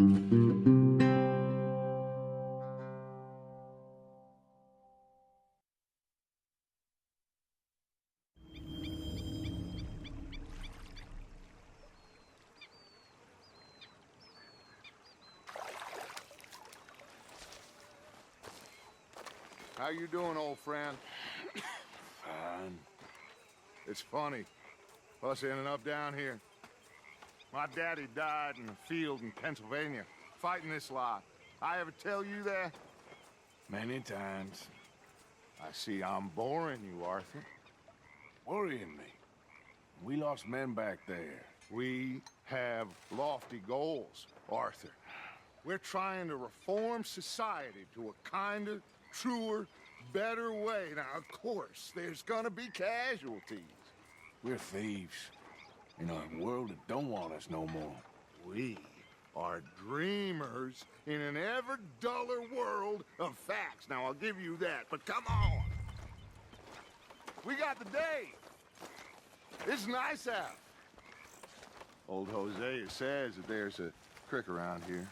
How you doing, old friend? Fine. It's funny, us ending up down here. My daddy died in a field in Pennsylvania, fighting this lot. I ever tell you that? Many times. I see I'm boring you, Arthur. Worrying me. We lost men back there. We have lofty goals, Arthur. We're trying to reform society to a kinder, truer, better way. Now, of course, there's gonna be casualties. We're thieves. In a world that don't want us no more. We are dreamers in an ever duller world of facts. Now, I'll give you that, but come on. We got the day. It's nice out. Old Hosea says that there's a creek around here.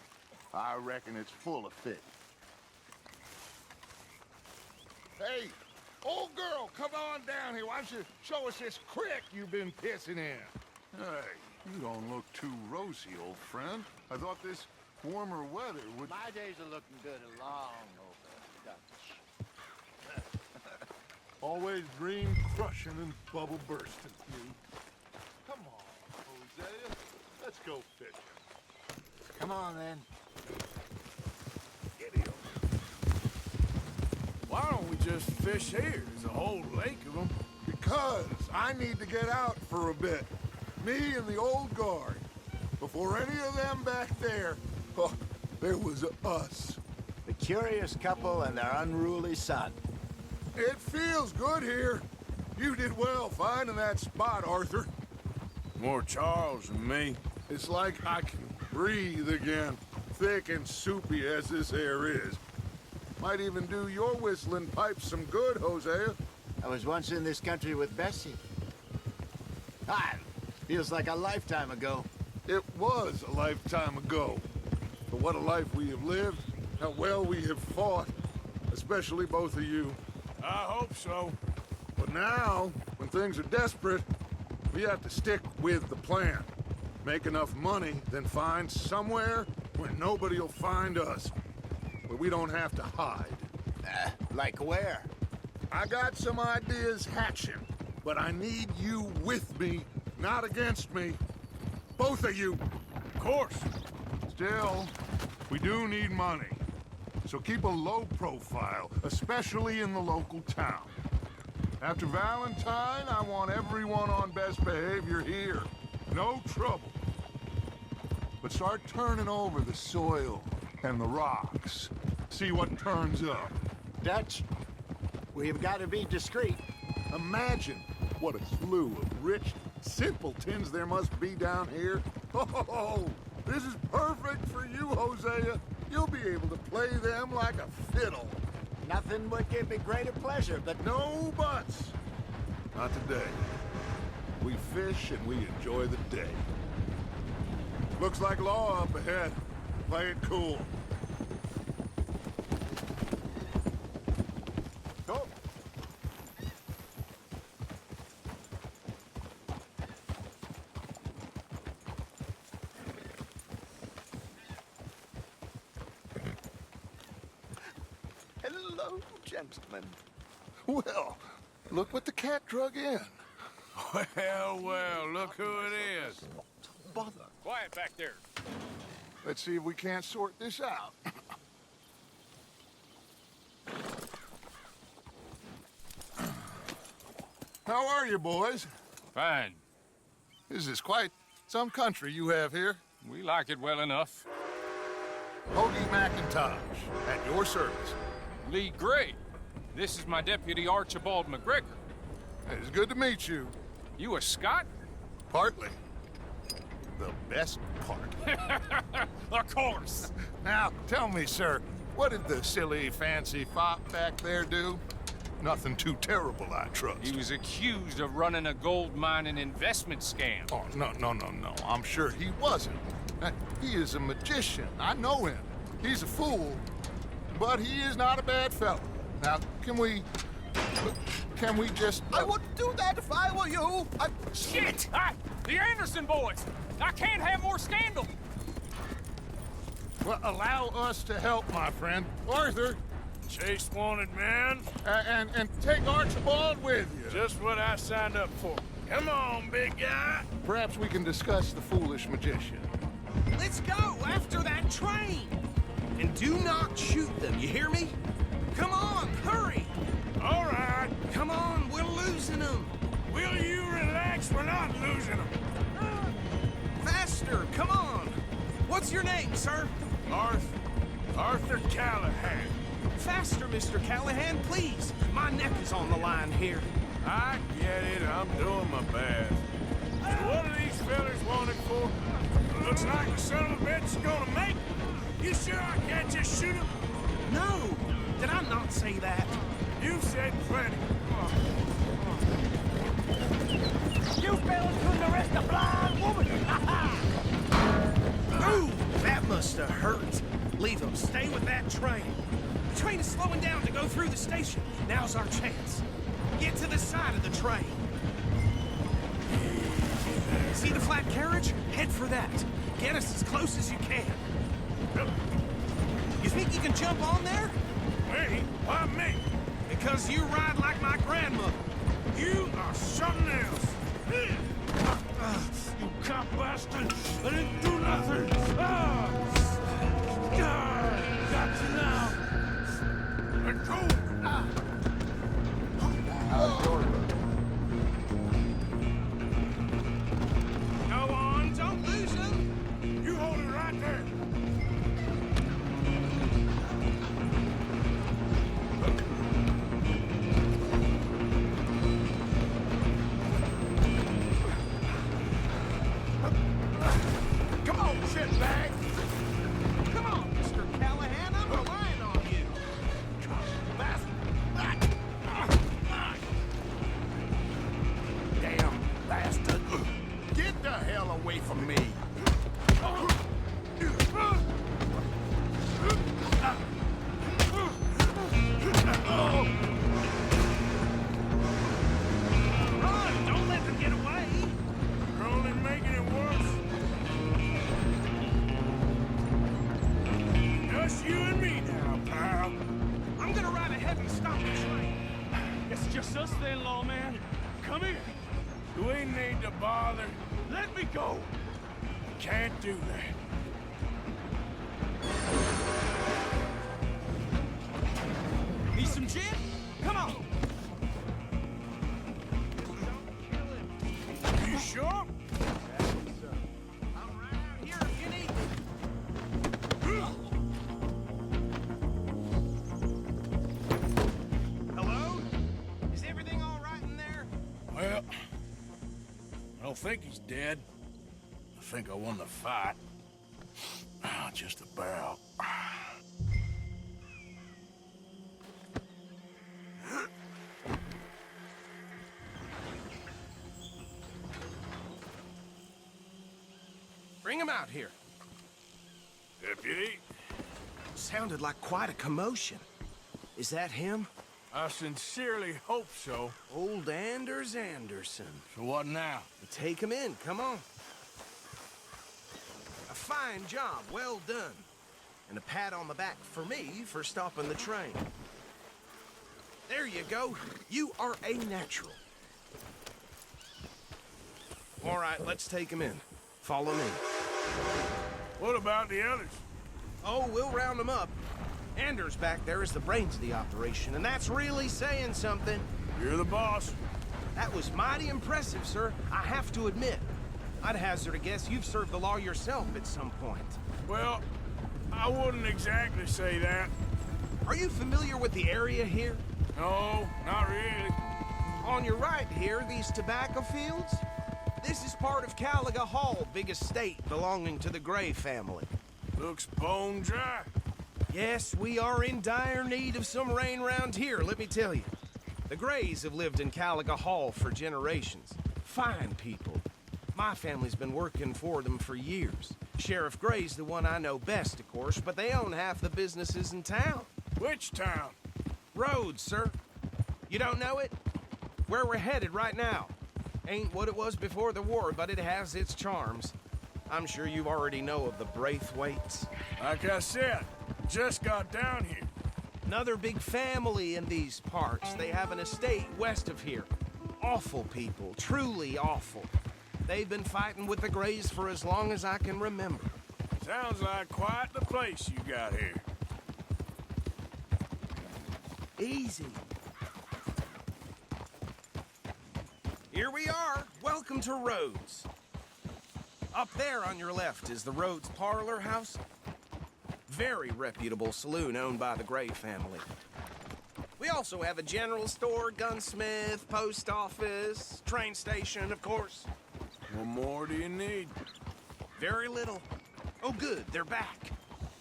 I reckon it's full of fish. Hey, old girl, come on down here. Why don't you show us this creek you've been pissing in? Hey, you don't look too rosy, old friend. I thought this warmer weather would... My days are looking good along over Dutch. Always dream crushing and bubble bursting. Come on, Hosea. Let's go fishing. Come on, then. Why don't we just fish here? There's a whole lake of them. Because I need to get out for a bit. Me and the old guard. Before any of them back there, oh, there was us. The curious couple and their unruly son. It feels good here. You did well finding that spot, Arthur. More Charles than me. It's like I can breathe again, thick and soupy as this air is. Might even do your whistling pipes some good, Hosea. I was once in this country with Bessie. Feels like a lifetime ago. It was a lifetime ago. But what a life we have lived, how well we have fought, especially both of you. I hope so. But now, when things are desperate, we have to stick with the plan. Make enough money, then find somewhere where nobody will find us. Where we don't have to hide. Like where? I got some ideas hatching, but I need you with me, not against me. Both of you. Of course. Still, we do need money. So keep a low profile, especially in the local town. After Valentine, I want everyone on best behavior here. No trouble. But start turning over the soil and the rocks. See what turns up. Dutch, we've got to be discreet. Imagine what a slew of rich simpletons there must be down here. Oh, this is perfect for you, Hosea. You'll be able to play them like a fiddle. Nothing would give me greater pleasure, but No buts. Not today. We fish and we enjoy the day. Looks like law up ahead. Play it cool. Go. Hello, gentlemen. Well, look what the cat drug in. Well, look who it is. Bother. Quiet back there. Let's see if we can't sort this out. How are you, boys? Fine. This is quite some country you have here. We like it well enough. Hoagie McIntosh, at your service. Lee Gray. This is my deputy Archibald McGregor. It's good to meet you. You a Scot? Partly. The best part. Of course. Now, tell me, sir, what did the silly, fancy fop back there do? Nothing too terrible, I trust. He was accused of running a gold mining investment scam. Oh, no. I'm sure he wasn't. He is a magician. I know him. He's a fool, but he is not a bad fellow. Now, can we just... I wouldn't do that if I were you. Shit! The Anderson boys! I can't have more scandal! Well, allow us to help, my friend. Arthur, Chase wanted man. and take Archibald with you. Just what I signed up for. Come on, big guy. Perhaps we can discuss the foolish magician. Let's go after that train. And do not shoot them, you hear me? Come on, hurry. All right. Come on, we're losing them. Will you relax? We're not losing them. Faster, come on. What's your name, sir? Arthur Callahan. Faster, Mr. Callahan, please. My neck is on the line here. I get it. I'm doing my best. So what are these fellas wanted for? Looks like the son of a bitch is gonna make it. You sure I can't just shoot him? No, did I not say that? You've said plenty. You fellas couldn't arrest a blind woman! Ooh, that must have hurt. Leave them. Stay with that train. The train is slowing down to go through the station. Now's our chance. Get to the side of the train. See the flat carriage? Head for that. Get us as close as you can. You think you can jump on there? Me? Why me? Because you ride like my grandmother. You are something else. You cop bastard! I didn't do nothing! Got you now! Let go! Go on, don't lose him. You hold it right there! Come on, shitbag! Come on, Mr. Callahan, I'm relying on you! Damn bastard. Get the hell away from me. Run! Don't let them get away! You're only making it worse. Just you and me now, pal. I'm gonna ride ahead and stop the train. It's just us then, lawman. Come here. We need to bother. Let me go. Can't do that. Need some gin? Come on! You sure? I'm right out here if you need me. Hello? Is everything all right in there? Well, I don't think he's dead. I think I won the fight. Just about. Bring him out here. Deputy, Sounded like quite a commotion. Is that him? I sincerely hope so. Old Anders Anderson. So what now? Take him in, come on. A fine job, well done. And a pat on the back for me for stopping the train. There you go. You are a natural. All right, let's take him in. Follow me. What about the others? Oh, we'll round them up. Anders back there is the brains of the operation, and that's really saying something. You're the boss. That was mighty impressive, sir. I have to admit. I'd hazard a guess you've served the law yourself at some point. Well, I wouldn't exactly say that. Are you familiar with the area here? No, not really. On your right here, these tobacco fields? This is part of Caliga Hall, big estate belonging to the Gray family. Looks bone dry. Yes, we are in dire need of some rain round here, let me tell you. The Grays have lived in Caliga Hall for generations. Fine people. My family's been working for them for years. Sheriff Gray's the one I know best, of course, but they own half the businesses in town. Which town? Rhodes, sir. You don't know it? Where we're headed right now. Ain't what it was before the war, but it has its charms. I'm sure you already know of the Braithwaites. Like I said, just got down here. Another big family in these parts. They have an estate west of here. Awful people, truly awful. They've been fighting with the Grays for as long as I can remember. Sounds like quite the place you got here. Easy. Here we are. Welcome to Rhodes. Up there on your left is the Rhodes Parlor House. Very reputable saloon owned by the Gray family. We also have a general store, gunsmith, post office, train station, of course. What more do you need? Very little. Oh, good, they're back.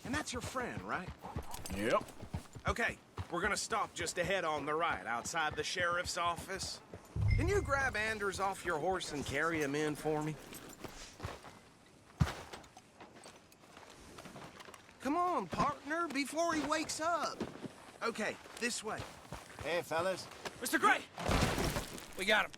And that's your friend, right? Yep. Okay, we're gonna stop just ahead on the right, outside the sheriff's office. Can you grab Anders off your horse and carry him in for me? Come on, partner, before he wakes up. Okay, this way. Hey, fellas. Mr. Gray! We got him.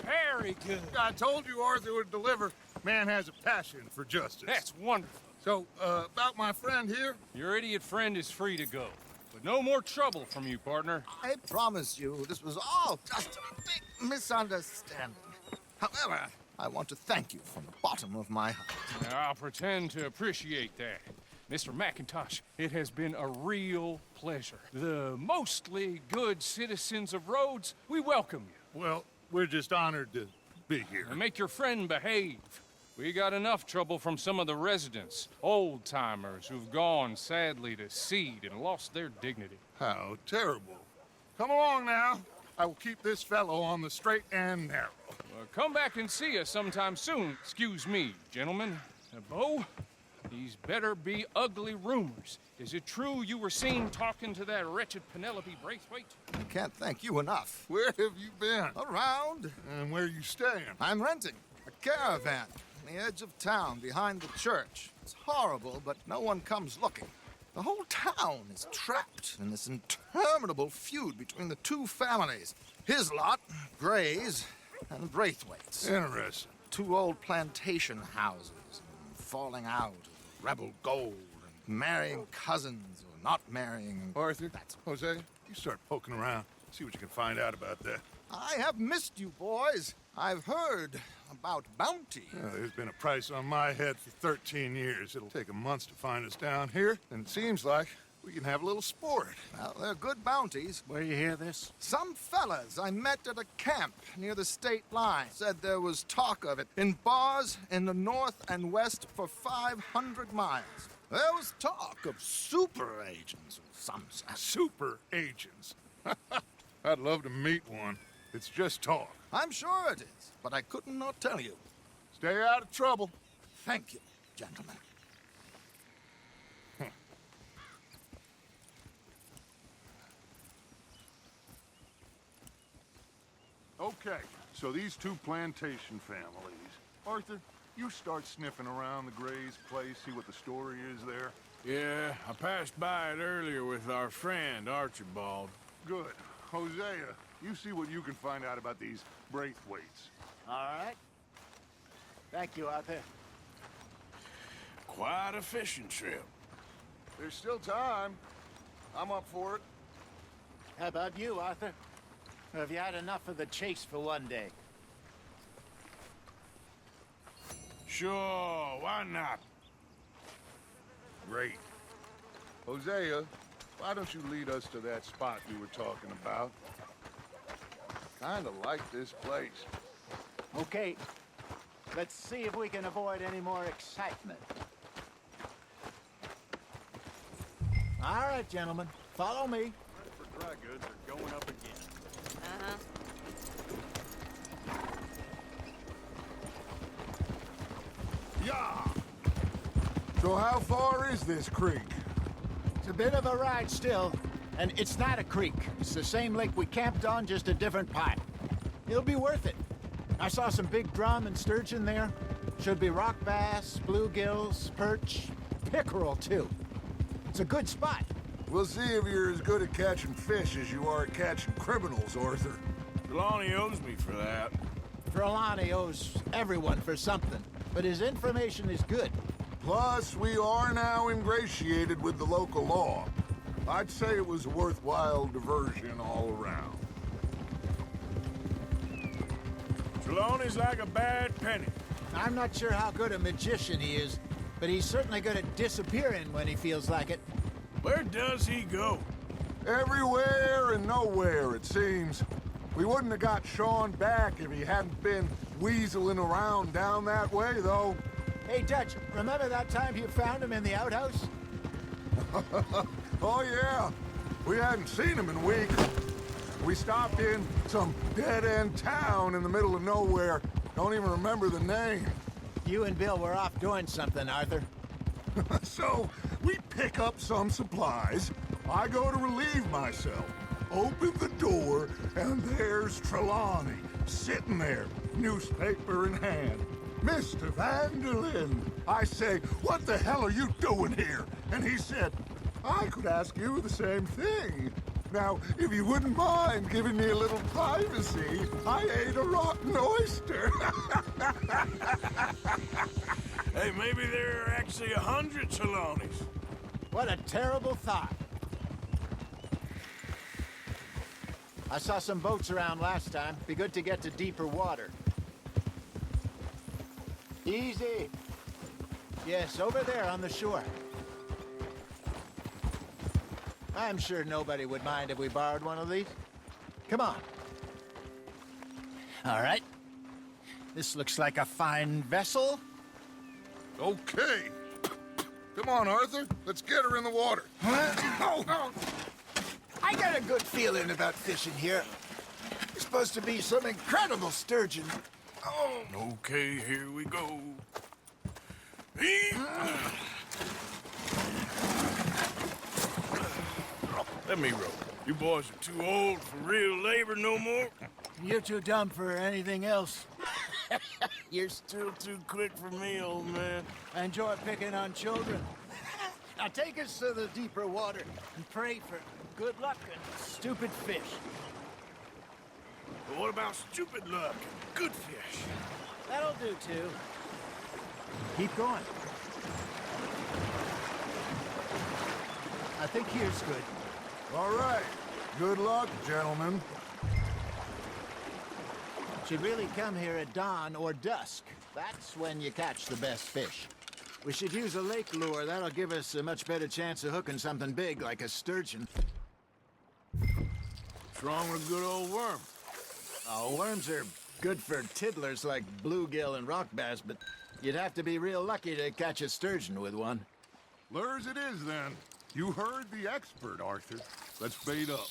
Very good. I told you Arthur would deliver. Man has a passion for justice. That's wonderful. So, about my friend here? Your idiot friend is free to go. But no more trouble from you, partner. I promise you, this was all just a big misunderstanding. However, I want to thank you from the bottom of my heart. Now, I'll pretend to appreciate that. Mr. McIntosh, it has been a real pleasure. The mostly good citizens of Rhodes, we welcome you. Well, we're just honored to be here. And make your friend behave. We got enough trouble from some of the residents, old-timers who've gone, sadly, to seed and lost their dignity. How terrible. Come along now. I will keep this fellow on the straight and narrow. Come back and see us sometime soon. Excuse me, gentlemen. Bo, these better be ugly rumors. Is it true you were seen talking to that wretched Penelope Braithwaite? I can't thank you enough. Where have you been? Around, And where you staying? I'm renting a caravan on the edge of town behind the church. It's horrible, but no one comes looking. The whole town is trapped in this interminable feud between the two families. His lot, Gray's, and Braithwaite's. Interesting. Two old plantation houses, and falling out, rebel gold, and marrying cousins or not marrying. Arthur, Jose, you start poking around. See what you can find out about that. I have missed you, boys. I've heard about bounty. There's been a price on my head for 13 years. It'll take a month to find us down here, and it seems like we can have a little sport. Well, they're good bounties. Where you hear this? Some fellas I met at a camp near the state line said there was talk of it in bars in the north and west for 500 miles. There was talk of super agents of some sort. Super agents. I'd love to meet one. It's just talk. I'm sure it is, but I couldn't not tell you. Stay out of trouble. Thank you, gentlemen. Okay, so these two plantation families. Arthur, you start sniffing around the Gray's place, see what the story is there. Yeah, I passed by it earlier with our friend, Archibald. Good. Hosea, you see what you can find out about these Braithwaites. All right. Thank you, Arthur. Quite a fishing trip. There's still time. I'm up for it. How about you, Arthur? Or have you had enough of the chase for one day? Sure, why not? Great. Hosea, why don't you lead us to that spot you were talking about? Kinda like this place. Okay. Let's see if we can avoid any more excitement. All right, gentlemen. Follow me. For dry goods are going up again. Yeah! So how far is this creek? It's a bit of a ride still, and it's not a creek. It's the same lake we camped on, just a different part. It'll be worth it. I saw some big drum and sturgeon there. Should be rock bass, bluegills, perch, pickerel, too. It's a good spot. We'll see if you're as good at catching fish as you are at catching criminals, Arthur. Trelawny owes me for that. Trelawny owes everyone for something, but his information is good. Plus, we are now ingratiated with the local law. I'd say it was a worthwhile diversion all around. Trelawny's like a bad penny. I'm not sure how good a magician he is, but he's certainly good at disappearing when he feels like it. Where does he go? Everywhere and nowhere, it seems. We wouldn't have got Sean back if he hadn't been weaseling around down that way, though. Hey, Dutch, remember that time you found him in the outhouse? Oh, yeah. We hadn't seen him in weeks. We stopped in some dead-end town in the middle of nowhere. Don't even remember the name. You and Bill were off doing something, Arthur. So, we pick up some supplies. I go to relieve myself. Open the door, and there's Trelawny, sitting there, newspaper in hand. Mr. Vanderlyn. I say, what the hell are you doing here? And he said, I could ask you the same thing. Now, if you wouldn't mind giving me a little privacy, I ate a rotten oyster. Hey, maybe there are actually 100 Trelawnys. What a terrible thought. I saw some boats around last time. Be good to get to deeper water. Easy. Yes, over there on the shore. I'm sure nobody would mind if we borrowed one of these. Come on. All right. This looks like a fine vessel. Okay. Come on, Arthur. Let's get her in the water. Oh. I got a good feeling about fishing here. It's supposed to be some incredible sturgeon. Oh. Okay, here we go. Let me row. You boys are too old for real labor no more. You're too dumb for anything else. You're still too quick for me, old man. I enjoy picking on children. Now take us to the deeper water and pray for good luck and stupid fish. But what about stupid luck and good fish? That'll do, too. Keep going. I think here's good. All right. Good luck, gentlemen. Should really come here at dawn or dusk. That's when you catch the best fish. We should use a lake lure. That'll give us a much better chance of hooking something big like a sturgeon. What's wrong with a good old worm? Oh, worms are good for tiddlers like bluegill and rock bass, but you'd have to be real lucky to catch a sturgeon with one. Lures it is, then. You heard the expert, Arthur. Let's bait up.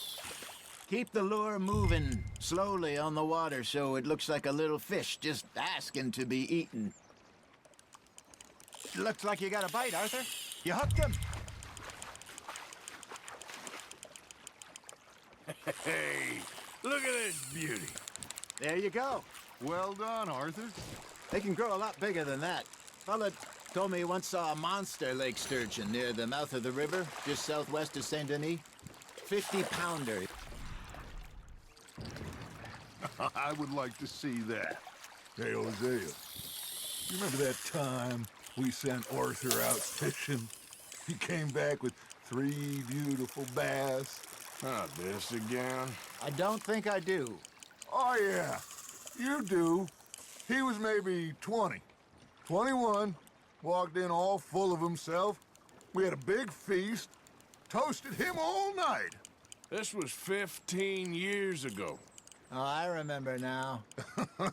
Keep the lure moving slowly on the water so it looks like a little fish just asking to be eaten. Looks like you got a bite, Arthur. You hooked him. Hey, look at this beauty. There you go. Well done, Arthur. They can grow a lot bigger than that. Fella told me he once saw a monster lake sturgeon near the mouth of the river, just southwest of Saint Denis. 50-pounder. I would like to see that. Hey, Hosea, you remember that time we sent Arthur out fishing? He came back with 3 beautiful bass. Not this again. I don't think I do. Oh, yeah, you do. He was maybe 20, 21, walked in all full of himself. We had a big feast, toasted him all night. This was 15 years ago. Oh, I remember now.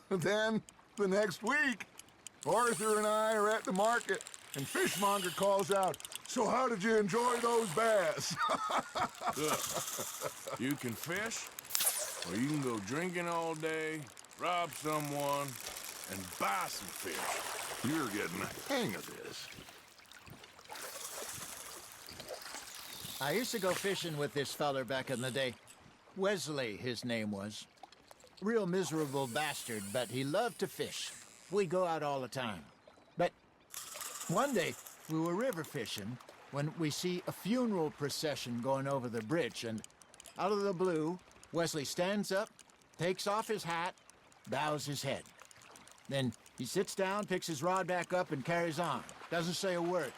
Then, the next week, Arthur and I are at the market, and Fishmonger calls out, "So how did you enjoy those bass?" Look, you can fish, or you can go drinking all day, rob someone, and buy some fish. You're getting the hang of this. I used to go fishing with this feller back in the day. Wesley, his name was. real miserable bastard, but he loved to fish. We go out all the time. But one day, we were river fishing when we see a funeral procession going over the bridge, and out of the blue, Wesley stands up, takes off his hat, bows his head. Then he sits down, picks his rod back up, and carries on. Doesn't say a word.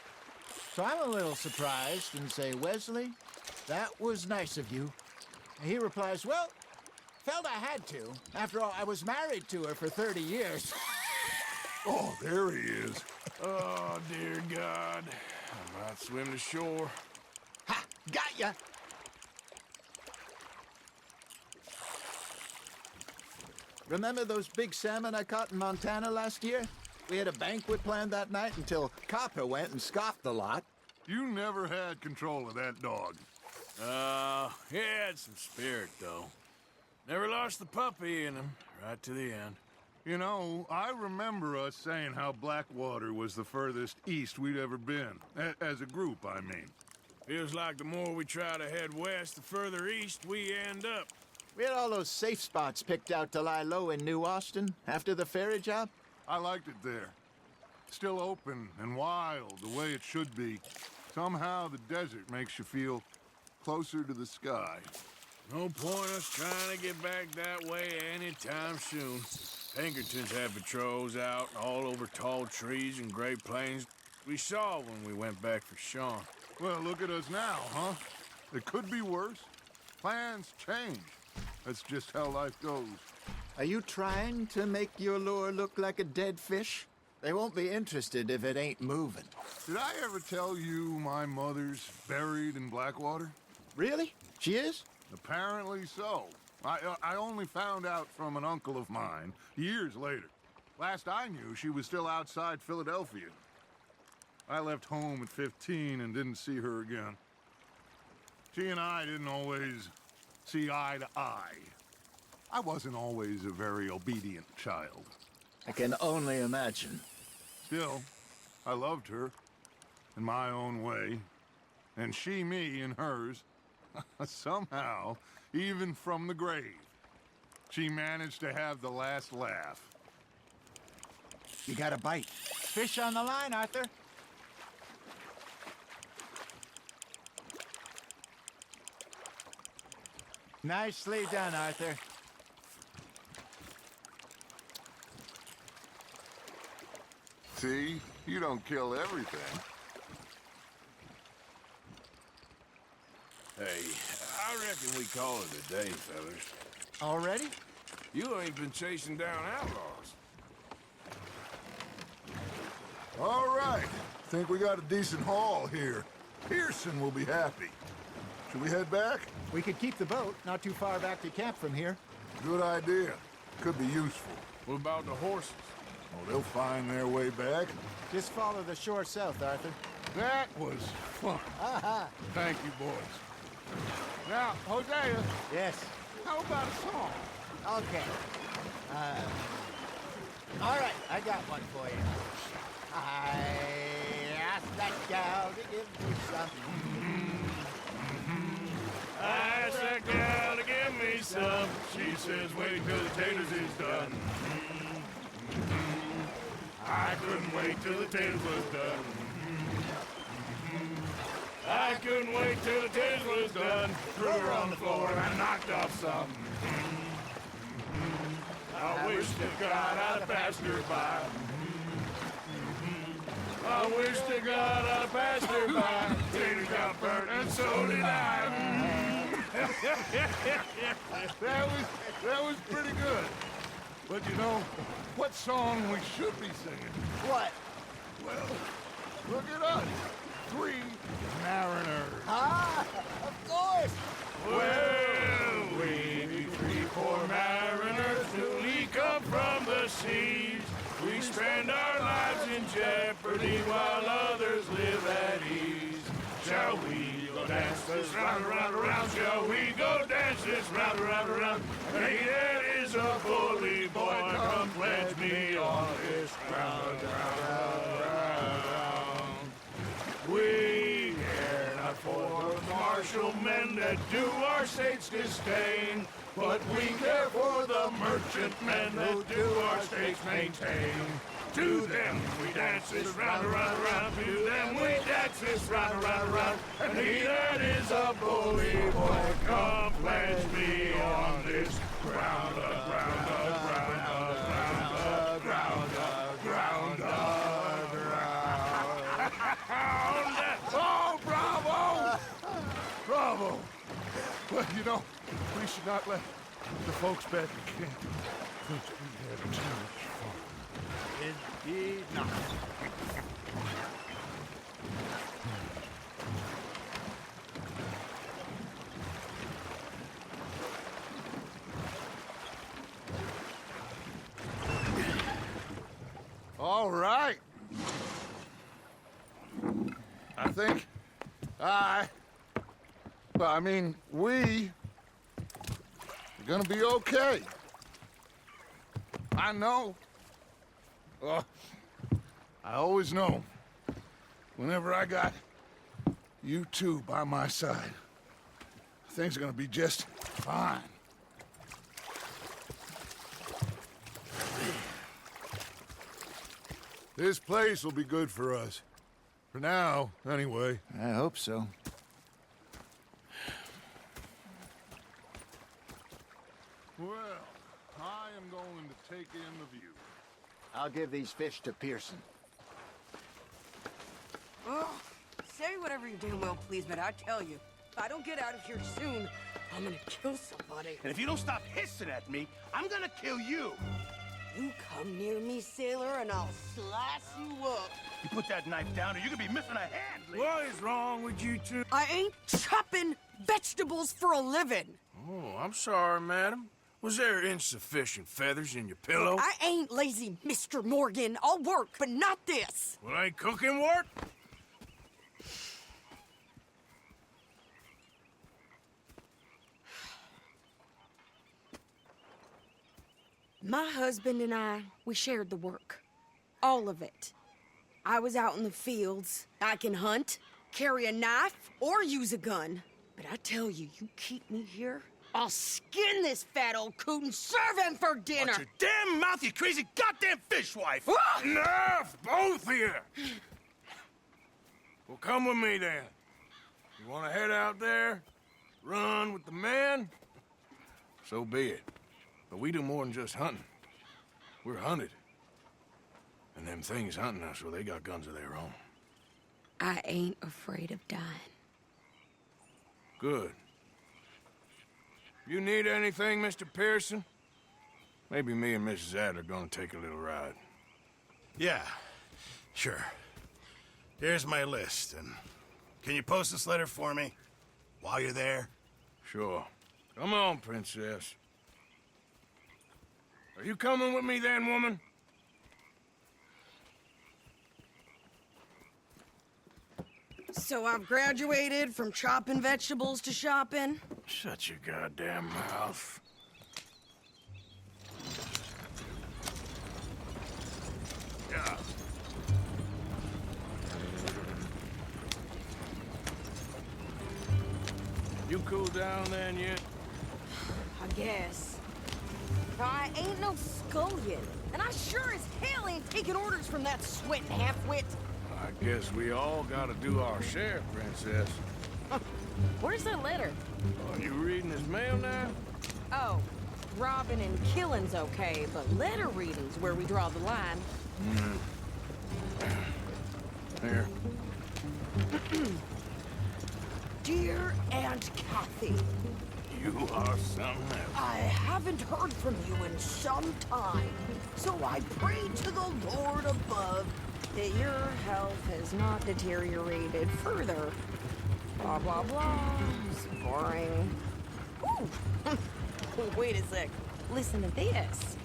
So I'm a little surprised and say, Wesley, that was nice of you. And he replies, well, felt I had to. After all, I was married to her for 30 years. Oh, there he is. Oh, dear God. I might swim to shore. Ha! Got ya! Remember those big salmon I caught in Montana last year? We had a banquet planned that night until Copper went and scoffed the lot. You never had control of that dog. He had some spirit, though. Never lost the puppy in him, right to the end. You know, I remember us saying how Blackwater was the furthest east we'd ever been. As a group, I mean. Feels like the more we try to head west, the further east we end up. We had all those safe spots picked out to lie low in New Austin after the ferry job. I liked it there. Still open and wild, the way it should be. Somehow the desert makes you feel closer to the sky. No point us trying to get back that way anytime soon. Pinkertons had patrols out all over tall trees and Great Plains. We saw when we went back for Sean. Well, look at us now, huh? It could be worse. Plans change. That's just how life goes. Are you trying to make your lure look like a dead fish? They won't be interested if it ain't moving. Did I ever tell you my mother's buried in Blackwater? Really? She is? Apparently so. I only found out from an uncle of mine years later. Last I knew, she was still outside Philadelphia. I left home at 15 and didn't see her again. She and I didn't always see eye to eye. I wasn't always a very obedient child. I can only imagine. Still, I loved her in my own way, and she me in hers. Somehow, even from the grave, she managed to have the last laugh. You got a bite. Fish on the line, Arthur. Nicely done, Arthur. See? You don't kill everything. Hey, I reckon we call it a day, fellas. Already? You ain't been chasing down outlaws. All right. Think we got a decent haul here. Pearson will be happy. Should we head back? We could keep the boat not too far back to camp from here. Good idea. Could be useful. What about the horses? Oh, they'll find their way back. Just follow the shore south, Arthur. That was fun. Aha! Thank you, boys. Now, Hosea, Yes. how about a song? Okay. All right, I got one for you. I asked that gal to give me some. I asked that gal to give me some. She says, wait till the taters is done. I couldn't wait till the taters was done. I couldn't wait till the taters was done. Threw her on the floor and I knocked off some. I wish to God I'd passed her by. I wish to God I'd passed her by. Taters got burnt and so did I. That was pretty good. But you know, what song we should be singing? What? Well, look at us. 3 mariners. Ah, of course. Well, we be 3 poor mariners newly come from the seas. We spend our lives in jeopardy while others live at ease. Shall we go dance this round, around, around? Shall we go dance this round, around, around? Hey, that is a bully boy. Come pledge me on this round, round, round. We care not for the martial men men that do our states disdain. But we care for the merchantmen that do our states maintain. To them we dance this round, around, around. To them we dance this round, around, around. And he that is a bully boy, come pledge me on this ground, ground, ground, ground, ground, ground, ground. Oh, bravo! Bravo! Well, you know, we should not let the folks back in camp think we had too much fun. Indeed not. All right. I think we are gonna be okay. I know. I always know. Whenever I got you two by my side, things are gonna be just fine. This place will be good for us. For now, anyway. I hope so. Well, I am going to take in the view. I'll give these fish to Pearson. Oh, say whatever you damn well please, but I tell you, if I don't get out of here soon, I'm gonna kill somebody. And if you don't stop hissing at me, I'm gonna kill you. You come near me, sailor, and I'll slice you up. You put that knife down or you're gonna be missing a hand. What is wrong with you two? I ain't chopping vegetables for a living. Oh, I'm sorry, madam. Was there insufficient feathers in your pillow? I ain't lazy, Mr. Morgan. I'll work, but not this. Well, ain't cooking work? My husband and I, we shared the work. All of it. I was out in the fields. I can hunt, carry a knife, or use a gun. But I tell you, you keep me here, I'll skin this fat old coot and serve him for dinner. Watch your damn mouth, you crazy goddamn fishwife! Ah! Enough, both of you! Well, come with me then. You want to head out there, run with the men? So be it. But we do more than just hunting. We're hunted. And them things hunting us, well, they got guns of their own. I ain't afraid of dying. Good. You need anything, Mr. Pearson? Maybe me and Mrs. Adler are gonna take a little ride. Yeah, sure. Here's my list, and can you post this letter for me while you're there? Sure. Come on, princess. Are you coming with me then, woman? So I've graduated from chopping vegetables to shopping. Shut your goddamn mouth. Yeah. You cool down then yet? I guess. I ain't no scullion, and I sure as hell ain't taking orders from that sweating half-wit. I guess we all gotta do our share, princess. Where's that letter? Are you reading his mail now? Oh, robbing and killing's okay, but letter reading's where we draw the line. Here. Dear Aunt Kathy, You are something else. I haven't heard from you in some time, so I pray to the Lord above that your health has not deteriorated further. Blah, blah, blah. It's boring. Ooh. Wait a sec. Listen to this.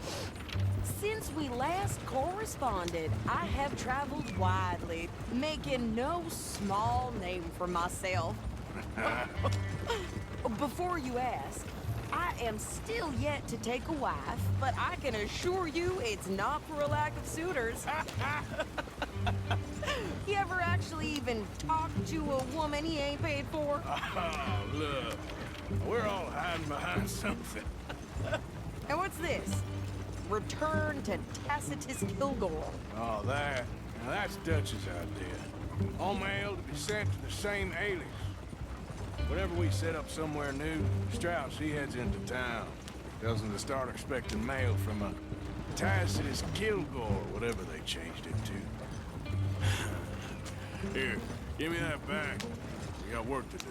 Since we last corresponded, I have traveled widely, making no small name for myself. Before you ask, I am still yet to take a wife, but I can assure you it's not for a lack of suitors. You ever actually even talk to a woman he ain't paid for? Oh, look. We're all hiding behind something. And what's this? Return to Tacitus Kilgore. Oh, that. Now that's Dutch's idea. All mail to be sent to the same alias. Whenever we set up somewhere new, Strauss, he heads into town. Tells them to start expecting mail from a Tacitus Kilgore, whatever they changed it to. Here, give me that bag. We got work to do.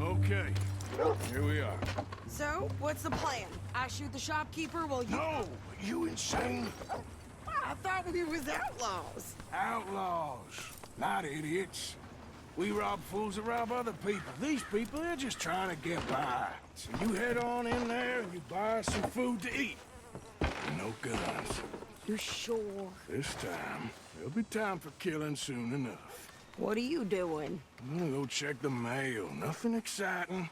Okay, here we are. So, what's the plan? I shoot the shopkeeper while you... No! You insane? I thought we was outlaws. Outlaws, not idiots. We rob fools that rob other people. These people, they're just trying to get by. So you head on in there and you buy some food to eat. And no guns. You're sure? This time, there'll be time for killing soon enough. What are you doing? I'm gonna go check the mail. Nothing exciting.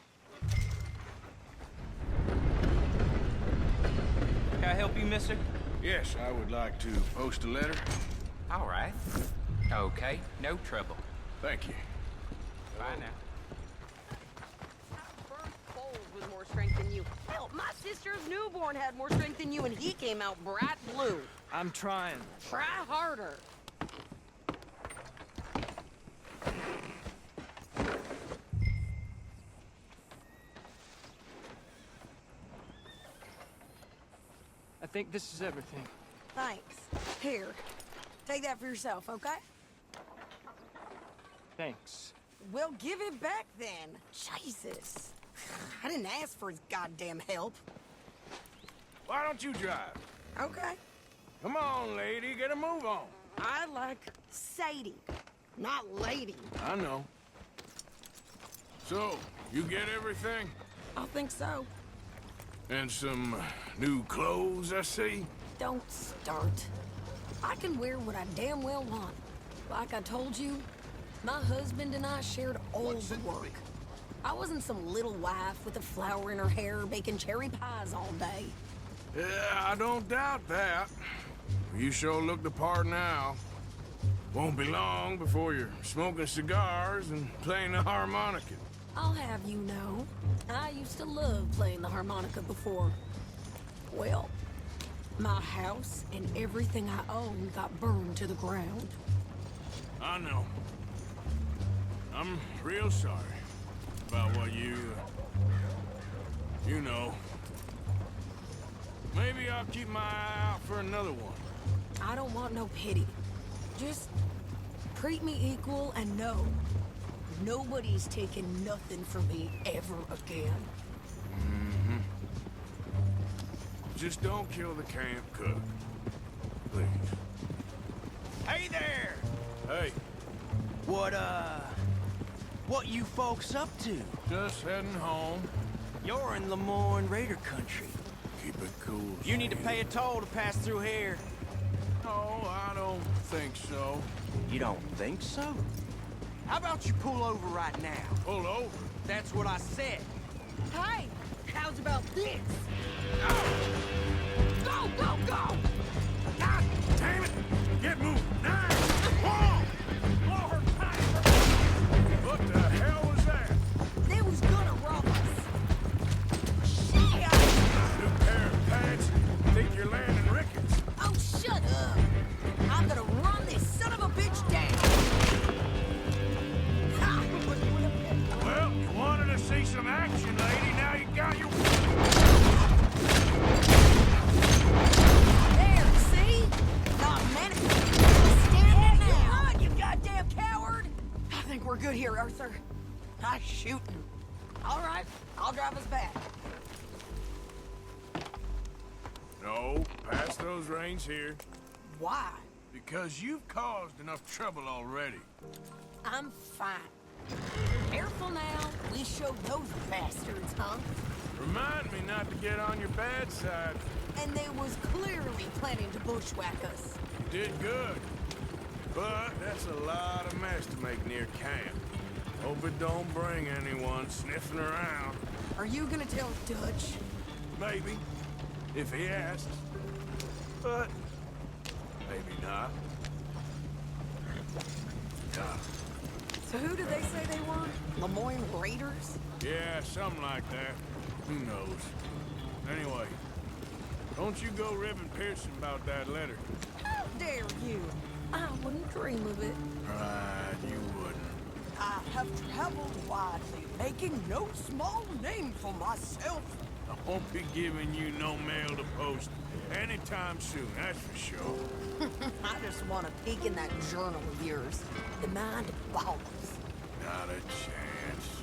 Can I help you, mister? Yes, I would like to post a letter. All right. Okay, no trouble. Thank you. Bye now. Bowles was more strength than you. Hell, my sister's newborn had more strength than you, and he came out bright blue. I'm trying. Try harder. I think this is everything. Thanks. Here, take that for yourself, okay? Thanks. Well, give it back then. Jesus. I didn't ask for his goddamn help. Why don't you drive? Okay. Come on, lady, get a move on. I like Sadie, not lady. I know. So, you get everything? I think so. And some new clothes, I see? Don't start. I can wear what I damn well want. Like I told you, my husband and I shared all the work. I wasn't some little wife with a flower in her hair baking cherry pies all day. Yeah, I don't doubt that. You sure look the part now. Won't be long before you're smoking cigars and playing the harmonica. I'll have you know, I used to love playing the harmonica before. Well, my house and everything I own got burned to the ground. I know. I'm real sorry about what you know. Maybe I'll keep my eye out for another one. I don't want no pity. Just treat me equal and know nobody's taking nothing from me ever again. Mm-hmm. Just don't kill the camp cook. Please. Hey there! Hey, What you folks up to? just heading home. You're in Lemoyne Raider country. Keep it cool. You need to Sandy. pay a toll to pass through here. No, I don't think so. You don't think so? How about you pull over right now? Pull over. That's what I said. Hey, how's about this? Go, go, go! God damn it! Get moving! Now! Whoa! Lord, what the hell was that? They was gonna rob us. Shit! New pair of pants. Think you're landing Ricketts. Oh, shut up. I'm gonna run this son of a bitch down. Ha! Well, you wanted to see some action, lady. Now you got your... There, see? Not many. Stand now. You goddamn coward. I think we're good here, Arthur. Nice shooting. All right, I'll drive us back. No, pass those reins here. Why? Because you've caused enough trouble already. I'm fine. Careful now. We showed those bastards, huh? Remind me not to get on your bad side. And they was clearly planning to bushwhack us. You did good. But that's a lot of mess to make near camp. Hope it don't bring anyone sniffing around. Are you gonna tell Dutch? Maybe, if he asks. But maybe not. So who did they say they were? Lemoyne Raiders? Yeah, something like that. Who knows? Anyway, don't you go ribbing Pearson about that letter. How dare you? I wouldn't dream of it. Right, you wouldn't. I have traveled widely, making no small name for myself. I won't be giving you no mail to post anytime soon, that's for sure. I just want to peek in that journal of yours. The mind boggles. Not a chance.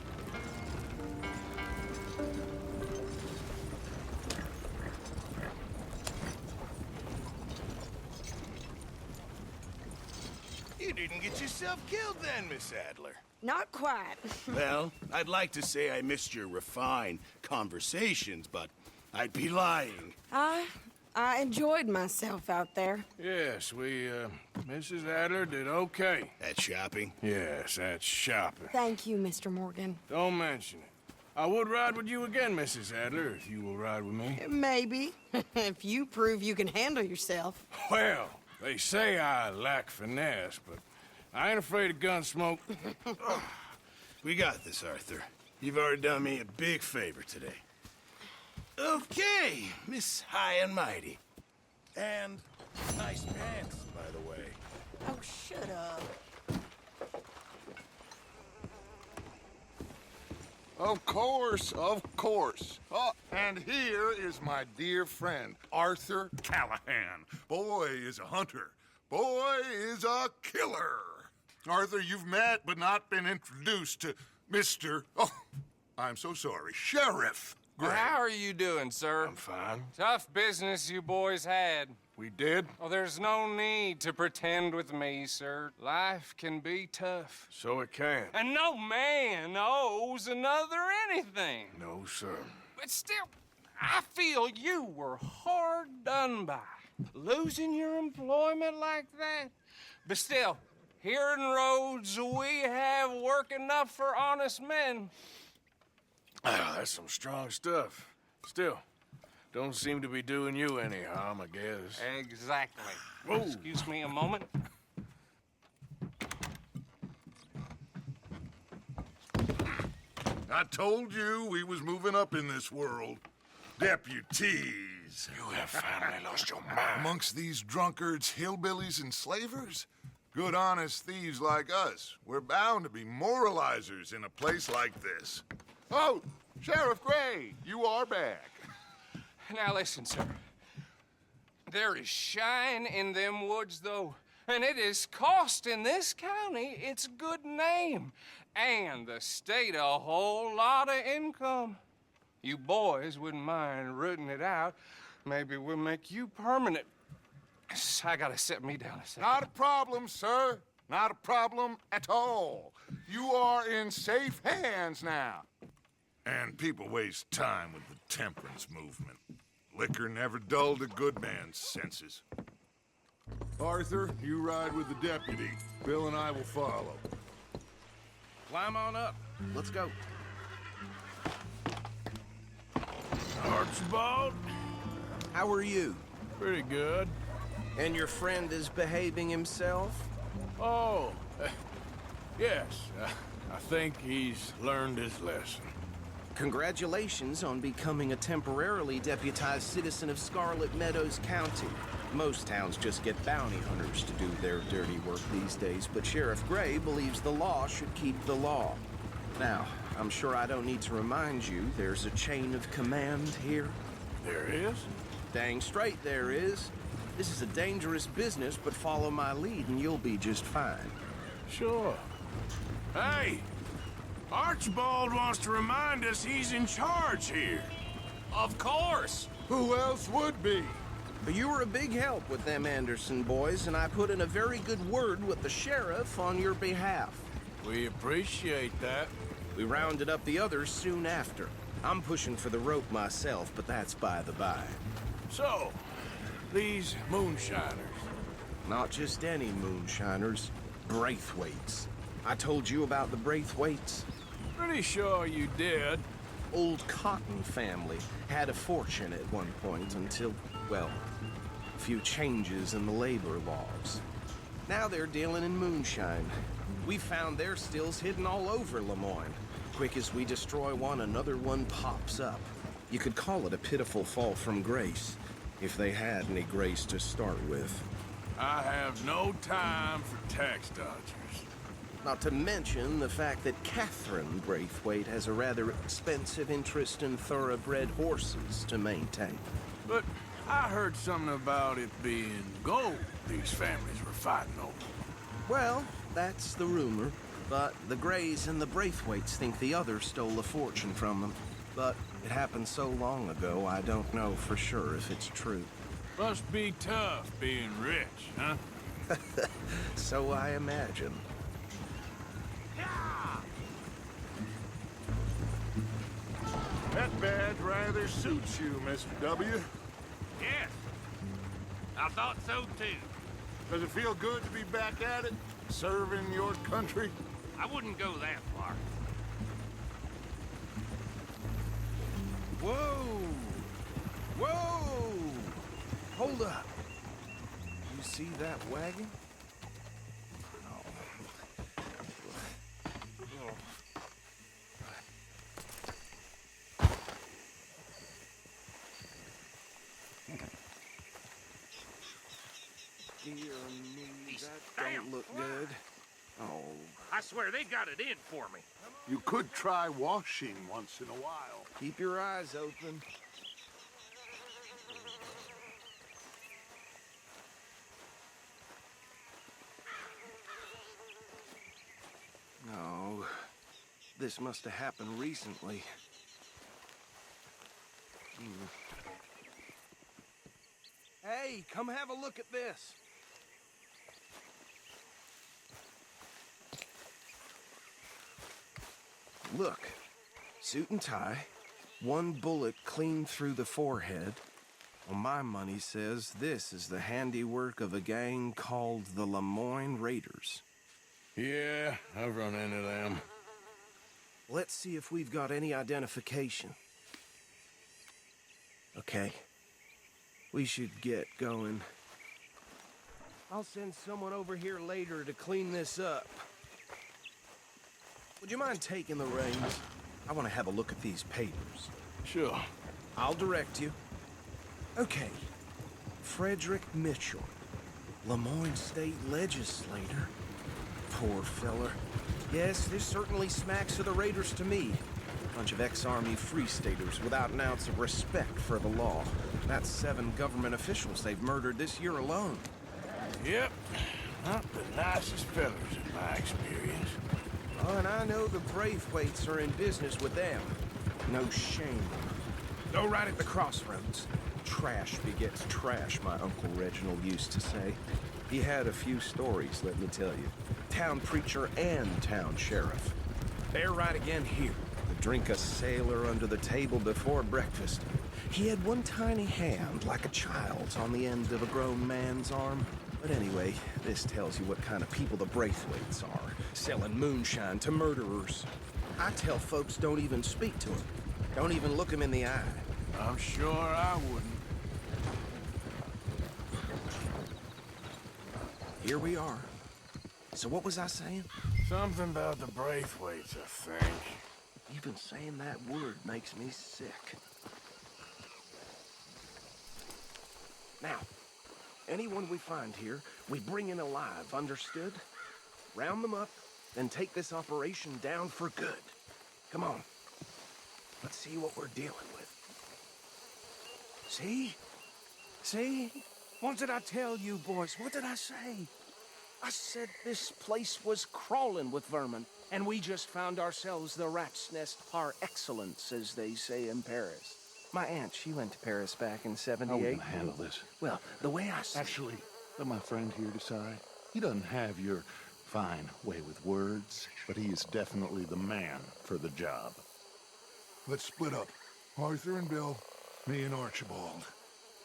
You didn't get yourself killed then, Miss Adler. Not quite. Well, I'd like to say I missed your refined conversations, but I'd be lying. I enjoyed myself out there. Yes, Mrs. Adler did okay. At shopping? Yes, that's shopping. Thank you, Mr. Morgan. Don't mention it. I would ride with you again, Mrs. Adler, if you will ride with me. Maybe. If you prove you can handle yourself. Well, they say I lack finesse, but I ain't afraid of gun smoke. We got this, Arthur. You've already done me a big favor today. Okay, Miss High and Mighty. And nice pants, by the way. Oh, shut up. Of course, of course. Oh, and here is my dear friend, Arthur Callahan. Boy is a hunter. Boy is a killer. Arthur, you've met but not been introduced to Mr. Oh, I'm so sorry, Sheriff Gray. How are you doing, sir? I'm fine. Tough business you boys had. We did? Oh, there's no need to pretend with me, sir. Life can be tough. So it can. And no man owes another anything. No, sir. But still, I feel you were hard done by. Losing your employment like that. But still, here in Rhodes, we have work enough for honest men. That's some strong stuff. Still, don't seem to be doing you any harm, I guess. Exactly. Whoa. Excuse me a moment. I told you we was moving up in this world. Deputies. You have finally lost your mind. Amongst these drunkards, hillbillies, and slavers? Good, honest thieves like us. We're bound to be moralizers in a place like this. Oh, Sheriff Gray, you are back. Now listen, sir. There is shine in them woods, though, and it is costing this county its good name and the state a whole lot of income. You boys wouldn't mind rooting it out. Maybe we'll make you permanent. I gotta sit me down a second. Not a problem, sir. Not a problem at all. You are in safe hands now. And people waste time with the temperance movement. Liquor never dulled a good man's senses. Arthur, you ride with the deputy. Bill and I will follow. Climb on up. Let's go. Archibald? How are you? Pretty good. And your friend is behaving himself? Oh, yes. I think he's learned his lesson. Congratulations on becoming a temporarily deputized citizen of Scarlet Meadows County. Most towns just get bounty hunters to do their dirty work these days, but Sheriff Gray believes the law should keep the law. Now, I'm sure I don't need to remind you there's a chain of command here. There is? Dang straight there is. This is a dangerous business, but follow my lead and you'll be just fine. Sure. Hey! Archibald wants to remind us he's in charge here. Of course. Who else would be? But you were a big help with them Anderson boys, and I put in a very good word with the sheriff on your behalf. We appreciate that. We rounded up the others soon after. I'm pushing for the rope myself, but that's by the by. So, these moonshiners. Not just any moonshiners. Braithwaites. I told you about the Braithwaites? Pretty sure you did. old Cotton family had a fortune at one point until, well, a few changes in the labor laws. Now they're dealing in moonshine. We found their stills hidden all over Lemoyne. Quick as we destroy one, another one pops up. You could call it a pitiful fall from grace, if they had any grace to start with. I have no time for tax dodgers. Not to mention the fact that Catherine Braithwaite has a rather expensive interest in thoroughbred horses to maintain. But I heard something about it being gold these families were fighting over. Well, that's the rumor. But the Greys and the Braithwaites think the others stole a fortune from them. But it happened so long ago, I don't know for sure if it's true. Must be tough being rich, huh? So I imagine. That badge rather suits you, Mr. W. Yes. I thought so, too. Does it feel good to be back at it? Serving your country? I wouldn't go that far. Whoa! Whoa! Hold up. You see that wagon? Dear me, that don't look good. Oh. I swear they got it in for me. You could try washing once in a while. Keep your eyes open. No. This must have happened recently. Hey, come have a look at this. Look, suit and tie, one bullet clean through the forehead. Well, my money says this is the handiwork of a gang called the Lemoyne Raiders. Yeah, I've run into them. Let's see if we've got any identification. Okay. We should get going. I'll send someone over here later to clean this up. Would you mind taking the reins? I want to have a look at these papers. Sure. I'll direct you. Okay. Frederick Mitchell, Lemoyne State Legislator. Poor feller. Yes, this certainly smacks of the Raiders to me. Bunch of ex-Army Free Staters without an ounce of respect for the law. That's 7 government officials they've murdered this year alone. Yep. Not the nicest fellas in my experience. Oh, and I know the Braithwaites are in business with them. No shame. Go right at the crossroads. Trash begets trash, my Uncle Reginald used to say. He had a few stories, let me tell you. Town preacher and town sheriff. They're right again here. Drink a sailor under the table before breakfast. He had one tiny hand, like a child's, on the end of a grown man's arm. But anyway, this tells you what kind of people the Braithwaites are, selling moonshine to murderers. I tell folks don't even speak to them. Don't even look them in the eye. I'm sure I wouldn't. Here we are. So what was I saying? Something about the Braithwaites, I think. Even saying that word makes me sick. Now, anyone we find here, we bring in alive, understood? Round them up, then take this operation down for good. Come on. Let's see what we're dealing with. See? See? What did I tell you, boys? What did I say? I said this place was crawling with vermin, and we just found ourselves the rat's nest par excellence, as they say in Paris. My aunt, she went to Paris back in '78. How are we gonna handle this? Well, the way I see... Actually, let my friend here decide. He doesn't have your fine way with words, but he is definitely the man for the job. Let's split up. Arthur and Bill, me and Archibald.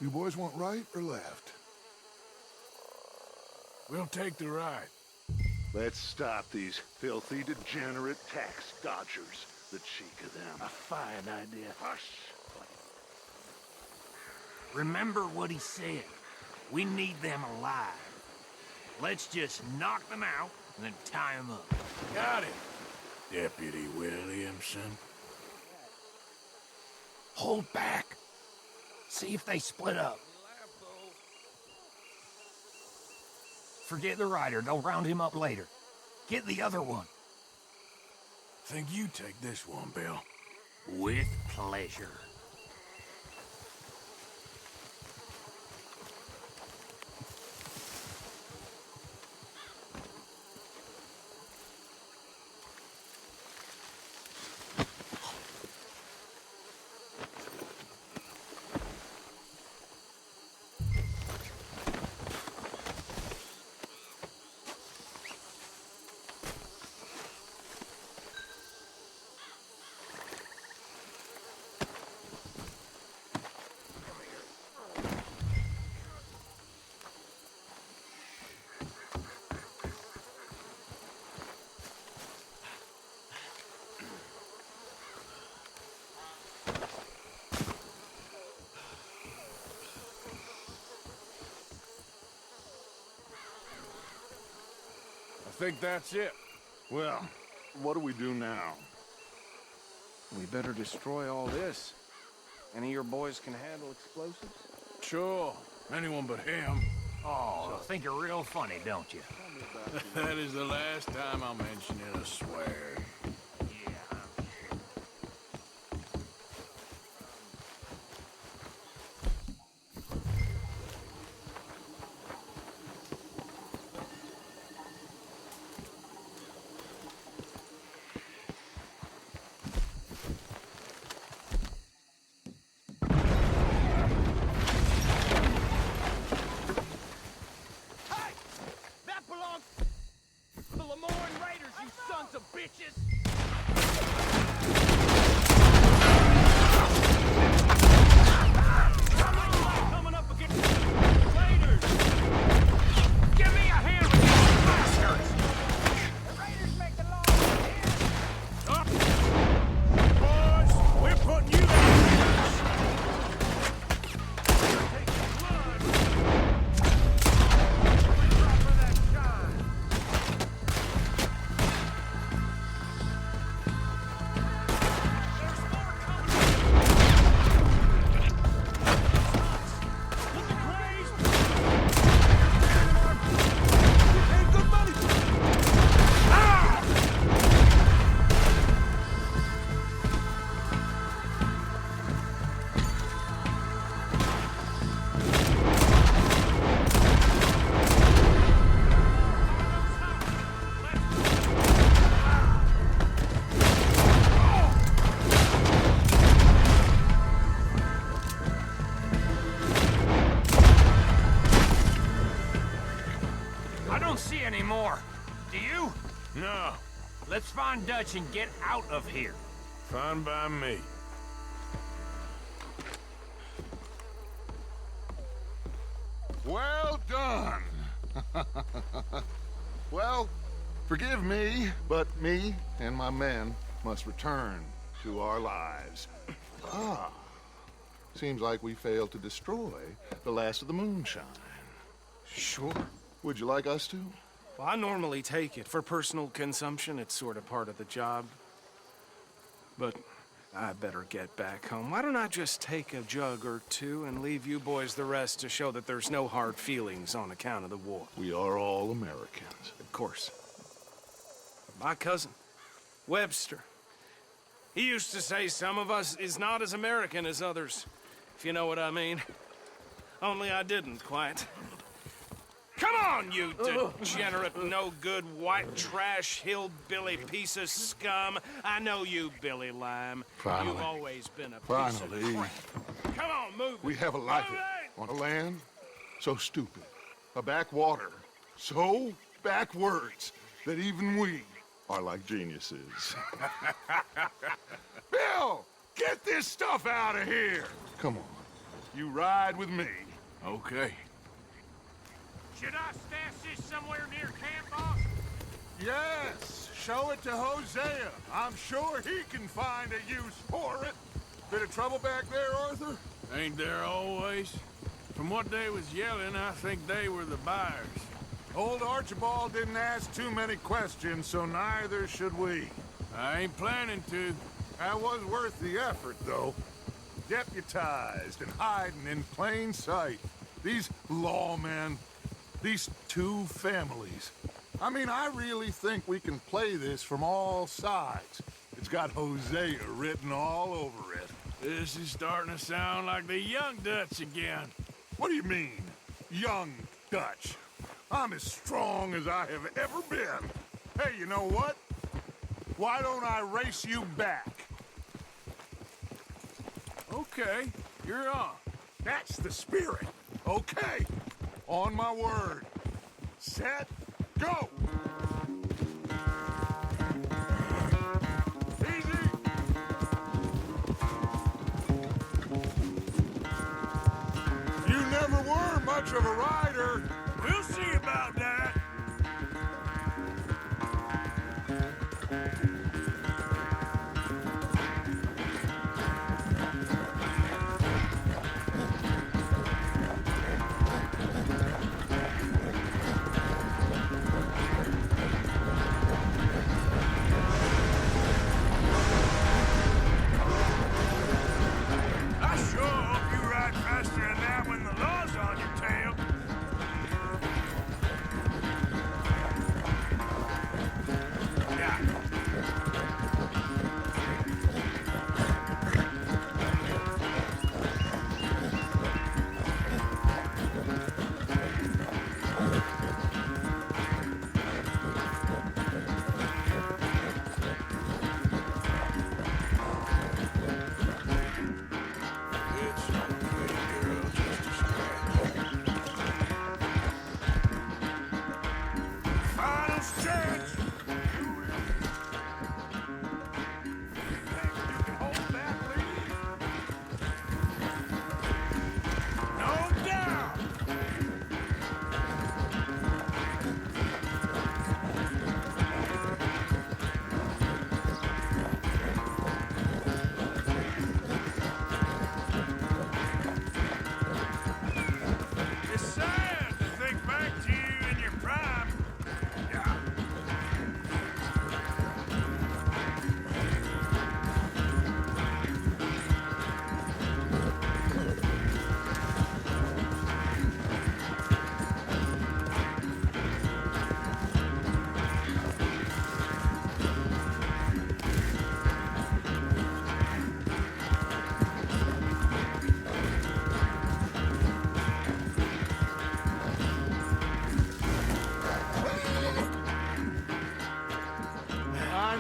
You boys want right or left? We'll take the right. Let's stop these filthy, degenerate tax dodgers. The cheek of them. A fine idea. Hush! Remember what he said. We need them alive. Let's just knock them out and then tie them up. Got it, Deputy Williamson. Hold back. See if they split up. Forget the rider. They'll round him up later. Get the other one. Think you take this one, Bill. With pleasure. I think that's it. Well, what do we do now? We better destroy all this. Any of your boys can handle explosives? Sure. Anyone but him. Oh, think you're real funny, don't you? That is the last time I'll mention it, I swear. Let's find Dutch and get out of here. Fine by me. Well done. Well, forgive me, but me and my men must return to our lives. Ah, seems like we failed to destroy the last of the moonshine. Sure. Would you like us to? Well, I normally take it. For personal consumption, it's sort of part of the job. But I better get back home. Why don't I just take a jug or two and leave you boys the rest to show that there's no hard feelings on account of the war? We are all Americans. Of course. My cousin, Webster, he used to say some of us is not as American as others, if you know what I mean. Only I didn't quite. Come on, you degenerate, no-good, white trash, hillbilly piece of scum. I know you, Billy Lime. Finally. You've always been a piece of Finally. crap. Come on, move it. We have a life on a land so stupid, a backwater so backwards that even we are like geniuses. Bill, get this stuff out of here. Come on, you ride with me. Okay. Should I stash this somewhere near camp, boss? Yes, show it to Hosea. I'm sure he can find a use for it. Bit of trouble back there, Arthur? Ain't there always? From what they was yelling, I think they were the buyers. Old Archibald didn't ask too many questions, so neither should we. I ain't planning to. That was worth the effort, though. Deputized and hiding in plain sight. These lawmen, these two families. I mean, I really think we can play this from all sides. It's got Hosea written all over it. This is starting to sound like the Young Dutch again. What do you mean, Young Dutch? I'm as strong as I have ever been. Hey, you know what? Why don't I race you back? Okay, you're on. That's the spirit. Okay, on my word. Set, go! Easy! You never were much of a rider. We'll see about that.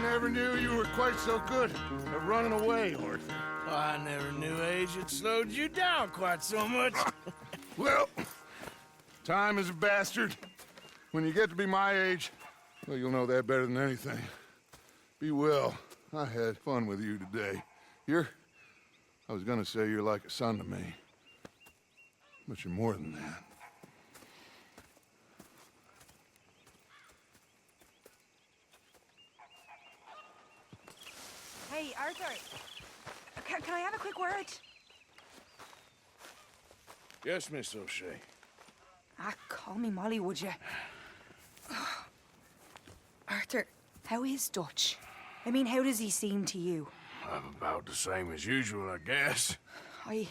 Never knew you were quite so good at running away, Arthur. I never knew age had slowed you down quite so much. Well, time is a bastard. When you get to be my age, well, you'll know that better than anything. Be well. I had fun with you today. I was gonna say you're like a son to me. But you're more than that. Hey, Arthur. Can I have a quick word? Yes, Miss O'Shea. Call me Molly, would you? Arthur, how is Dutch? I mean, how does he seem to you? I'm about the same as usual, I guess. I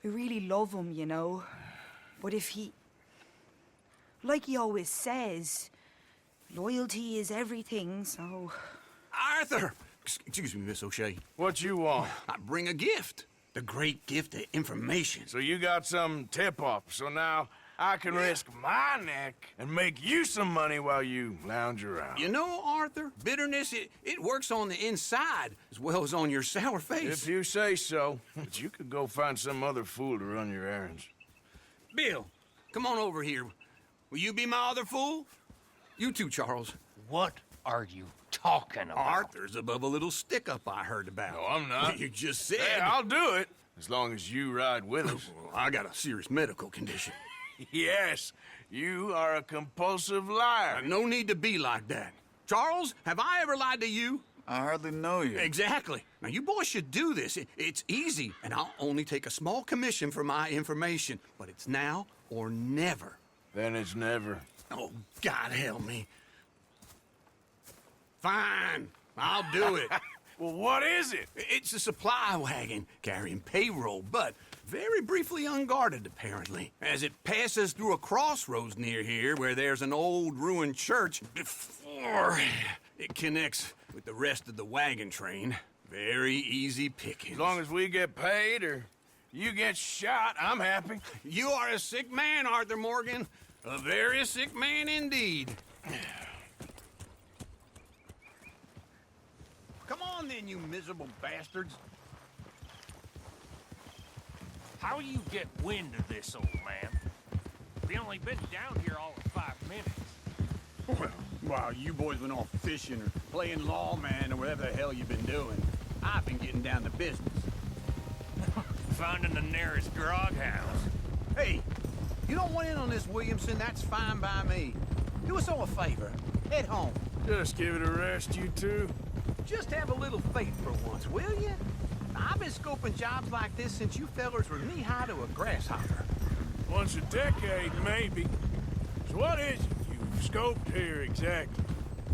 really love him, you know. But if he... Like he always says, loyalty is everything, so... Arthur! Excuse me, Miss O'Shea. What you want? I bring a gift. The great gift of information. So you got some tip-off, so now I can risk my neck and make you some money while you lounge around. You know, Arthur, bitterness, it works on the inside as well as on your sour face. If you say so. But you could go find some other fool to run your errands. Bill, come on over here. Will you be my other fool? You too, Charles. What are you talking about? Arthur's above a little stick-up I heard about. No, I'm not. You just said... Hey, I'll do it, as long as you ride with us. Well, I got a serious medical condition. Yes, you are a compulsive liar. No need to be like that. Charles, have I ever lied to you? I hardly know you. Exactly. Now, you boys should do this. It's easy, and I'll only take a small commission for my information. But it's now or never. Then it's never. Oh, God help me. Fine. I'll do it. Well, what is it? It's a supply wagon carrying payroll, but very briefly unguarded, apparently. As it passes through a crossroads near here where there's an old ruined church before it connects with the rest of the wagon train. Very easy pickings. As long as we get paid or you get shot, I'm happy. You are a sick man, Arthur Morgan. A very sick man indeed. Come on then, you miserable bastards. How you get wind of this, old man? We only been down here all of 5 minutes. Well, while you boys went off fishing or playing lawman or whatever the hell you've been doing, I've been getting down to business. Finding the nearest grog house. Hey, you don't want in on this, Williamson, that's fine by me. Do us all a favor. Head home. Just give it a rest, you two. Just have a little faith for once, will you? I've been scoping jobs like this since you fellers were knee-high to a grasshopper. Once a decade, maybe. So what is it you've scoped here exactly?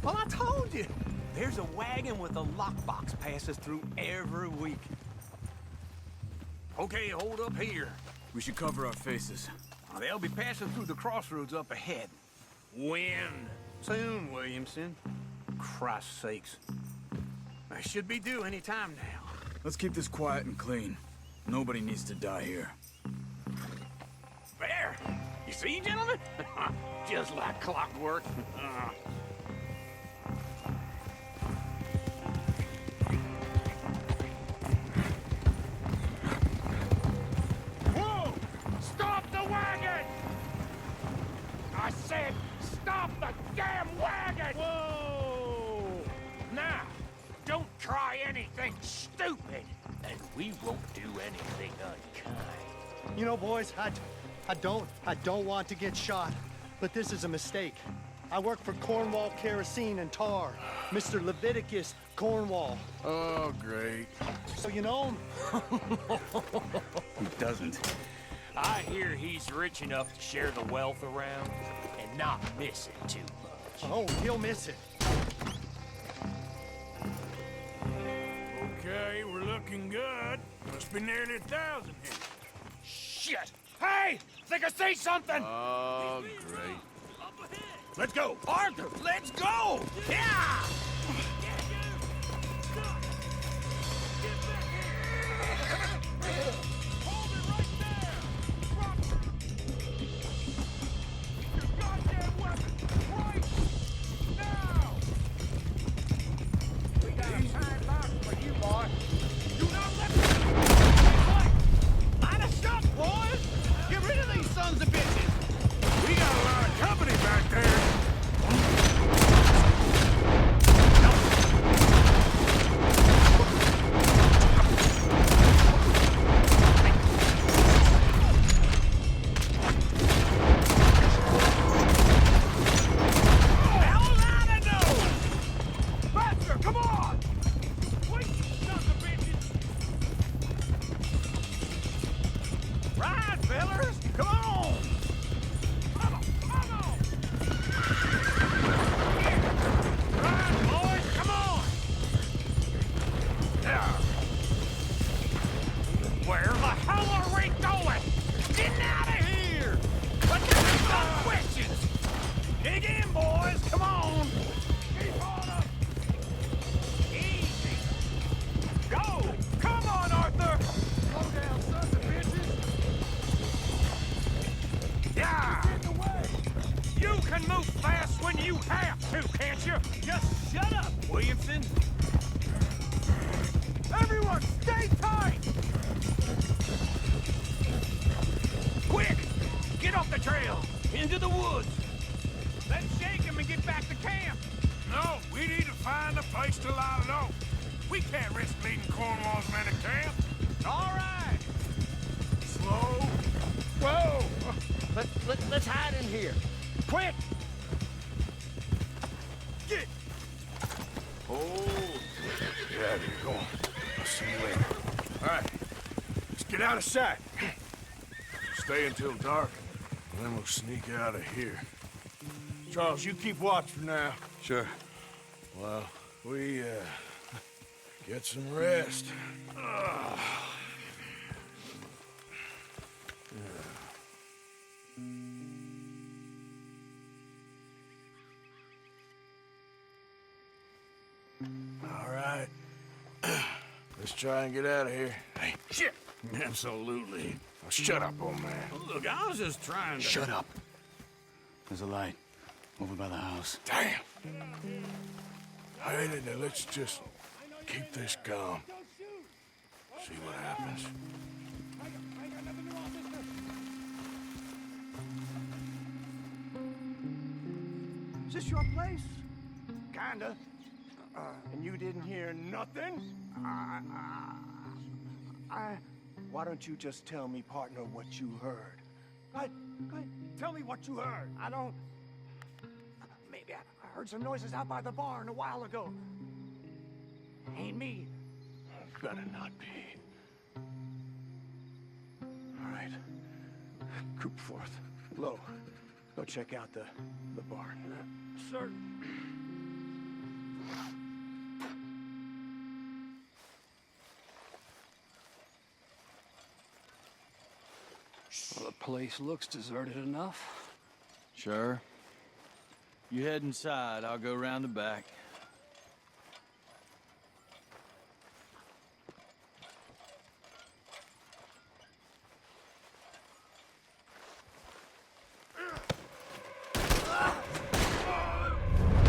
Well, I told you. There's a wagon with a lockbox passes through every week. Okay, hold up here. We should cover our faces. They'll be passing through the crossroads up ahead. When? Soon, Williamson. Christ's sakes. I should be due any time now. Let's keep this quiet and clean. Nobody needs to die here. There! You see, gentlemen? Just like clockwork. Whoa! Stop the wagon! I said, stop the damn wagon! Whoa! Now, don't try anything stupid, and we won't do anything unkind. You know, boys, I don't want to get shot, but this is a mistake. I work for Cornwall Kerosene and Tar, Mr. Leviticus Cornwall. Oh, great. So you know him? He doesn't. I hear he's rich enough to share the wealth around and not miss it too much. Oh, he'll miss it. Okay, we're looking good. Must be nearly 1,000 here. Shit! Hey! Think I see something! Oh, great. Let's go! Arthur, let's go! Yeah! out of here. Go on. I'll see you later. All right. Let's get out of sight. Stay until dark, and then we'll sneak out of here. Charles, you keep watch for now. Sure. Well, we, get some rest. All right. Let's try and get out of here. Hey, shit! Absolutely. Now, shut up, old man. Look, I was just trying to... Shut up. There's a light over by the house. Damn. All right, now let's just keep this calm. See what happens. Is this your place? Kinda. And you didn't hear nothing? Why don't you just tell me, partner, what you heard? Go ahead. Tell me what you heard. I don't... Maybe I heard some noises out by the barn a while ago. Ain't me. Better not be. All right. Group forth. Low. Go check out the barn. Sir. Well, the place looks deserted enough. Sure. You head inside, I'll go round the back.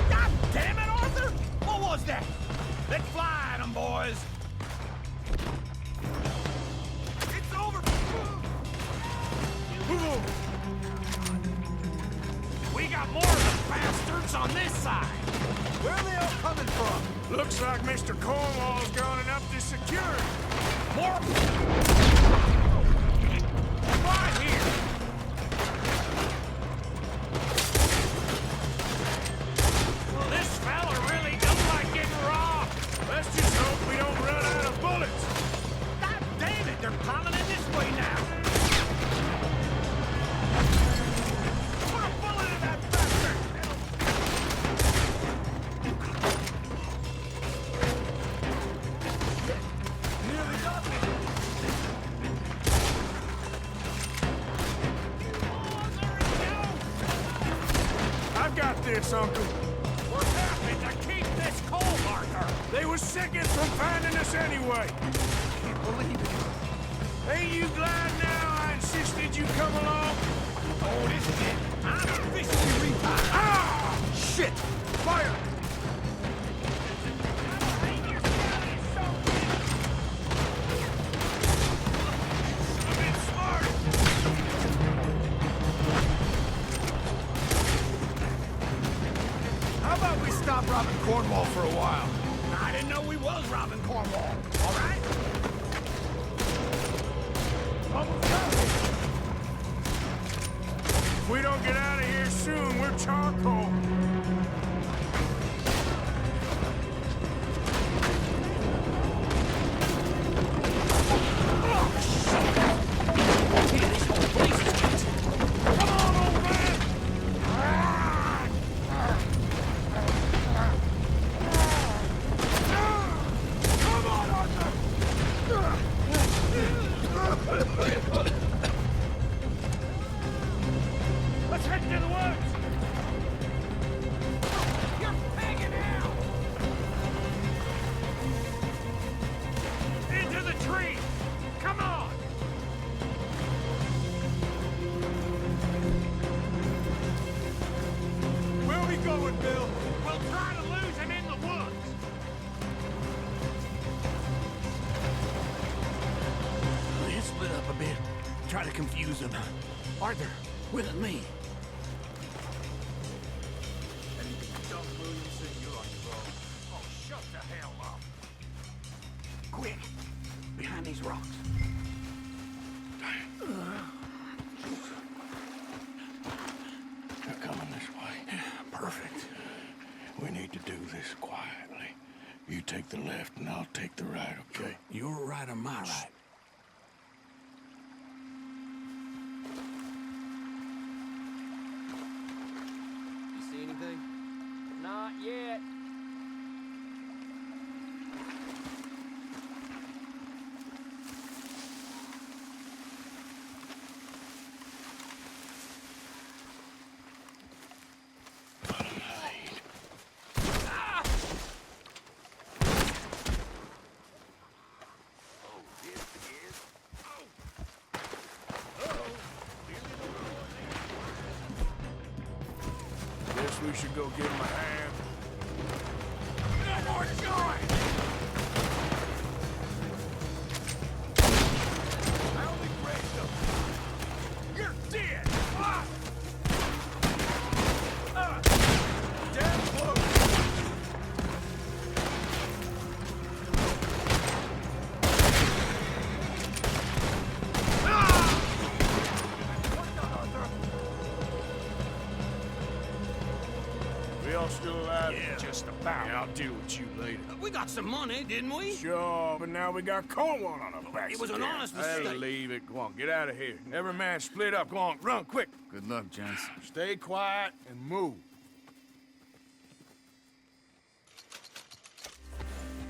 God damn it, Arthur! What was that? Let's fly at 'em, boys! It's over! We got more of the bastards on this side! Where are they all coming from? Looks like Mr. Cornwall's gone and upped his security. More... Right here! Well, this fella really don't like getting robbed. Let's just hope we don't run out of bullets. God damn it, they're piling in this way now. Put a bullet in that bastard! Nearly got me. I've got this, Uncle. What's happening to keep this cold, Arthur? They was sickened from finding us anyway. Can't believe it. Ain't you glad now I insisted you come along? Oh, this is it. I'm officially retired. Ah! Shit! Fire! How about we stop robbing Cornwall for a while? I didn't know we was robbing Cornwall. All right? If we don't get out of here soon, we're charcoal. This whole place is getting... Come on, old man! Come on, Arthur! Let's head to the woods! You're hanging out! Into the tree! Come on! Where we going, Bill? We'll try to lose him in the woods! Let's split up a bit. Try to confuse him. Arthur, with me. Oh, shut the hell up. Quick, behind these rocks. They're coming this way. Perfect. We need to do this quietly. You take the left and I'll take the right, okay? Your right or my right? You see anything? Not yet. Guess we should go give him a hand. No more joy! I only grazed him. You're dead! Damn close! We all still alive? Yeah. Just about. Yeah, I'll deal with you later. We got some money, didn't we? Sure, but now we got Cornwall on our backs. It was an honest Hey, mistake. leave it. Go on, get out of here. Every man split up. Go on, run, quick. Good luck, gents. Stay quiet and move.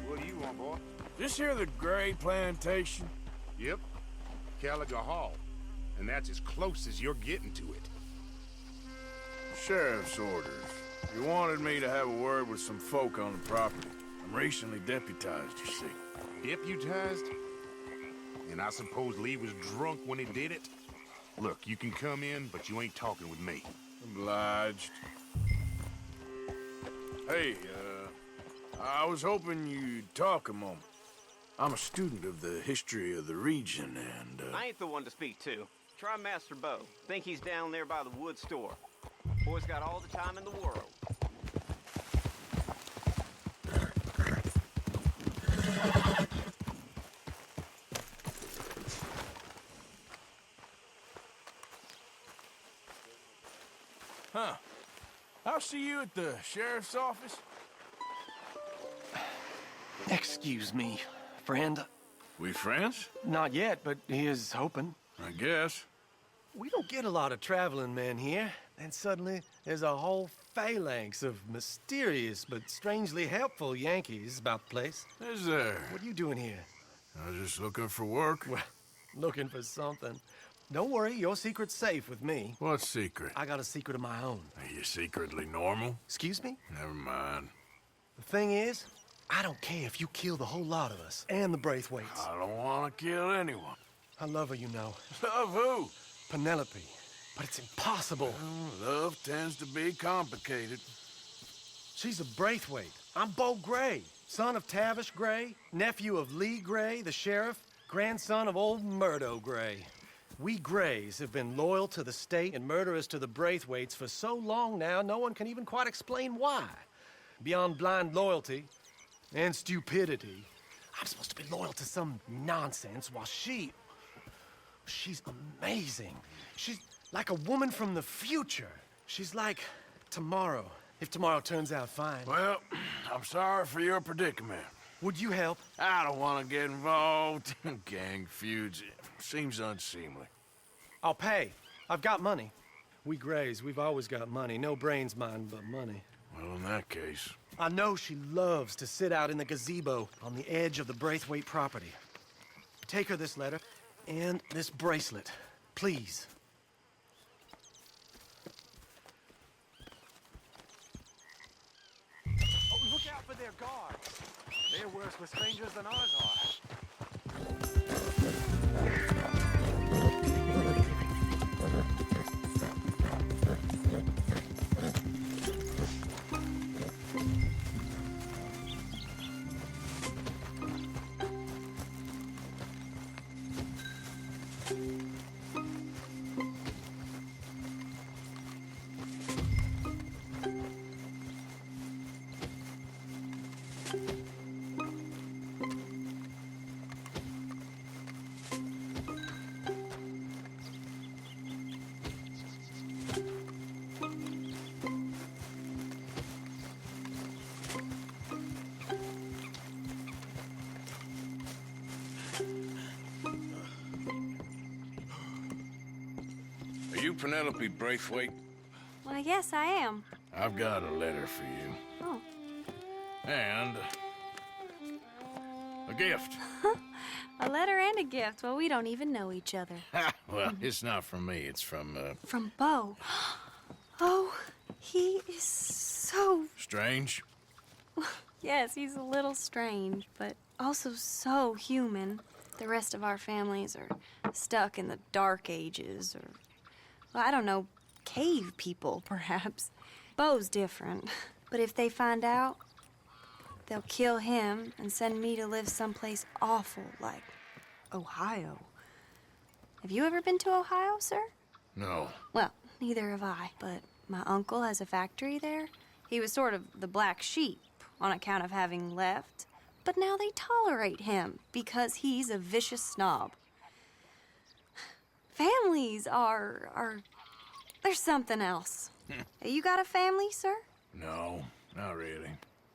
What do you want, boy? This here the Gray Plantation? Yep. Caliga Hall. And that's as close as you're getting to it. Sheriff's orders. You wanted me to have a word with some folk on the property. I'm recently deputized, you see. Deputized? And I suppose Lee was drunk when he did it? Look, you can come in, but you ain't talking with me. Obliged. Hey, I was hoping you'd talk a moment. I'm a student of the history of the region, and, I ain't the one to speak to. Try Master Bo. Think he's down there by the wood store. Boy's got all the time in the world. Huh. I'll see you at the sheriff's office. Excuse me, friend. We friends? Not yet, but he is hoping. I guess. We don't get a lot of traveling men here, and suddenly there's a whole phalanx of mysterious but strangely helpful Yankees about the place. Is there? What are you doing here? I was just looking for work. Well, looking for something. Don't worry, your secret's safe with me. What secret? I got a secret of my own. Are you secretly normal? Excuse me? Never mind. The thing is, I don't care if you kill the whole lot of us and the Braithwaites. I don't want to kill anyone. I love her, you know. Love who? Penelope. But it's impossible. Well, love tends to be complicated. She's a Braithwaite. I'm Bo Gray, son of Tavish Gray, nephew of Lee Gray, the sheriff, grandson of old Murdo Gray. We Grays have been loyal to the state and murderous to the Braithwaites for so long now, no one can even quite explain why. Beyond blind loyalty and stupidity, I'm supposed to be loyal to some nonsense while she's amazing. She's like a woman from the future. She's like tomorrow, if tomorrow turns out fine. Well, I'm sorry for your predicament. Would you help? I don't want to get involved in gang feuds. It seems unseemly. I'll pay. I've got money. We Grays, we've always got money. No brains, mind, but money. Well, in that case... I know she loves to sit out in the gazebo on the edge of the Braithwaite property. Take her this letter and this bracelet, please. Oh, look out for their guards. They're worse with strangers than ours are. Penelope Braithwaite? Why, yes, I am. I've got a letter for you. Oh. And a gift. A letter and a gift. Well, we don't even know each other. Well, it's not from me. It's from, From Bo. Oh, he is so... Strange? Yes, he's a little strange, but also so human. The rest of our families are stuck in the Dark Ages, or, well, I don't know, cave people, perhaps. Bo's different, but if they find out, they'll kill him and send me to live someplace awful like Ohio. Have you ever been to Ohio, sir? No. Well, neither have I, but my uncle has a factory there. He was sort of the black sheep on account of having left, but now they tolerate him because he's a vicious snob. Families are there's something else. You got a family, sir? No, not really.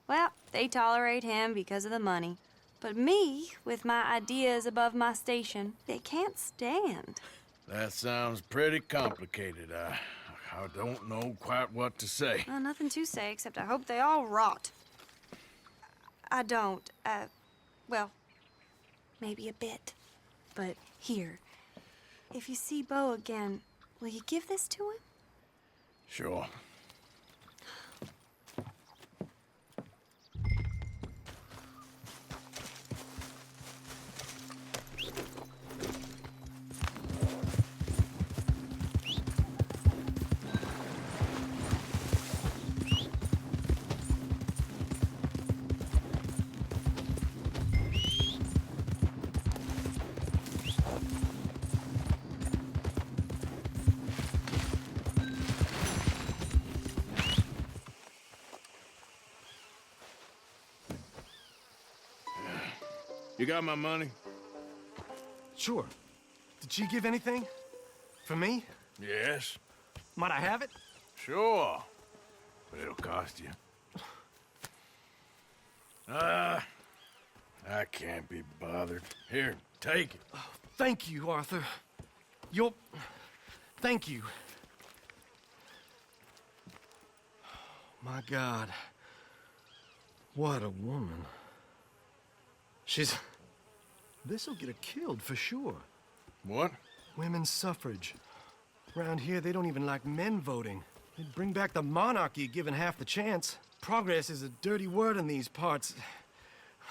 Well, they tolerate him because of the money. But me, with my ideas above my station, they can't stand. That sounds pretty complicated. I don't know quite what to say. Well, nothing to say, except I hope they all rot. I don't, well, maybe a bit. But here, if you see Bo again, will you give this to him? Sure. You got my money? Sure. Did she give anything? For me? Yes. Might I have it? Sure. But it'll cost you. I can't be bothered. Here, take it. Oh, thank you, Arthur. Thank you. My God. What a woman. This'll get her killed for sure. What? Women's suffrage. Around here, they don't even like men voting. They'd bring back the monarchy given half the chance. Progress is a dirty word in these parts.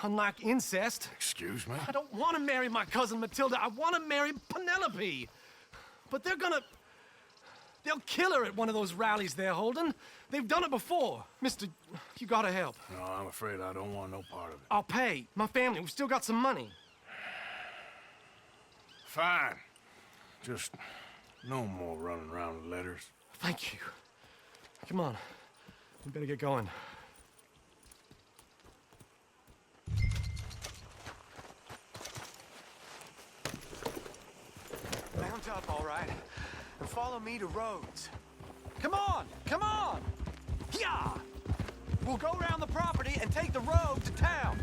Unlike incest. Excuse me? I don't want to marry my cousin Matilda. I want to marry Penelope. But they'll kill her at one of those rallies they're holding. They've done it before. Mister, you gotta help. No, I'm afraid I don't want no part of it. I'll pay. My family, we've still got some money. Fine. Just no more running around with letters. Thank you. Come on. We better get going. Mount up, all right, and follow me to Rhodes. Come on! Come on! Yeah! We'll go around the property and take the road to town.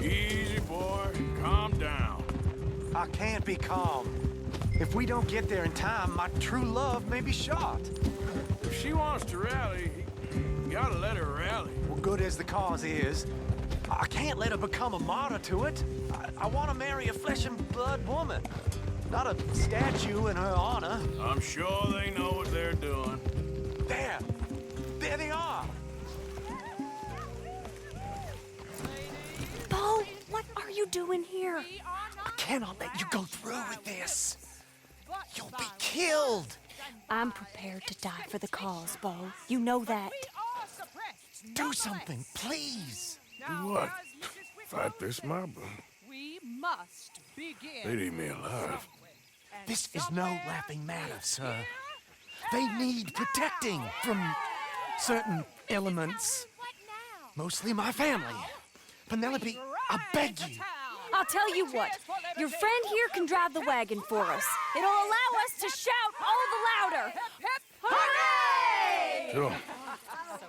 Easy, boy. Calm down. I can't be calm. If we don't get there in time, my true love may be shot. If she wants to rally, you gotta let her rally. Well, good as the cause is, I can't let her become a martyr to it. I want to marry a flesh and blood woman, not a statue in her honor. I'm sure they know what they're doing. There they are. Bo, what are you doing here? I cannot let you go through with this. You'll be killed. I'm prepared to die for the cause, Bo. You know that. Do something, please. Do what? Fight this mob? We must begin. They'd eat me alive. This is no laughing matter, sir. They need protecting from certain elements. Mostly my family. Penelope, I beg you. I'll tell you what. Your friend here can drive the wagon for us. It'll allow us to shout all the louder. Hooray! Sure.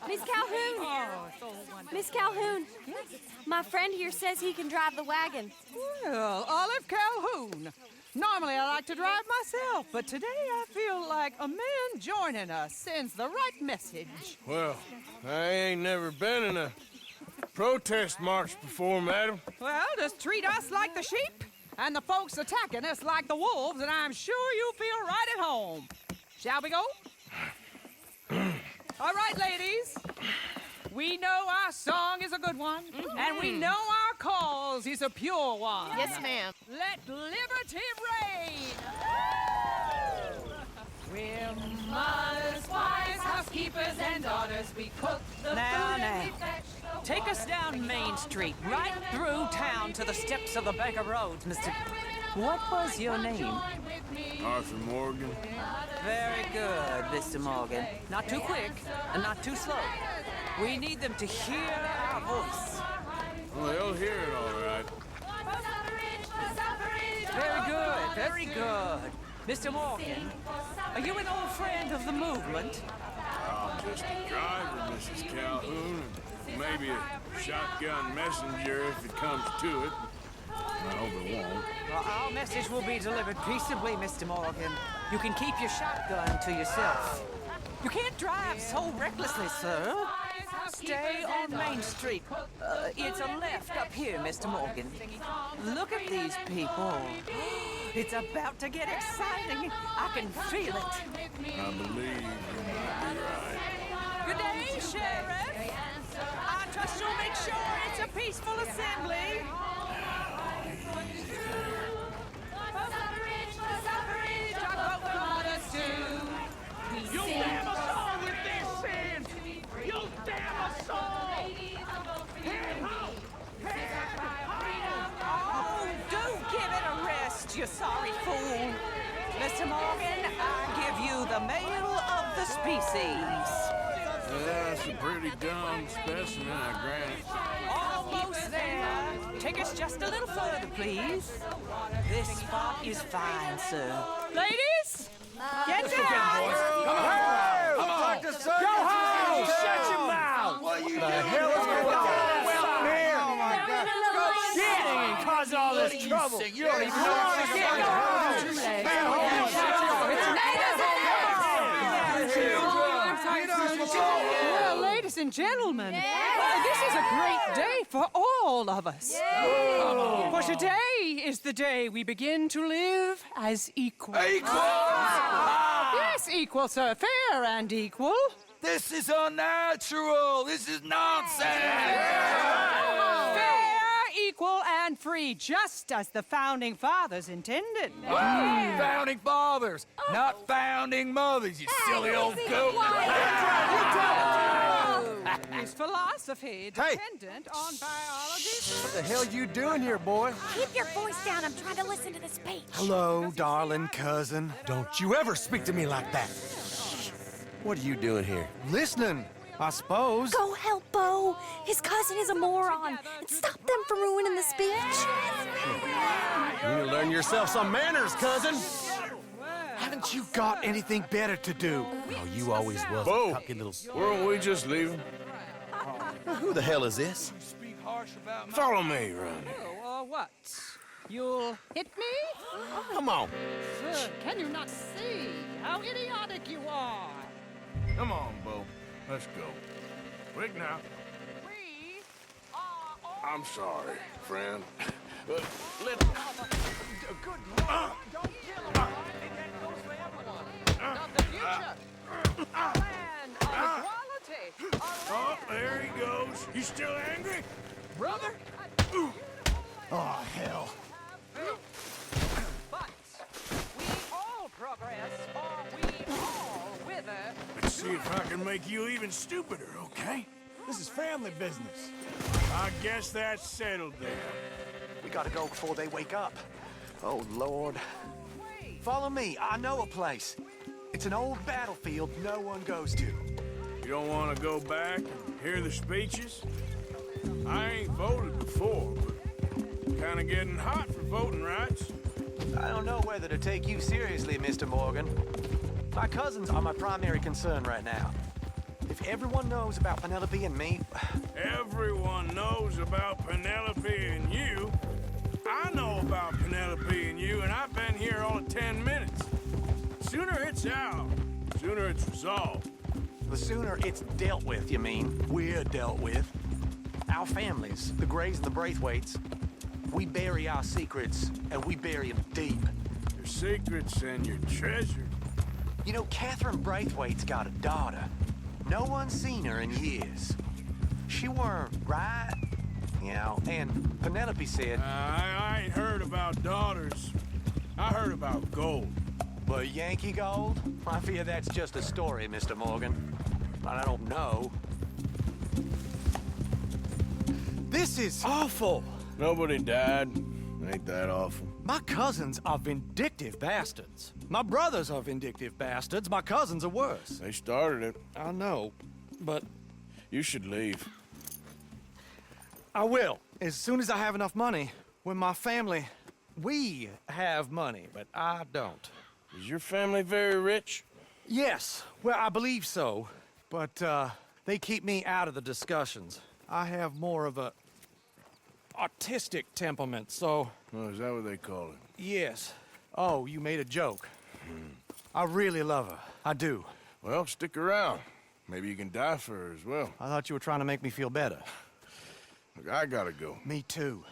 Miss Calhoun. Miss Calhoun. My friend here says he can drive the wagon. Well, Olive Calhoun. Normally I like to drive myself, but today I feel like a man joining us sends the right message. Well, I ain't never been in a protest march before, madam. Well, just treat us like the sheep, and the folks attacking us like the wolves, and I'm sure you'll feel right at home. Shall we go? All right, ladies. We know our song is a good one, and we know our cause is a pure one. Yes, ma'am. Let liberty reign! We're mothers, wives, housekeepers, and daughters. We cook the food and we fetch the Take us down Main Street, right through town to the steps of the Bank of Rhodes, Mr. What was your name? Arthur Morgan. Very good, Mr. Morgan. Not too quick and not too slow. We need them to hear our voice. Well, they'll hear it all right. Very good, very good. Mr. Morgan, are you an old friend of the movement? I'm just a driver, Mrs. Calhoun, and maybe a shotgun messenger if it comes to it. I hope it won't. Well, our message will be delivered peaceably, Mr. Morgan. You can keep your shotgun to yourself. You can't drive so recklessly, sir. Stay on Main Street. It's a left up here, Mr. Morgan. Look at these people. It's about to get exciting. I can feel it. I believe you might be right. Good day, Sheriff. I trust you'll make sure it's a peaceful assembly. You'll damn us all with this sin! You'll damn us all! Head home! Oh, do give it a rest, you sorry fool. Mr. Morgan, I give you the male of the species. That's a pretty dumb specimen, I grant it. Almost there. Take us just a little further, please. This spot is fine, sir. Ladies, get down! Come on! Come on! Go home! Shut your mouth! What the hell is going on here? Oh my God! Shit! And cause all this trouble. You don't even know what's going Well, ladies and gentlemen, this is a great day for all of us. For today is the day we begin to live as equals. Yes, equal, sir. Fair and equal. This is unnatural. This is nonsense. Fair, equal, and free, just as the Founding Fathers intended. Founding fathers, not founding mothers, you silly old goat. Is philosophy dependent on biology? What the hell you doing here, boy? Keep your voice down. I'm trying to listen to the speech. Hello, darling cousin. Don't you ever speak to me like that. What are you doing here? Listening, I suppose. Go help Bo. His cousin is a moron. And stop them from ruining the speech. You need to learn yourself some manners, cousin. Haven't you got anything better to do? Oh, you always was Bo, a cocky little... weren't we just leaving? Who the hell is this? Follow me, Ronnie. Oh, what? You'll hit me? Come on. Sir, can you not see how idiotic you are? Come on, Bo. Let's go. Quick now. I'm sorry, friend. Let... Good Lord, don't kill him. That goes for everyone. Of the future. A land of equality. Oh, there he goes. You still angry? Brother? Oh, hell. But we all progress, or we all wither. Let's see if I can make you even stupider, okay? This is family business. I guess that's settled then. We gotta go before they wake up. Oh, Lord. Follow me. I know a place. It's an old battlefield no one goes to. You don't want to go back and hear the speeches? I ain't voted before, but Kinda getting hot for voting rights. I don't know whether to take you seriously, Mr. Morgan. My cousins are my primary concern right now. If everyone knows about Penelope and me... Everyone knows about Penelope and you. I know about Penelope and you, and I've been here all of 10 minutes. Sooner it's out, sooner it's resolved. The sooner it's dealt with, you mean? We're dealt with. Our families, the Grays and the Braithwaites, we bury our secrets, and we bury them deep. Your secrets and your treasure. You know, Catherine Braithwaite's got a daughter. No one's seen her in years. She weren't right, you know, and Penelope said... I ain't heard about daughters. I heard about gold. But Yankee gold? I fear that's just a story, Mr. Morgan. But I don't know. This is awful. Nobody died. Ain't that awful. My cousins are vindictive bastards. My brothers are vindictive bastards. My cousins are worse. They started it. I know, but... You should leave. I will, as soon as I have enough money. When my family... We have money, but I don't. Is your family very rich? Yes, well, I believe so. But, they keep me out of the discussions. I have more of a... artistic temperament, so... Oh, is that what they call it? Yes. Oh, you made a joke. I really love her. I do. Well, stick around. Maybe you can die for her as well. I thought you were trying to make me feel better. Look, I gotta go. Me too.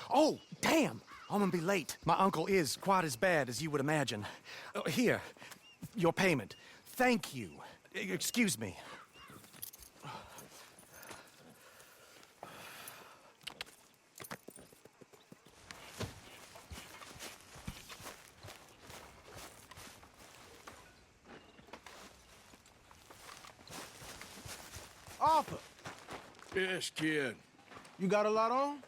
Oh, damn! I'm gonna be late. My uncle is quite as bad as you would imagine. Here, your payment. Thank you. Excuse me. Arthur. Yes, kid. You got a lot on?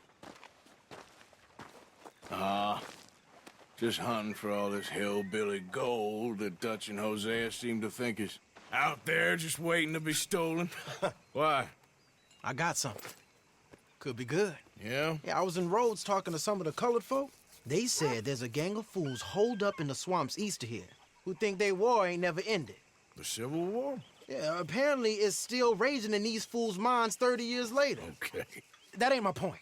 Just hunting for all this hillbilly gold that Dutch and Hosea seem to think is out there just waiting to be stolen. Why? I got something. Could be good. Yeah? Yeah, I was in Rhodes talking to some of the colored folk. They said there's a gang of fools holed up in the swamps east of here who think their war ain't never ended. The Civil War? Yeah, apparently it's still raging in these fools' minds 30 years later. Okay. That ain't my point.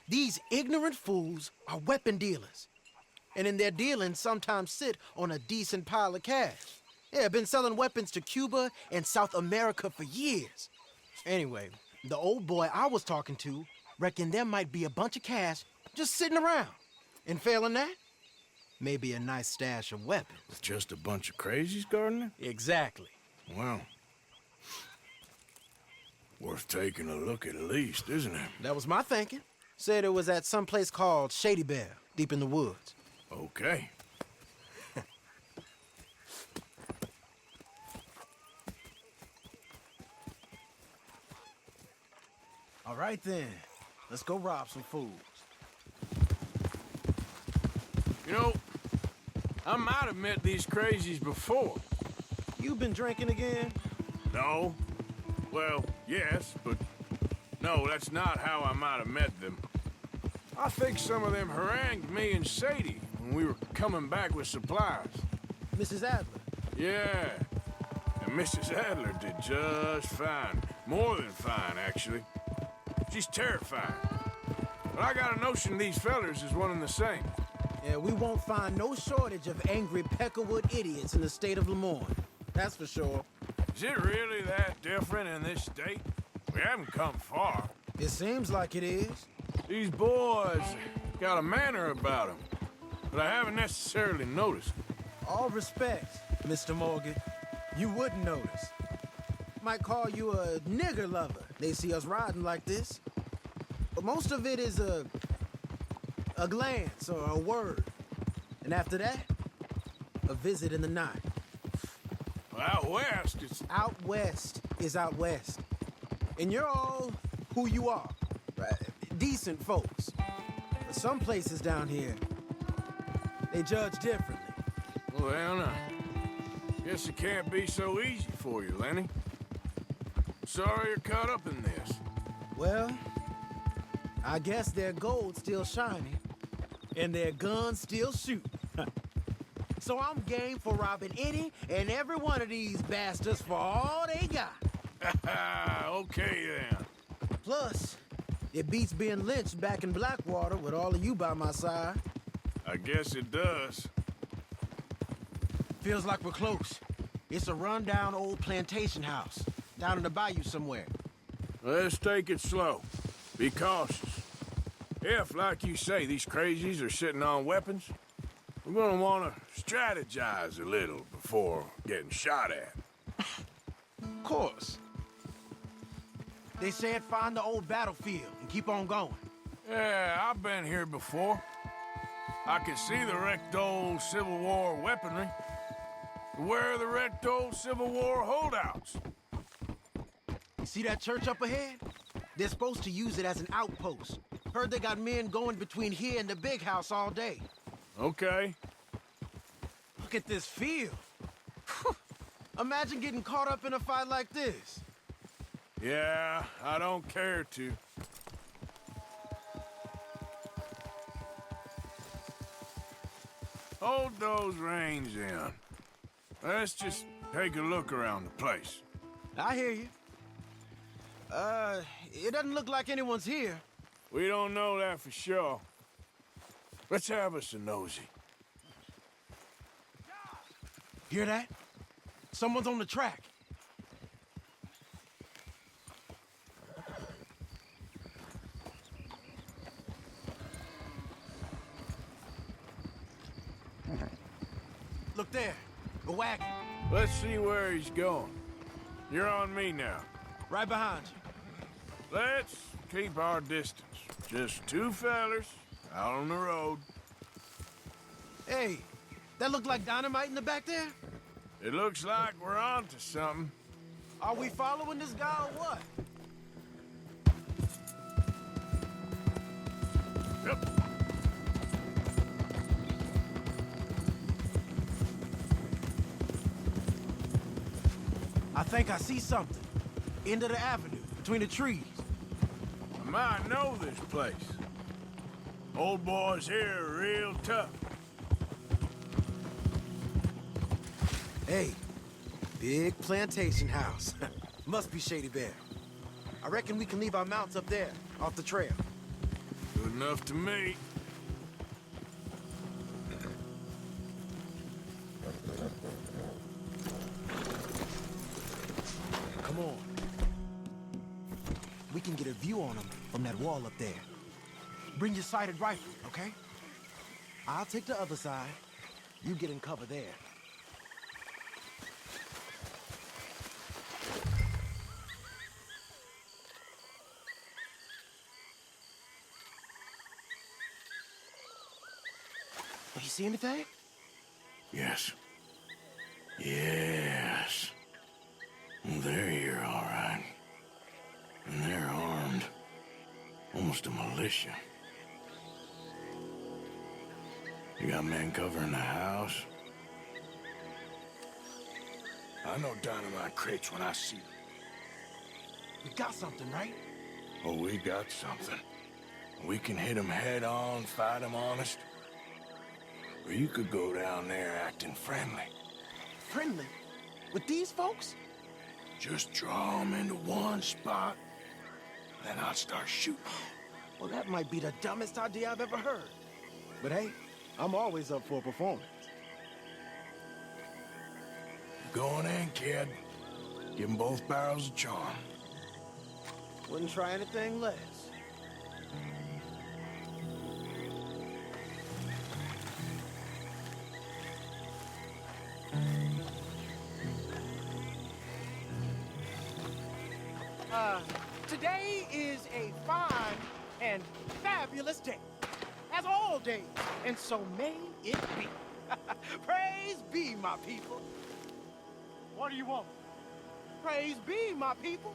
These ignorant fools are weapon dealers. And in their dealings sometimes sit on a decent pile of cash. Yeah, been selling weapons to Cuba and South America for years. Anyway, the old boy I was talking to reckoned there might be a bunch of cash just sitting around. And failing that, maybe a nice stash of weapons. With just a bunch of crazies guarding it? Exactly. Well, worth taking a look at least, isn't it? That was my thinking. Said it was at some place called Shady Bear, deep in the woods. Okay. All right then, let's go rob some fools. You know, I might have met these crazies before. You been drinking again? No. Well, yes, but no, that's not how I might have met them. I think some of them harangued me and Sadie when we were coming back with supplies. Mrs. Adler? Yeah. And Mrs. Adler did just fine. More than fine, actually. She's terrifying. But I got a notion these fellers is one and the same. Yeah, we won't find no shortage of angry Peckerwood idiots in the state of Lemoyne. That's for sure. Is it really that different in this state? We haven't come far. It seems like it is. These boys got a manner about them, but I haven't necessarily noticed. All respect, Mr. Morgan. You wouldn't notice. Might call you a nigger lover. They see us riding like this. But most of it is a glance or a word. And after that, a visit in the night. Well, out west, it's... Out west is out west. And you're all who you are. Right? Decent folks. But some places down here, they judge differently. Well, now, guess it can't be so easy for you, Lenny. Sorry you're caught up in this. Well, I guess their gold's still shining. and their guns still shoot. So I'm game for robbing any and every one of these bastards for all they got. Okay, then. Plus, it beats being lynched back in Blackwater with all of you by my side. I guess it does. Feels like we're close. It's a rundown old plantation house, down in the bayou somewhere. Let's take it slow. Be cautious. If, like you say, these crazies are sitting on weapons, we're gonna want to strategize a little before getting shot at. Of course. They said find the old battlefield and keep on going. Yeah, I've been here before. I can see the wrecked old Civil War weaponry. Where are the wrecked old Civil War holdouts? You see that church up ahead? They're supposed to use it as an outpost. Heard they got men going between here and the big house all day. Okay. Look at this field. Imagine getting caught up in a fight like this. Yeah, I don't care to. Hold those reins in. Let's just take a look around the place. I hear you. It doesn't look like anyone's here. We don't know that for sure. Let's have us a nosy. Hear that? Someone's on the track. Look there, a wagon. Let's see where he's going. You're on me now. Right behind you. Let's keep our distance. Just two fellers out on the road. Hey, that look like dynamite in the back there? It looks like we're onto something. Are we following this guy or what? Yep. I think I see something. End of the avenue, between the trees. I might know this place. Old boys here are real tough. Hey, big plantation house. Must be Shady Bear. I reckon we can leave our mounts up there, off the trail. Good enough to me. Come on. We can get a view on them from that wall up there. Bring your sighted rifle, okay? I'll take the other side. You get in cover there. You see anything? Yes. Yes. They're here, all right. And they're armed. Almost a militia. You got men covering the house? I know dynamite crates when I see them. We got something, right? Oh, we got something. We can hit them head on, fight them honest. Or you could go down there acting friendly. Friendly? With these folks? Just draw them into one spot, then I'll start shooting. Well, that might be the dumbest idea I've ever heard. But hey, I'm always up for a performance. Going in, kid. Give them both barrels a charm. Wouldn't try anything less. Today is a fine and fabulous day, as all days, and so may it be. Praise be, my people. What do you want? Praise be, my people.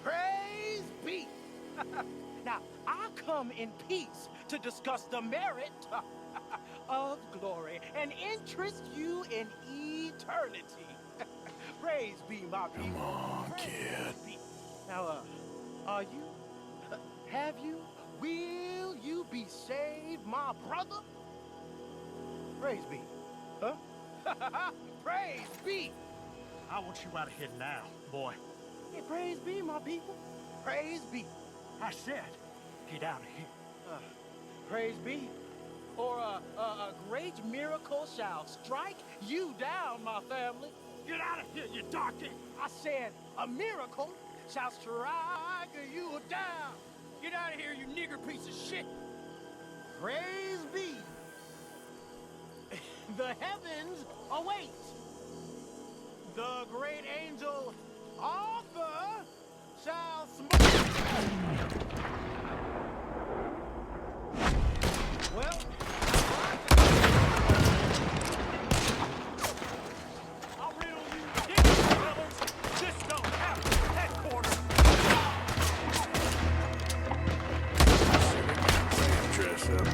Praise be. Now, I come in peace to discuss the merit of glory and interest you in eternity. Praise be, my people. Come on, kid. Be. Now, are you? Have you? Will you be saved my brother? Praise be. Huh? Praise be! I want you out of here now, boy. Hey, praise be, my people. Praise be. I said, get out of here. Praise be. Or a great miracle shall strike you down, my family. Get out of here, you darky. I said, a miracle shall strike you down. Get out of here, you nigger piece of shit. Praise be. The heavens await. The great angel Arthur shall Well, I'll riddle you dick, brothers. This don't have headquarters. Dress up.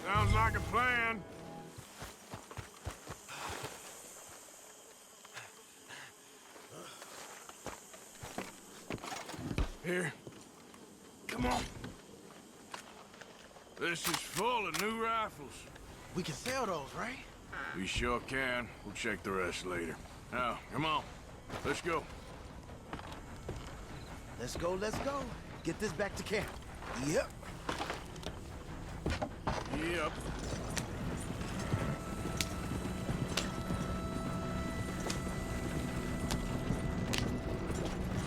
Sounds like a plan. Here. Come on. This is full of new rifles. We can sell those, right? We sure can. We'll check the rest later. Now, come on. Let's go. Let's go, let's go. Get this back to camp. Yep. Yep.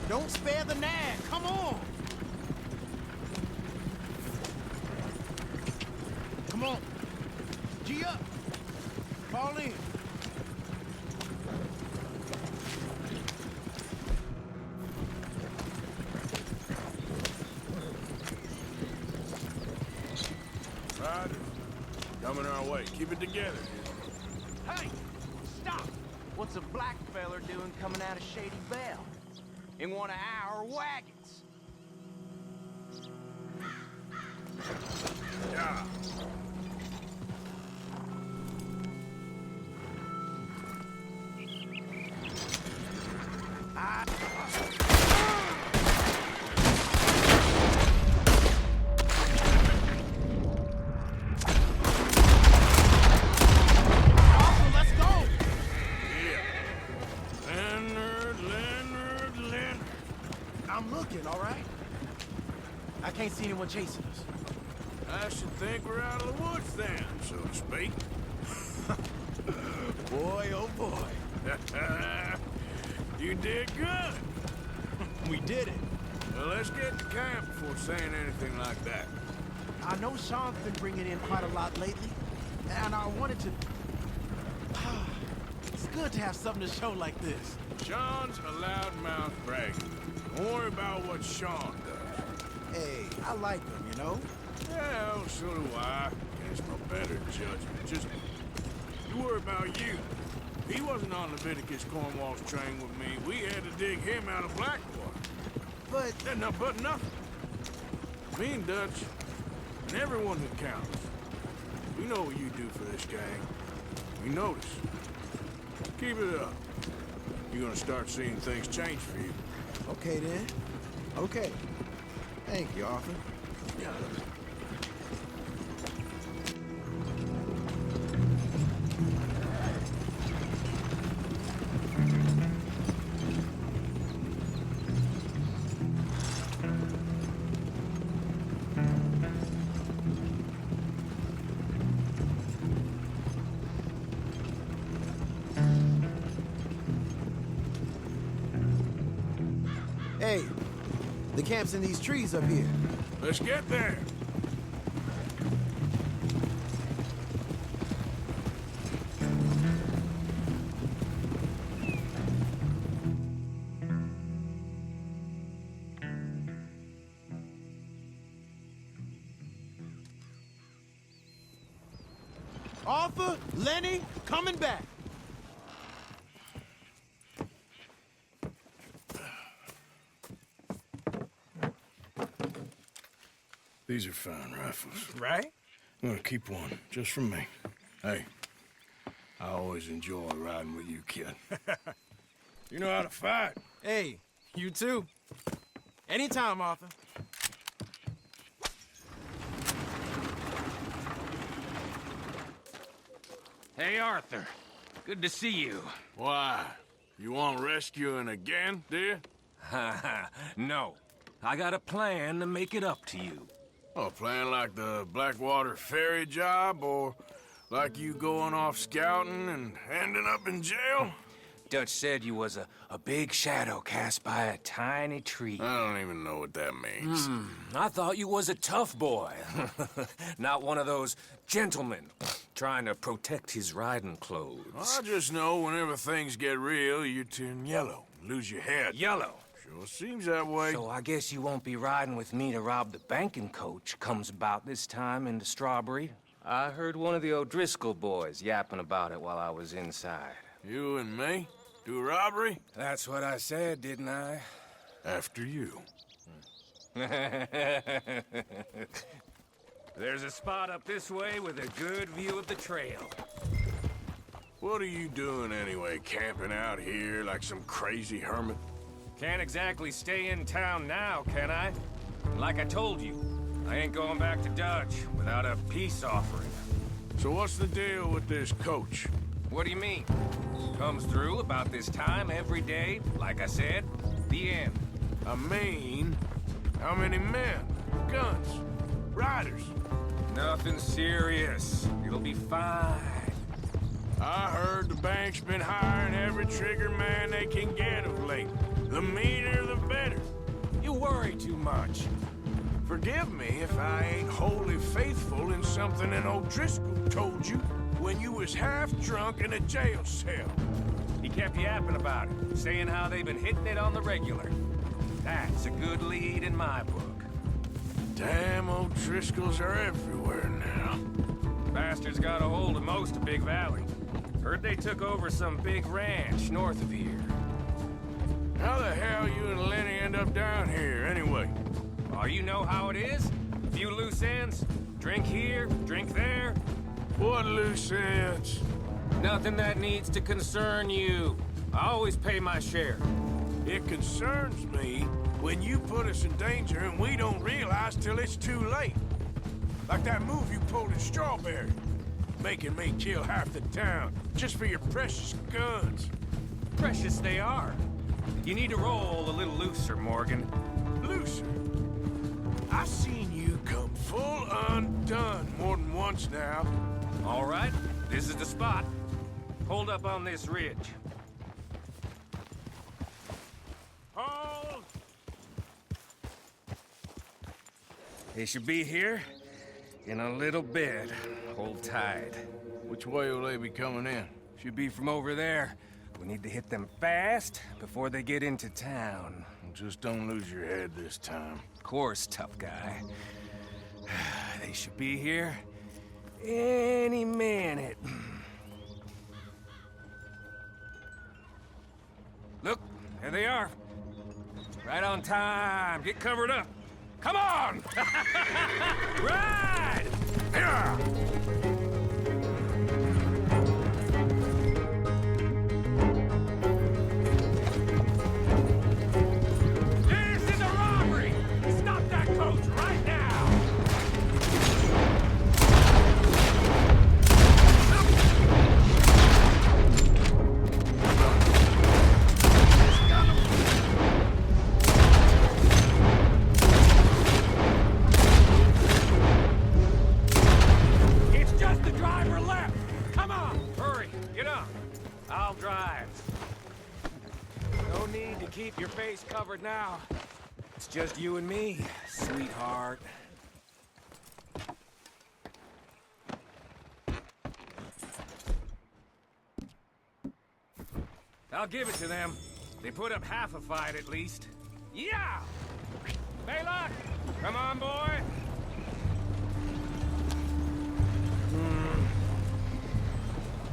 Don't spare the nag. Come on. Come on. G up. Fall in. Riders. Coming our way. Keep it together. Hey! Stop! What's a black feller doing coming out of Shady Belle? In one of our wagons? Yeah. I can't see anyone chasing us. I should think we're out of the woods then, so to speak. Boy, oh boy. You did good. We did it. Well, let's get to camp before saying anything like that. I know Sean's been bringing in quite a lot lately, and I wanted to... It's good to have something to show like this. Sean's a loudmouth bragger. Don't worry about what Sean does. Hey, I like him, you know? Well, so do I. Against my better judgment. Just, you worry about you. He wasn't on Leviticus Cornwall's train with me. We had to dig him out of Blackwater. But... But nothing. Me and Dutch, and everyone who counts. We know what you do for this gang. We notice. Keep it up. You're gonna start seeing things change for you. Okay, then. Okay. Thank you, Arthur. Hey, the camp's in these trees up here. Let's get there. Arthur, Lenny, coming back. These are fine rifles. Right? I'm gonna keep one, just for me. Hey, I always enjoy riding with you, kid. You know how to fight. Hey, you too. Anytime, Arthur. Hey, Arthur. Good to see you. Why? You want rescuing again, do you? No. I got a plan to make it up to you. Oh, a plan like the Blackwater ferry job, or like you going off scouting and ending up in jail? Dutch said you was a big shadow cast by a tiny tree. I don't even know what that means. I thought you was a tough boy. Not one of those gentlemen trying to protect his riding clothes. I just know whenever things get real, you turn yellow, lose your head. Yellow? Sure seems that way. So I guess you won't be riding with me to rob the banking coach comes about this time in the Strawberry. I heard one of the O'Driscoll boys yapping about it while I was inside. You and me? Do a robbery? That's what I said, didn't I? After you. There's a spot up this way with a good view of the trail. What are you doing anyway, camping out here like some crazy hermit? Can't exactly stay in town now, can I? Like I told you, I ain't going back to Dutch without a peace offering. So what's the deal with this coach? What do you mean? Comes through about this time every day, like I said. The end. I mean, how many men? Guns? Riders? Nothing serious. It'll be fine. I heard the bank's been hiring every trigger man they can get of late. The meaner, the better. You worry too much. Forgive me if I ain't wholly faithful in something an O'Driscoll told you when you was half drunk in a jail cell. He kept yapping about it, saying how they've been hitting it on the regular. That's a good lead in my book. Damn O'Driscolls are everywhere now. Bastards got a hold of most of Big Valley. Heard they took over some big ranch north of here. How the hell you and Lenny end up down here, anyway? Oh, you know how it is? A few loose ends. Drink here, drink there. What loose ends? Nothing that needs to concern you. I always pay my share. It concerns me when you put us in danger and we don't realize till it's too late. Like that move you pulled in Strawberry. Making me kill half the town just for your precious guns. Precious they are. You need to roll a little looser, Morgan. Looser? I've seen you come full undone more than once now. All right, this is the spot. Hold up on this ridge. Hold! They should be here in a little bit. Hold tight. Which way will they be coming in? Should be from over there. We need to hit them fast before they get into town. Just don't lose your head this time. Of course, tough guy. They should be here any minute. Look, there they are. Right on time. Get covered up. Come on! Ride! Yeah! This is a rock need to keep your face covered now. It's just you and me, sweetheart. I'll give it to them. They put up half a fight, at least. Yeah! Baylock! Come on, boy!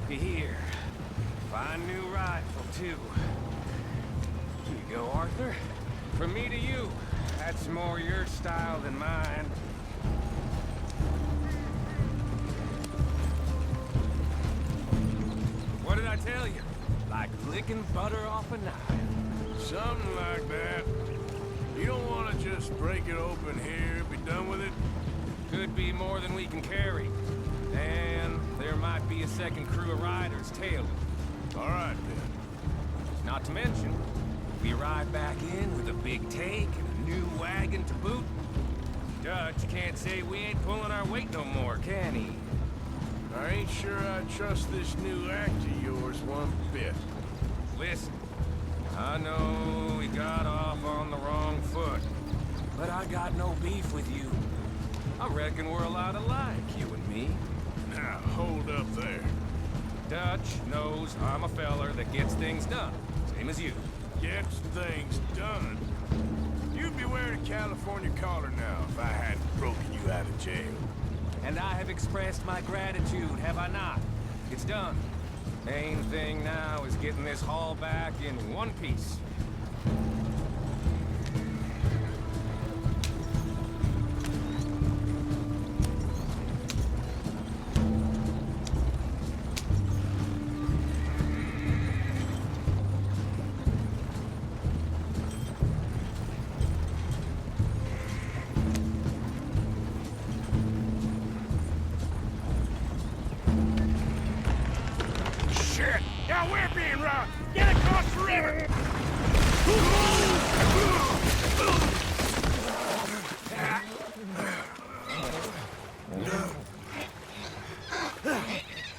Here. Fine new rifle, too. Here you go, Arthur. From me to you. That's more your style than mine. What did I tell you? Like licking butter off a knife. Something like that. You don't want to just break it open here, be done with it? Could be more than we can carry. And there might be a second crew of riders tailing. All right, then. Not to mention, we ride back in with a big take and a new wagon to boot. Dutch can't say we ain't pulling our weight no more, can he? I ain't sure I trust this new act of yours one bit. Listen, I know we got off on the wrong foot, but I got no beef with you. I reckon we're a lot alike, you and me. Now, hold up there. Dutch knows I'm a feller that gets things done, same as you. Gets things done? You'd be wearing a California collar now if I hadn't broken you out of jail. And I have expressed my gratitude, have I not? It's done. Main thing now is getting this haul back in one piece.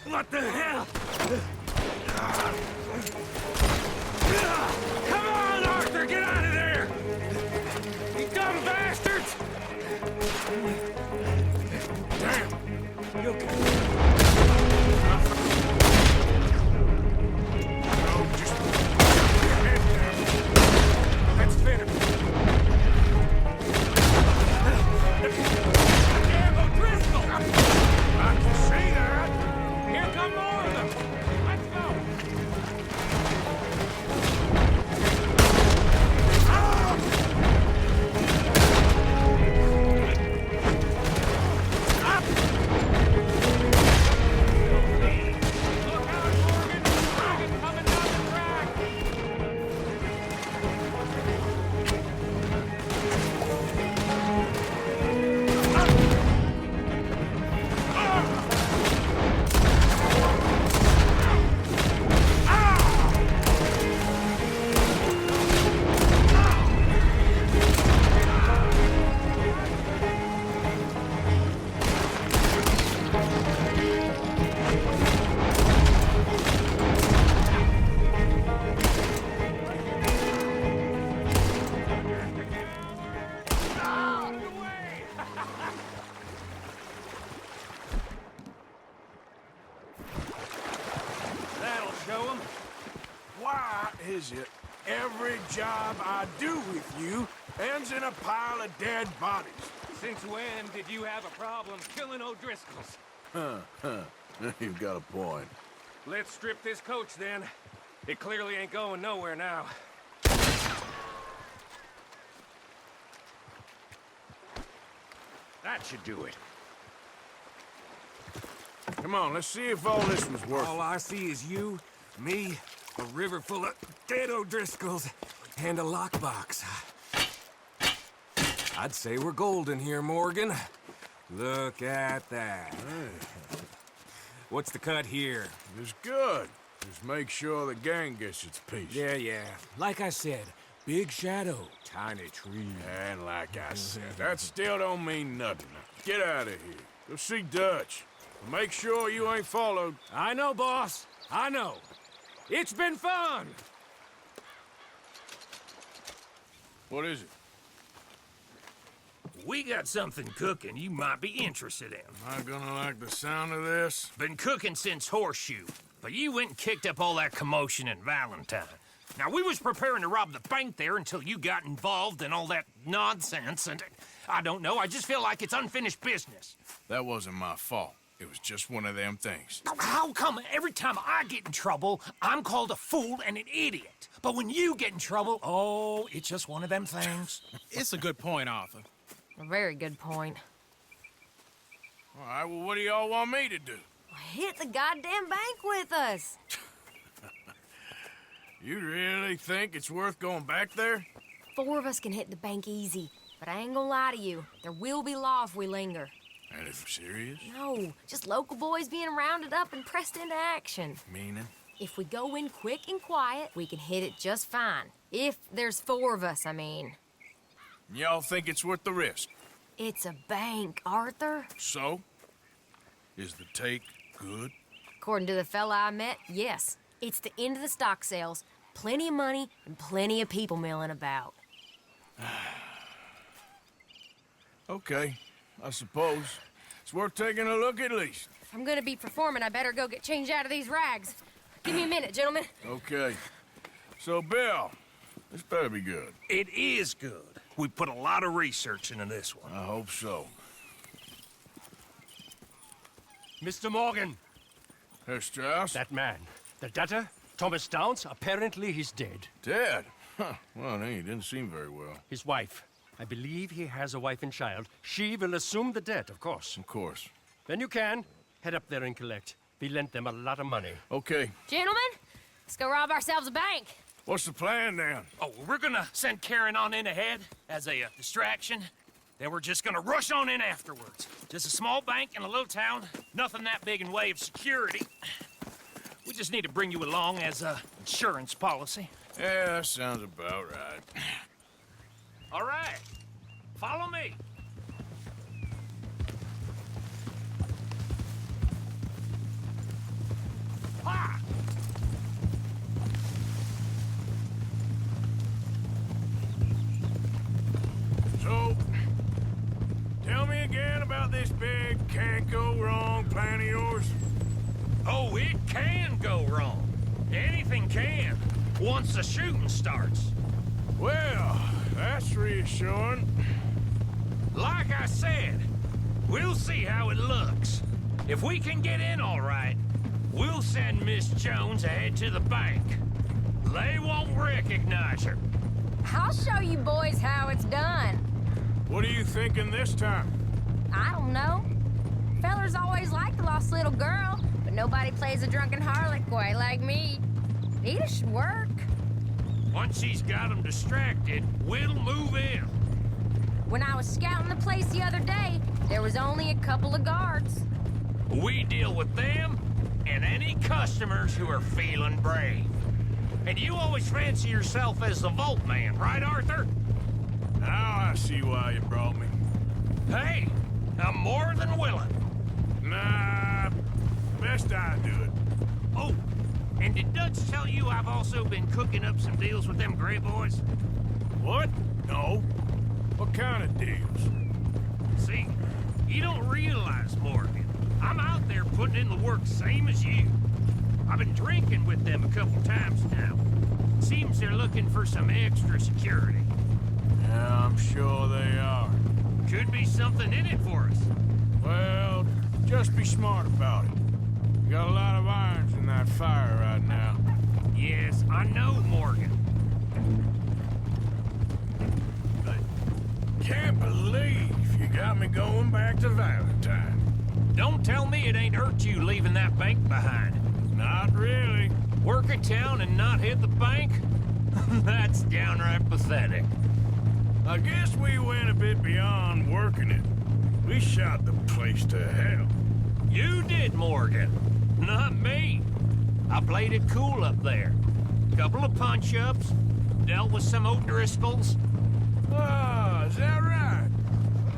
What the hell? Come on, Arthur, get out of there! You dumb bastards! Damn! You okay? Let's finish. Damn O'Driscoll! I can see that. Here come more of them. Let's go. Look out, Morgan! Dragon coming down the track. That'll show 'em. Why is it every job I do with you ends in a pile of dead bodies? Since when did you have a problem killing O'Driscolls? You've got a point. Let's strip this coach, then. It clearly ain't going nowhere now. That should do it. Come on, let's see if all this was worth All I see is you, me, a river full of dead O'Driscolls, and a lockbox. I'd say we're golden here, Morgan. Look at that. What's the cut here? It's good. Just make sure the gang gets its piece. Yeah. Like I said, big shadow, tiny tree. And like I said, that still don't mean nothing. Get out of here. Go see Dutch. Make sure you ain't followed. I know, boss. I know. It's been fun. What is it? We got something cooking you might be interested in. Am I gonna like the sound of this? Been cooking since Horseshoe, but you went and kicked up all that commotion in Valentine. Now, we was preparing to rob the bank there until you got involved in all that nonsense, and I don't know, I just feel like it's unfinished business. That wasn't my fault. It was just one of them things. How come every time I get in trouble, I'm called a fool and an idiot? But when you get in trouble, oh, it's just one of them things. It's a good point, Arthur. A very good point. All right, well, what do y'all want me to do? Hit the goddamn bank with us. You really think it's worth going back there? 4 of us can hit the bank easy, but I ain't gonna lie to you. There will be law if we linger. And if serious? No, just local boys being rounded up and pressed into action. Meaning? If we go in quick and quiet, we can hit it just fine. If there's 4 of us, I mean. Y'all think it's worth the risk? It's a bank, Arthur. So? Is the take good? According to the fella I met, yes. It's the end of the stock sales. Plenty of money and plenty of people milling about. Okay, I suppose. It's worth taking a look at least. If I'm gonna be performing, I better go get changed out of these rags. Give me a minute, gentlemen. Okay. So, Bill, this better be good. It is good. We put a lot of research into this one. I hope so. Mr. Morgan. Herr Strauss? That man. The debtor, Thomas Downs, apparently he's dead. Dead? Huh. Well, he didn't seem very well. His wife. I believe he has a wife and child. She will assume the debt, of course. Of course. Then you can head up there and collect. We lent them a lot of money. Okay. Gentlemen, let's go rob ourselves a bank. What's the plan, then? Oh, we're gonna send Karen on in ahead as a distraction. Then we're just gonna rush on in afterwards. Just a small bank in a little town. Nothing that big in way of security. We just need to bring you along as a insurance policy. Yeah, that sounds about right. All right. Follow me. Ha! So, tell me again about this big can't-go-wrong plan of yours. Oh, it can go wrong. Anything can, once the shooting starts. Well, that's reassuring. Like I said, we'll see how it looks. If we can get in all right, we'll send Miss Jones ahead to the bank. They won't recognize her. I'll show you boys how it's done. What are you thinking this time? I don't know. Fellers always liked the lost little girl, but nobody plays a drunken harlot quite like me. It should work. Once she's got them distracted, we'll move in. When I was scouting the place the other day, there was only a couple of guards. We deal with them and any customers who are feeling brave. And you always fancy yourself as the Vault Man, right, Arthur? Now I see why you brought me. Hey, I'm more than willing. Nah, best I do it. Oh, and did Dutch tell you I've also been cooking up some deals with them Gray boys? What? No. What kind of deals? See, you don't realize, Morgan. I'm out there putting in the work same as you. I've been drinking with them a couple times now. Seems they're looking for some extra security. Yeah, I'm sure they are. Could be something in it for us. Well, just be smart about it. You got a lot of irons in that fire right now. Yes, I know, Morgan. I can't believe you got me going back to Valentine. Don't tell me it ain't hurt you leaving that bank behind. Not really. Work in town and not hit the bank? That's downright pathetic. I guess we went a bit beyond working it. We shot the place to hell. You did, Morgan. Not me. I played it cool up there. Couple of punch-ups, dealt with some O'Driscolls. Ah, is that right?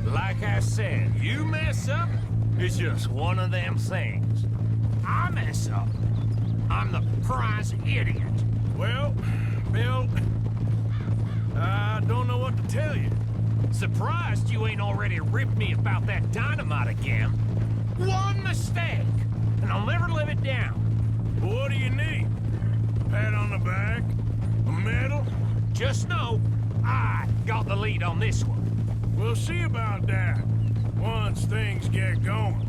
Like I said, you mess up, it's just one of them things. I mess up, I'm the prize idiot. Well, Bill, I don't know what tell you. Surprised you ain't already ripped me about that dynamite again. One mistake, and I'll never live it down. What do you need? Pat on the back? A medal? Just know, I got the lead on this one. We'll see about that once things get going.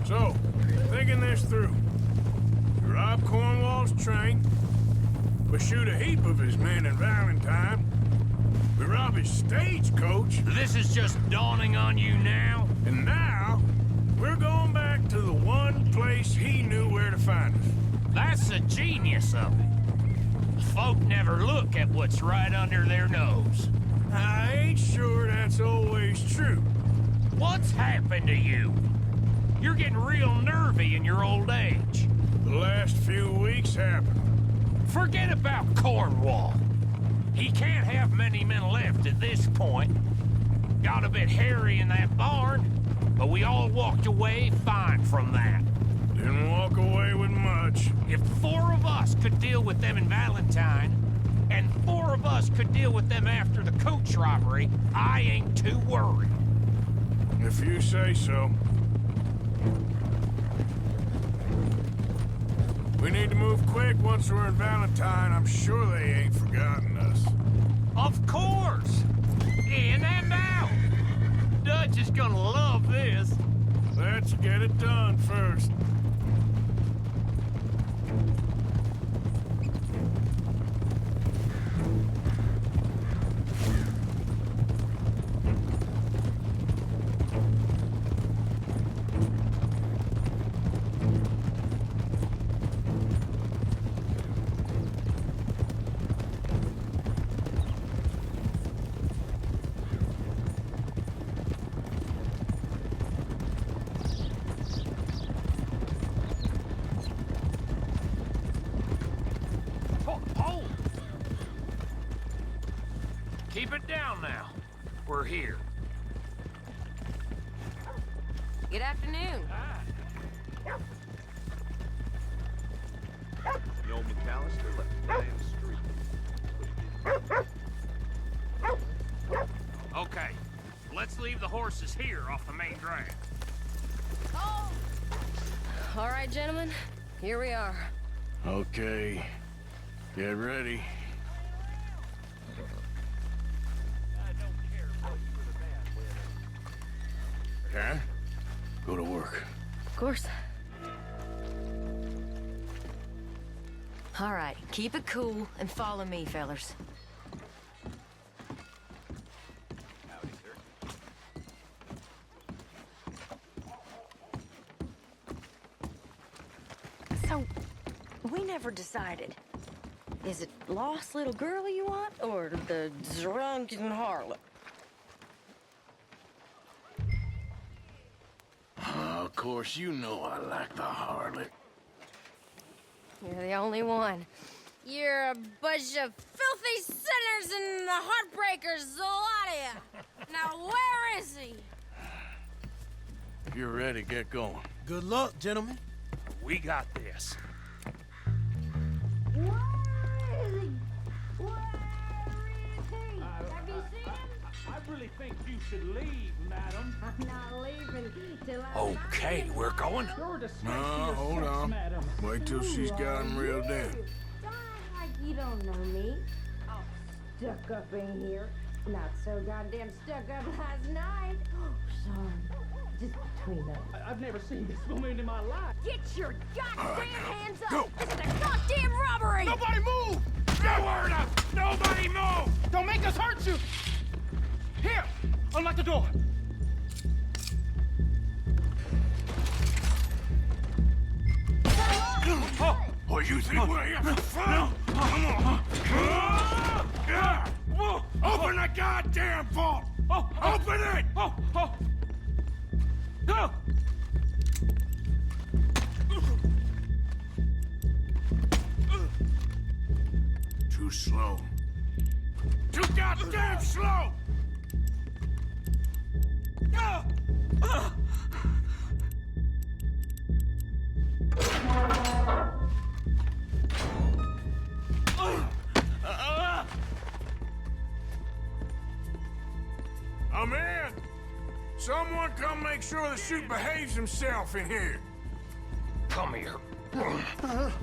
So, thinking this through. We rob Cornwall's train. We shoot a heap of his men in Valentine. We rob his stagecoach. This is just dawning on you now? And now, we're going back to the one place he knew where to find us. That's the genius of it. Folk never look at what's right under their nose. I ain't sure that's always true. What's happened to you? You're getting real nervy in your old age. The last few weeks happened. Forget about Cornwall. He can't have many men left at this point. Got a bit hairy in that barn, but we all walked away fine from that. Didn't walk away with much. If 4 of us could deal with them in Valentine, and 4 of us could deal with them after the coach robbery, I ain't too worried. If you say so. We need to move quick once we're in Valentine. I'm sure they ain't forgotten us. Of course! In and out! Dutch is gonna love this. Let's get it done first. Keep it down now. We're here. Good afternoon. No McAllister left Lion Street. Okay, let's leave the horses here off the main drag. All right, gentlemen, here we are. Okay. Get ready. Okay? Go to work. Of course. All right, keep it cool and follow me, fellers. So, we never decided. Is it lost little girl you want, or the drunken harlot? Of course, you know I like the harlot. You're the only one. You're a bunch of filthy sinners and the heartbreakers, the lot of you. Now, where is he? If you're ready, get going. Good luck, gentlemen. We got this. I really think you should leave, madam. I'm not leaving till I... Okay, we're going? No, hold on. Wait till she's got him reeled in. Don't act like you don't know me. Oh, stuck up in here. Not so goddamn stuck up last night. Oh, sorry. Just between us. I've never seen this woman in my life. Get your goddamn hands up! Go. This is a goddamn robbery! Nobody move! No word up! Nobody move! Don't make us hurt you! Here! Unlock the door! Oh, you think we're here for fun? Come on. Open the goddamn vault! Open it! Go! Too slow. Too goddamn slow! I'm in! Someone come make sure the chute behaves himself in here. Come here.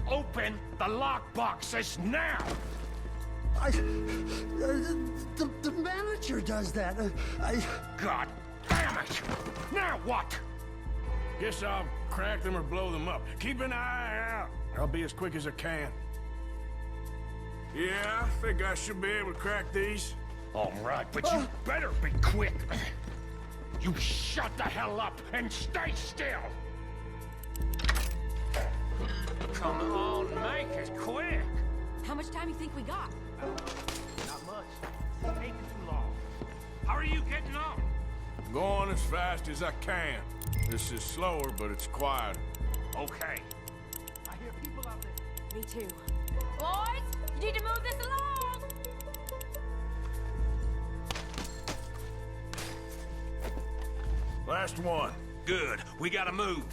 Open the lockboxes now! The manager does that. God damn it! Now what? Guess I'll crack them or blow them up. Keep an eye out. I'll be as quick as I can. Yeah, I think I should be able to crack these. All right, but you better be quick. You shut the hell up and stay still! Come on, make it quick! How much time you think we got? Not much. It's taking too long. How are you getting on? Going as fast as I can. This is slower, but it's quieter. Okay. I hear people out there. Me too. Boys, you need to move this along! Last one. Good. We gotta move.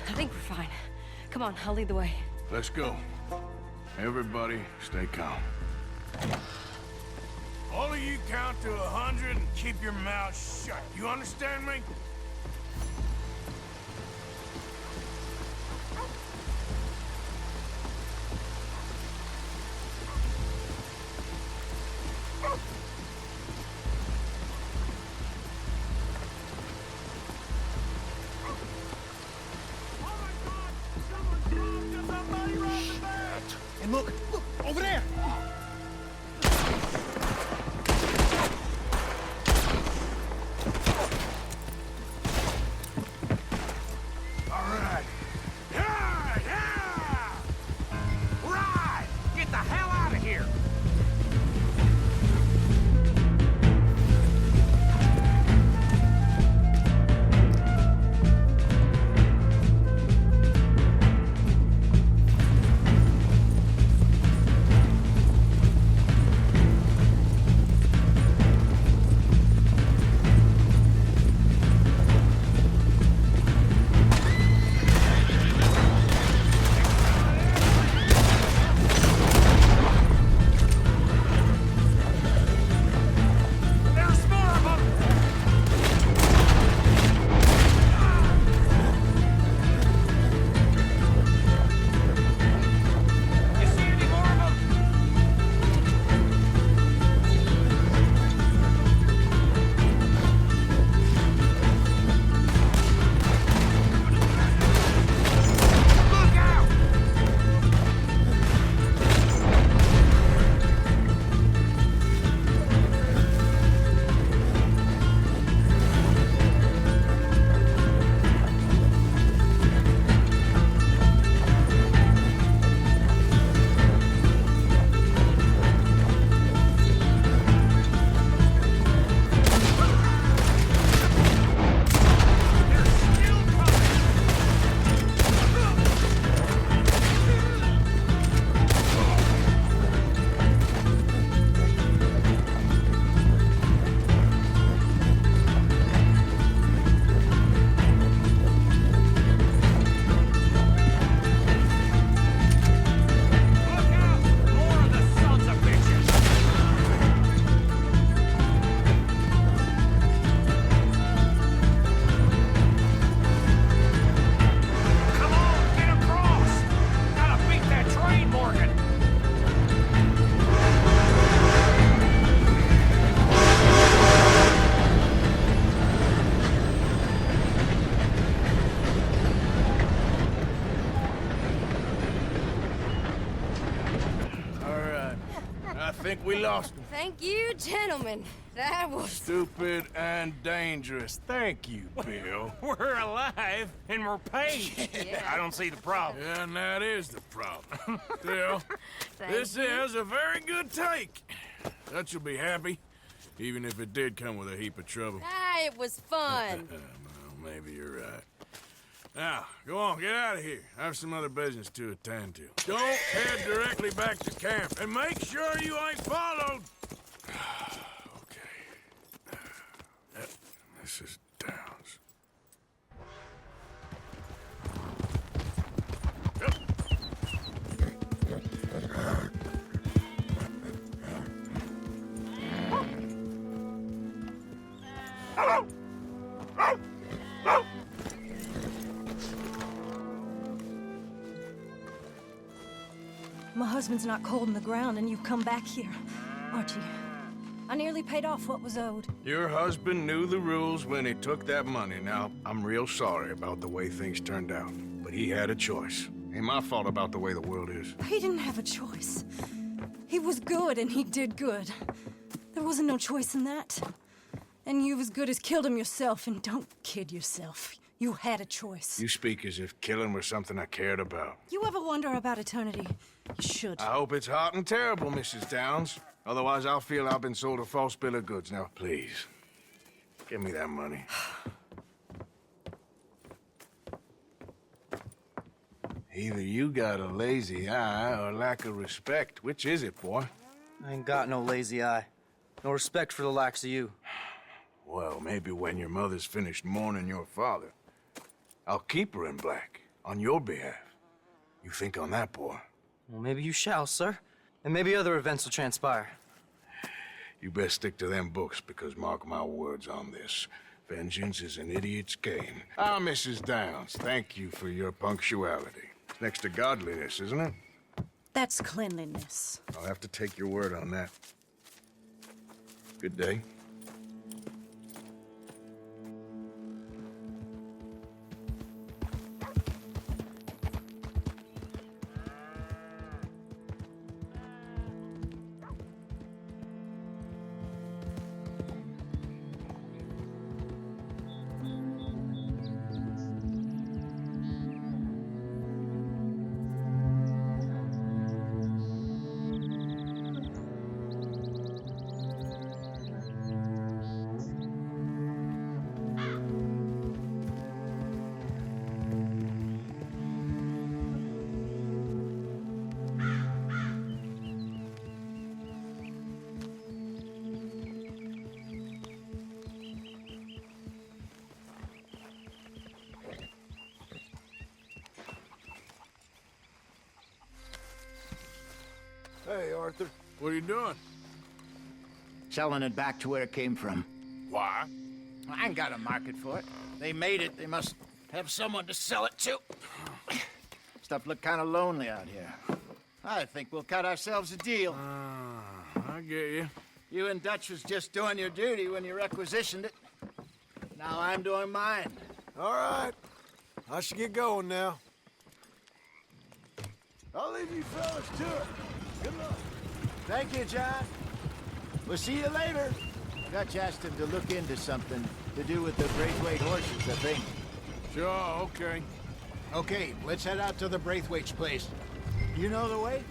I think we're fine. Come on, I'll lead the way. Let's go. Everybody, stay calm. All of you count to 100 and keep your mouth shut. You understand me? And look, over there! All right. Yeah, yeah! Right! Get the hell out of here! think we lost him. Thank you, gentlemen. That was... Stupid and dangerous. Thank you, Bill. We're alive, and we're paid. Yeah. I don't see the problem. Yeah, and that is the problem. Bill, this is a very good take. Dutch will be happy, even if it did come with a heap of trouble. Ah, it was fun. maybe you're right. Now, go on, get out of here. I have some other business to attend to. Don't head directly back to camp, and make sure you ain't followed. Okay. This is Downs. My husband's not cold in the ground, and you've come back here, Archie. I nearly paid off what was owed. Your husband knew the rules when he took that money. Now, I'm real sorry about the way things turned out, but he had a choice. Ain't my fault about the way the world is. He didn't have a choice. He was good, and he did good. There wasn't no choice in that. And you've as good as killed him yourself, and don't kid yourself. You had a choice. You speak as if killing was something I cared about. You ever wonder about eternity? You should. I hope it's hot and terrible, Mrs. Downs. Otherwise, I'll feel I've been sold a false bill of goods. Now, please, give me that money. Either you got a lazy eye or lack of respect. Which is it, boy? I ain't got no lazy eye. No respect for the likes of you. Well, maybe when your mother's finished mourning your father, I'll keep her in black on your behalf. You think on that, boy? Well, maybe you shall, sir. And maybe other events will transpire. You best stick to them books, because mark my words on this. Vengeance is an idiot's game. Ah, Mrs. Downs, thank you for your punctuality. It's next to godliness, isn't it? That's cleanliness. I'll have to take your word on that. Good day. Hey, Arthur. What are you doing? Selling it back to where it came from. Why? I ain't got a market for it. They made it. They must have someone to sell it to. Stuff look kind of lonely out here. I think we'll cut ourselves a deal. I get you. You and Dutch was just doing your duty when you requisitioned it. Now I'm doing mine. All right. I should get going now. I'll leave you fellas to it. Good luck. Thank you, John. We'll see you later. Dutch asked him to look into something to do with the Braithwaite horses, I think. Sure, okay. Okay, let's head out to the Braithwaite's place. You know the way?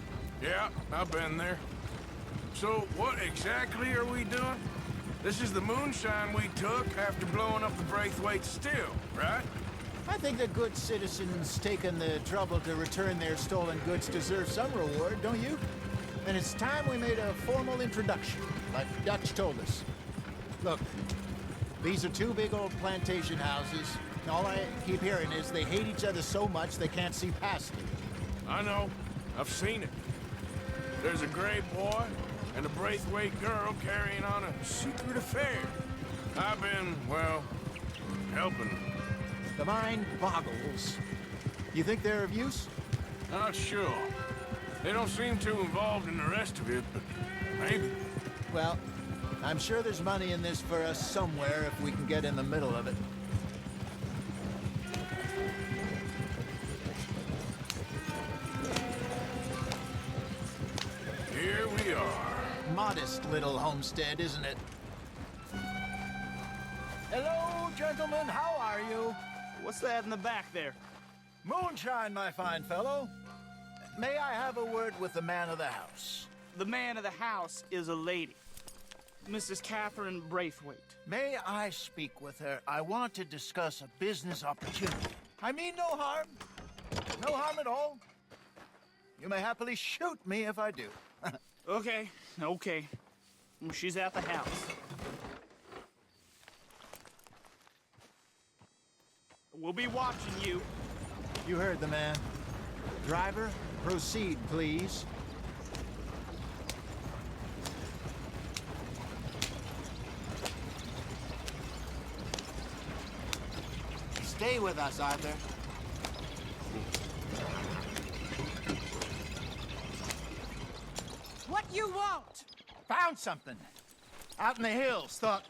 Yeah, I've been there. So, what exactly are we doing? This is the moonshine we took after blowing up the Braithwaite still, right? I think the good citizens taking the trouble to return their stolen goods deserve some reward, don't you? And it's time we made a formal introduction, like Dutch told us. Look, these are two big old plantation houses. All I keep hearing is they hate each other so much they can't see past it. I know. I've seen it. There's a gray boy and a Braithwaite girl carrying on a secret affair. I've been, well, helping them. The mind boggles. You think they're of use? Not sure. They don't seem too involved in the rest of it, but maybe. Well, I'm sure there's money in this for us somewhere if we can get in the middle of it. Here we are. Modest little homestead, isn't it? Hello, gentlemen. How are you? What's that in the back there? Moonshine, my fine fellow. May I have a word with the man of the house? The man of the house is a lady. Mrs. Catherine Braithwaite. May I speak with her? I want to discuss a business opportunity. I mean no harm. No harm at all. You may happily shoot me if I do. Okay. She's at the house. We'll be watching you. You heard the man. Driver, proceed, please. Stay with us, Arthur. What you want? Found something. Out in the hills. Thought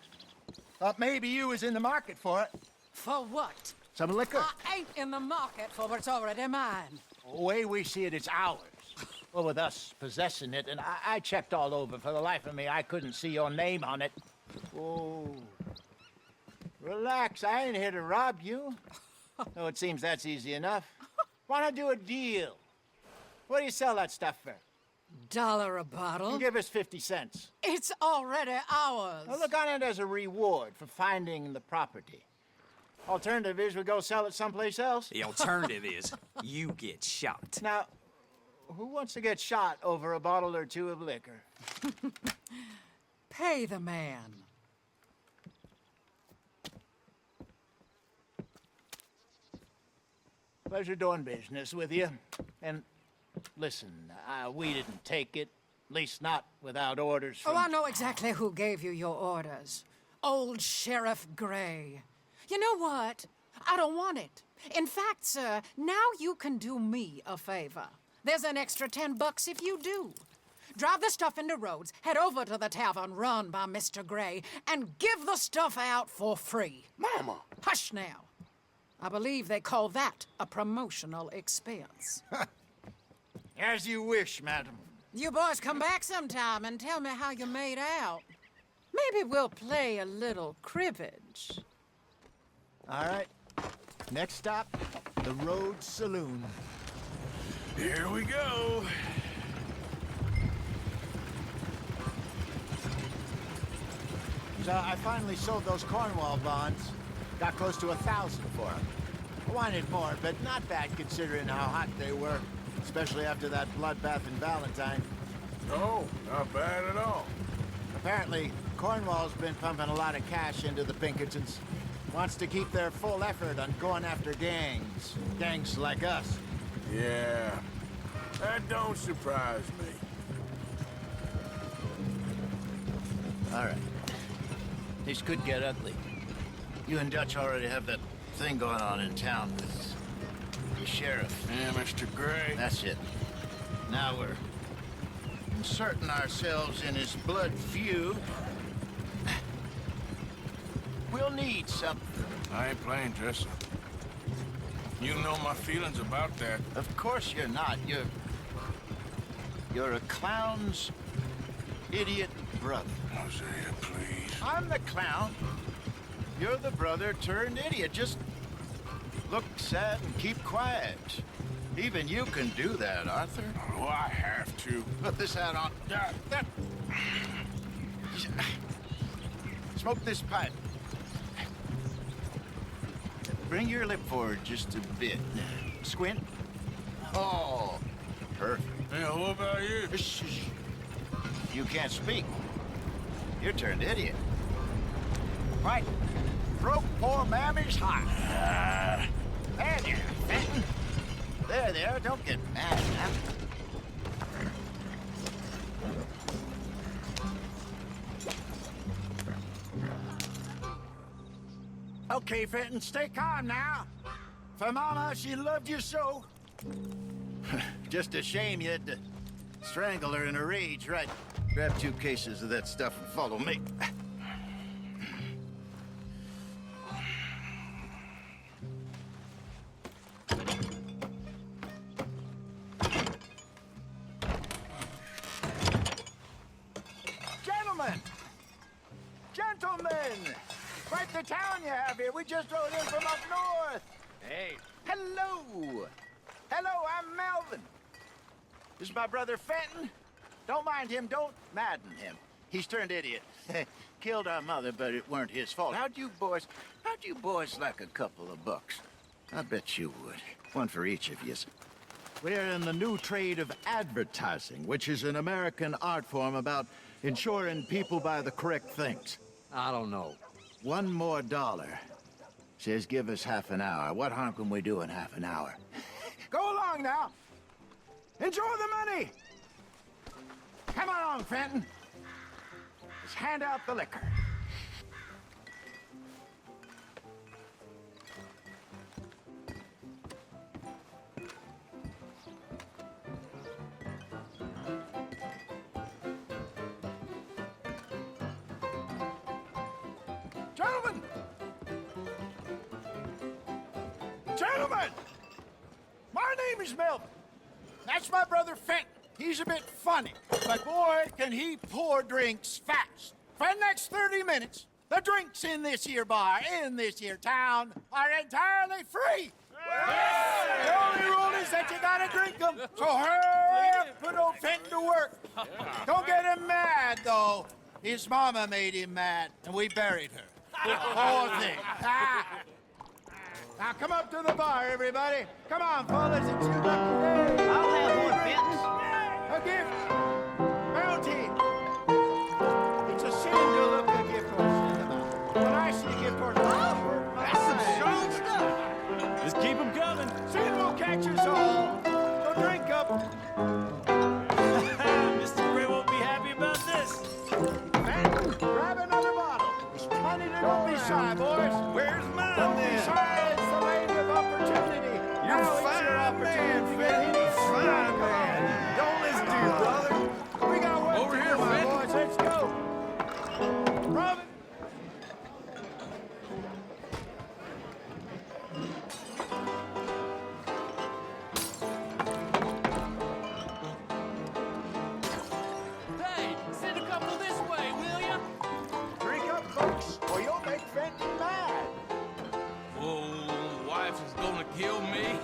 maybe you was in the market for it. For what? Some liquor. I ain't in the market for what's already mine. The way we see it, it's ours. Well, with us possessing it, and I checked all over. For the life of me, I couldn't see your name on it. Oh. Relax, I ain't here to rob you. No, it seems that's easy enough. Why not do a deal? What do you sell that stuff for? $1 a bottle? Give us 50 cents. It's already ours. Well, look on it as a reward for finding the property. Alternative is we go sell it someplace else. The alternative is you get shot. Now, who wants to get shot over a bottle or two of liquor? Pay the man. Pleasure doing business with you. And listen, we didn't take it. At least not without orders from... Oh, I know exactly who gave you your orders. Old Sheriff Gray. You know what? I don't want it. In fact, sir, now you can do me a favor. There's an extra $10 if you do. Drive the stuff into Rhodes, head over to the tavern run by Mr. Gray, and give the stuff out for free. Mama! Hush now. I believe they call that a promotional expense. As you wish, madam. You boys come back sometime and tell me how you made out. Maybe we'll play a little cribbage. All right. Next stop, the Rhodes Saloon. Here we go. So I finally sold those Cornwall bonds. Got close to 1,000 for them. I wanted more, but not bad considering how hot they were. Especially after that bloodbath in Valentine. No, not bad at all. Apparently, Cornwall's been pumping a lot of cash into the Pinkertons. Wants to keep their full effort on going after gangs. Gangs like us. Yeah, that don't surprise me. All right. This could get ugly. You and Dutch already have that thing going on in town with the sheriff. Yeah, Mr. Gray. That's it. Now we're inserting ourselves in his blood feud. We'll need something. I ain't playing, Tessa. You know my feelings about that. Of course you're not. You're a clown's idiot brother. Hosea, please. I'm the clown. You're the brother turned idiot. Just look sad and keep quiet. Even you can do that, Arthur. Oh, I have to. Put this hat on. Smoke this pipe. Bring your lip forward just a bit. Squint. Oh, perfect. Yeah, what about you? You can't speak. You're turned idiot. Right. Broke poor Mammy's heart. There, Fenton. There, don't get mad now. Okay, Fenton, stay calm now. For Mama, she loved you so. Just a shame you had to strangle her in a rage, right? Grab 2 cases of that stuff and follow me. Gentlemen! Quite the town you have here. We just rode in from up north. Hey. Hello. Hello, I'm Melvin. This is my brother Fenton. Don't mind him. Don't madden him. He's turned idiot. Killed our mother, but it weren't his fault. How'd you boys like a couple of bucks? I bet you would. One for each of yous. We're in the new trade of advertising, which is an American art form about ensuring people buy the correct things. I don't know. $1 more. Says give us half an hour. What harm can we do in half an hour? Go along now. Enjoy the money. Come along, Fenton. Let's hand out the liquor. Gentlemen! Gentlemen! My name is Melvin. That's my brother Fenton. He's a bit funny, but boy, can he pour drinks fast. For the next 30 minutes, the drinks in this here bar, in this here town, are entirely free. Yes. The only rule is that you gotta drink them. So hurry up, put old Fenton to work. Don't get him mad, though. His mama made him mad, and we buried her. Poor thing. Now come up to the bar, everybody. Come on, fellas, it's your lucky day. I'll have one, Fenton. A gift. Bounty. It's a sin to look a gift horse in the mouth. When I see a gift horse, that's some strong stuff. Just keep them coming. Sin will catch us all. So drink up. Mr. Gray won't be happy about this. Fenton, grab another bottle. There's plenty to Don't be shy, boys. Where's mine, Don't be shy. It's the land of opportunity. You're fine, your opportunity. Man, Fenton. Fine, man. Don't listen to your brother. We got work over to here, do, my boys. Let's go. Robin. Hey, send a couple this way, will ya? Drink up, folks, or you'll make Fenton mad. Oh, wife is gonna kill me.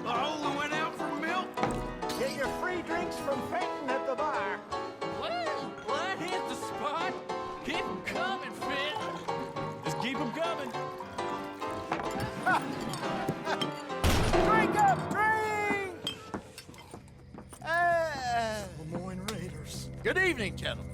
I only went out for milk. Get your free drinks from Fenton at the bar. Well, that hit the spot. Keep 'em coming, Fenton. Just keep 'em coming. Drink up, drink! Lemoyne Raiders. Good evening, gentlemen.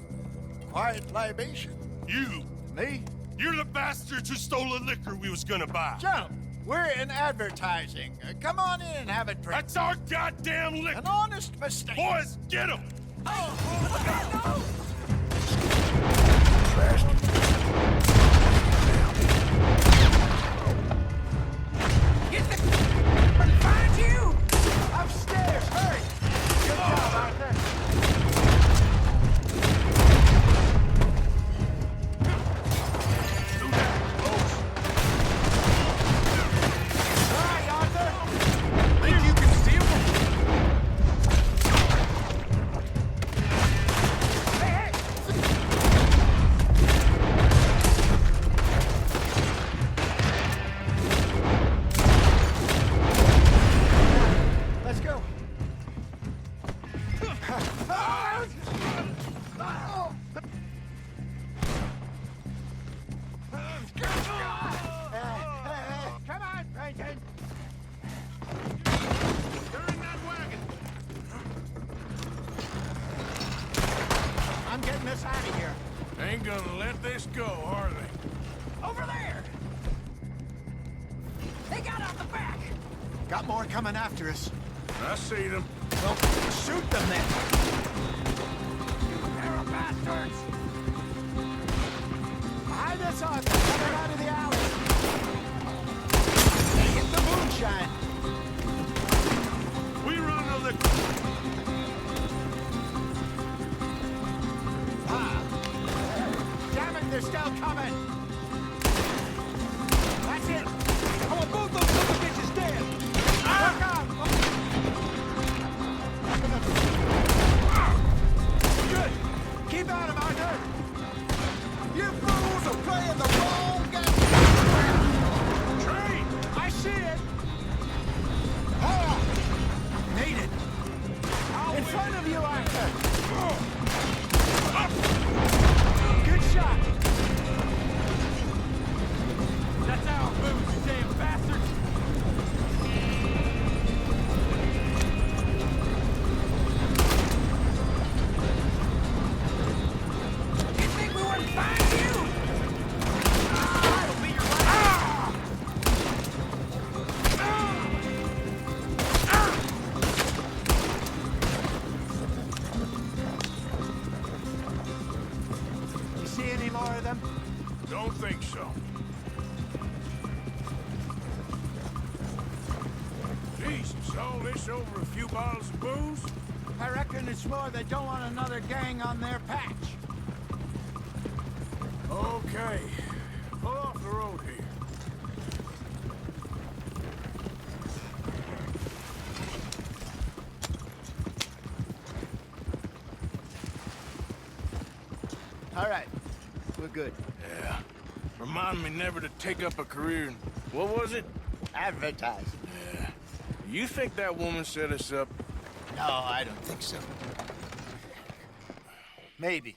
Quiet libation. You. Me? You're the bastards who stole the liquor we was gonna buy. Gentlemen, we're in advertising. Come on in and have a drink. That's our goddamn liquor. An honest mistake. Boys, get him! Find you! Upstairs, hurry! Good job, Arthur. All right, Arthur. Think you can steal them? Hey! Let's go. Come on, Brayton. You're in that wagon. I'm getting us out of here. Ain't gonna let this go, are they? Over there! They got out the back! Got more coming after us. I see them. Well, shoot them then. They're bastards! Behind us, Arthur. Coming out of the alley. Hit the moonshine. We run the liquor. Damn it, they're still coming. That's it. I want both those little bitches dead. Look out. Good. Keep at him, Arthur. You fools are playing the wrong game. Train. I see it. Hold on. Need it. In front of you, Arthur. Up. see any more of them? Don't think so. Jesus, all this over a few bottles of booze? I reckon it's more they don't want another gang on their patch. Okay. Pull off the road here. All right, we're good. Yeah. Remind me never to take up a career in... What was it? Advertising. Yeah. You think that woman set us up? No, I don't think so. Maybe.